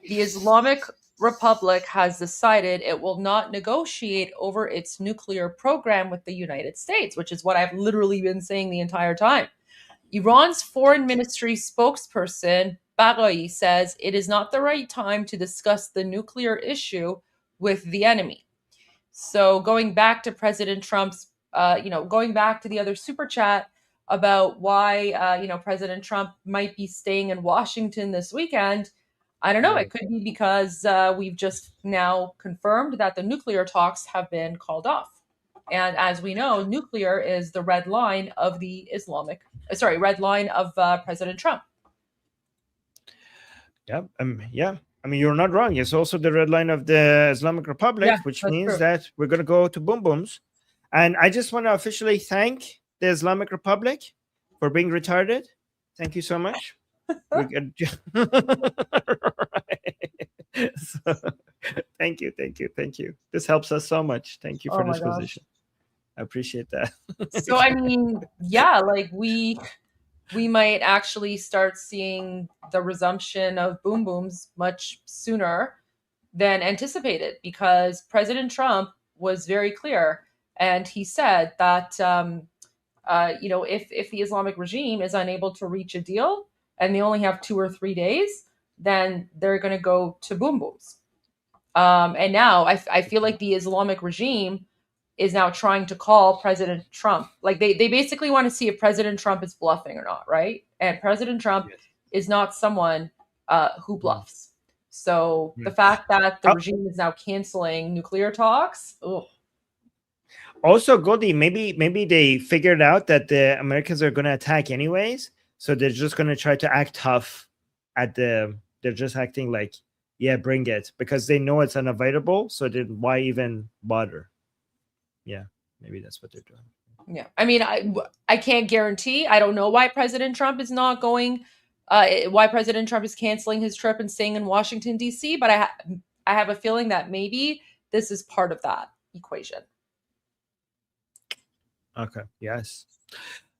The Islamic Republic has decided it will not negotiate over its nuclear program with the United States, which is what I've literally been saying the entire time. Iran's foreign ministry spokesperson, Baghai, says it is not the right time to discuss the nuclear issue with the enemy. So going back to President Trump's, going back to the other super chat about why, President Trump might be staying in Washington this weekend, I don't know. It could be because we've just now confirmed that the nuclear talks have been called off. And as we know, nuclear is the red line of red line of President Trump. Yeah. I mean, you're not wrong. It's also the red line of the Islamic Republic, which means that we're going to go to boom booms. And I just want to officially thank the Islamic Republic for being retarded. Thank you so much. So, thank you. This helps us so much. Thank you for this position. I appreciate that. So, I mean, yeah, like we might actually start seeing the resumption of boom booms much sooner than anticipated, because President Trump was very clear, and he said that if the Islamic regime is unable to reach a deal and they only have 2 or 3 days, then they're going to go to boom booms. And now I feel like the Islamic regime is now trying to call President Trump. Like they basically want to see if President Trump is bluffing or not, right? And President Trump is not someone who bluffs. So the fact that the regime is now canceling nuclear talks, Also, Goldie, maybe they figured out that the Americans are going to attack anyways, so they're just going to try to act tough they're just acting like, yeah, bring it, because they know it's unavoidable, so then why even bother? Yeah, maybe that's what they're doing. Yeah, I mean, I can't guarantee. I don't know why President Trump is not going, why President Trump is canceling his trip and staying in Washington, D.C., but I have a feeling that maybe this is part of that equation. Okay, yes.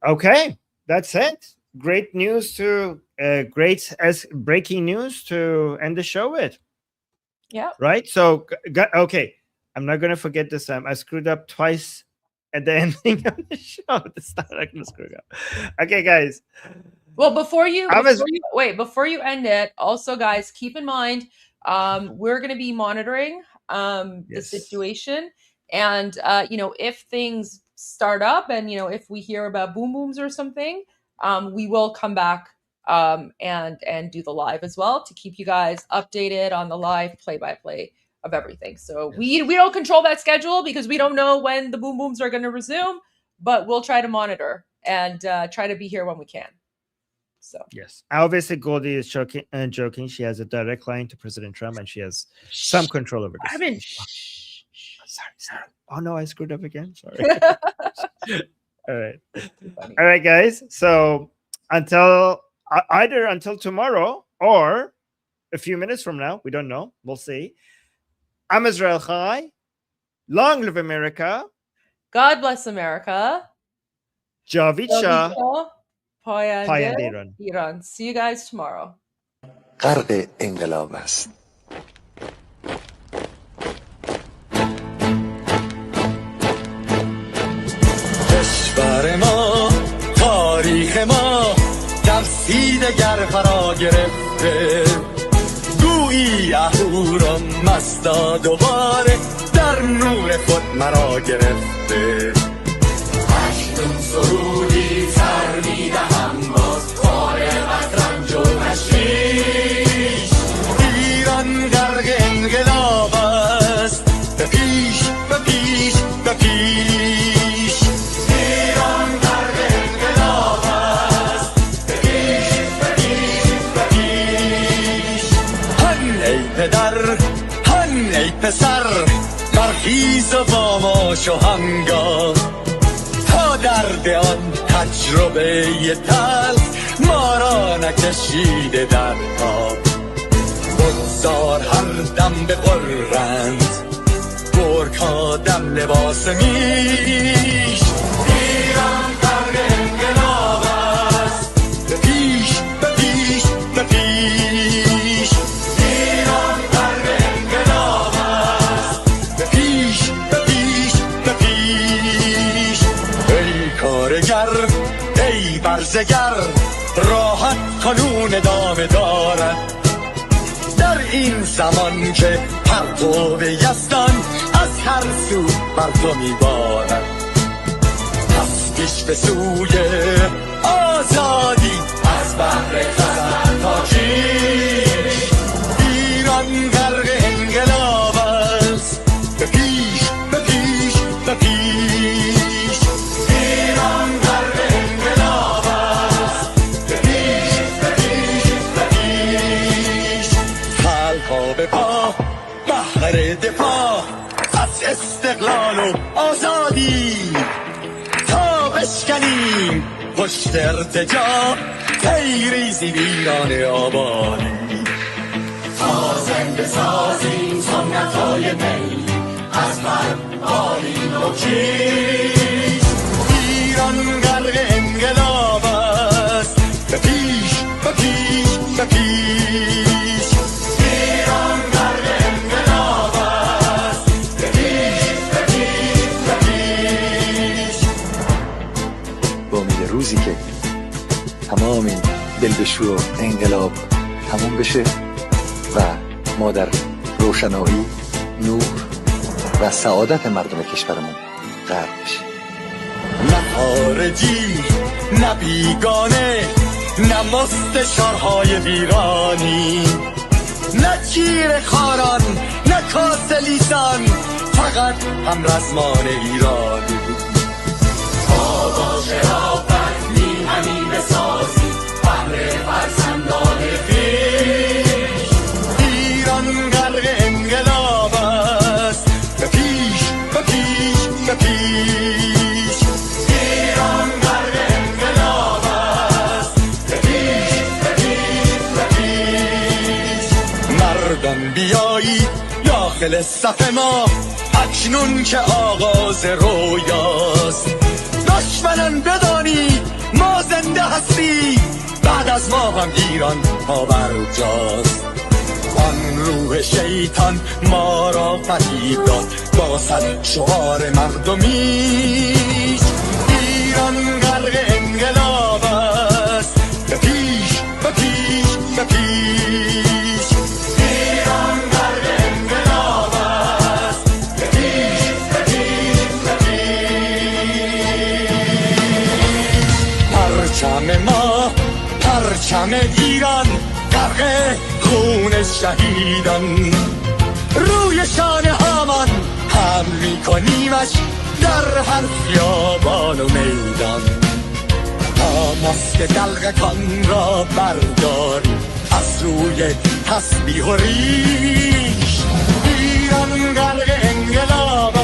Okay, that's it. Great news breaking news to end the show with. Yeah. Right? So, okay. I'm not going to forget this time. I screwed up twice at the ending of the show. This time I'm going to screw it up. Okay, guys. Well, before you end it, also, guys, keep in mind, we're going to be monitoring the situation. And, if things start up and, if we hear about boom booms or something, we will come back and do the live as well to keep you guys updated on the live play-by-play of everything. So we don't control that schedule because we don't know when the boom booms are going to resume, but we'll try to monitor and try to be here when we can. So yes, obviously Goldie is joking. She has a direct line to President Trump, and she has some control over this. Sorry. Oh no, I screwed up again. Sorry. All right, guys. So until tomorrow or a few minutes from now, we don't know. We'll see. I'm Israel Chai. Long live America. God bless America. Javid Shah. Payande Iran. See you guys tomorrow. غرق انقلاب است. کشور ما، تاریخ ما در سیدگر فرا گرفته، گویی اهورا مستا دوباره در نور خود مرا گرفته. هشتم سرودی سر میدهم باز فارغ از رنج و تشویش، ایران غرق انقلاب است، به پیش به پیش به پیش. ایران غرق انقلاب است، به پیش به پیش به پیش. هن ای پدر، هن ای پسر، برخیز و با ما شو همگام، تا درد آن تجربه تلخ ما را نکشیده در آب. بگذار هر دم بغرند گرگ ها دم لباس میش. ایران برجر ای برزگر راحت قانون ادامه دارد در این زمان که پرتو یزدان از هر سو بر تو میبارد پس پیش به سوی آزادی از بحر خزر تا کیش ایران غرق انقلاب است به پیش به پیش به پیش ایران غرق انقلاب است به پیش به پیش به پیش خلقا به پا بهر دفاع از استقلال و آزادی تا بشکنیم پشت ارتجاع تیریزی ایران آبادی تا زنده سازیم سنت‌های می از پربالین و کیش ایران غرق انقلاب است به پیش به پیش به پیش ایران غرق انقلاب است به پیش به پیش به پیش با امید روزی که تمام این دلبشو و انقلاب تموم بشه و ما در روشنایی، نور و سعادت مردم کشورمون غرق بشیم. نه خارجی نه بیگانه نه مستشارهای ویرانی نه چیر خاران نه کاسلیسان فقط هم رزمان ایرانی تا با شرافت میهنی بسازی بهر فرزندان خویش ایران غرق انقلاب است به پیش به پیش به پیش ایران غرق انقلاب است به پیش به پیش به پیش مردان بیایید داخل صف ما اکنون که آغاز رویاست دشمنان بدانید ما زنده هستیم بعد از ما هم ایران پابرجاست آن روح شیطان ما را فریب داد با صد شعار مردمیش ایران غرق انقلاب است به پیش به پیش به پیش ایران غرق انقلاب است به پیش به پیش به پیش پرچم ما پرچم ایران غرق خون شهیدان روی شانه هامان حمل میکنیمش در هر خیابان و میدان تا ماسک دلقکان را برداریم از روی تسبیح و ریش ایران غرق انقلاب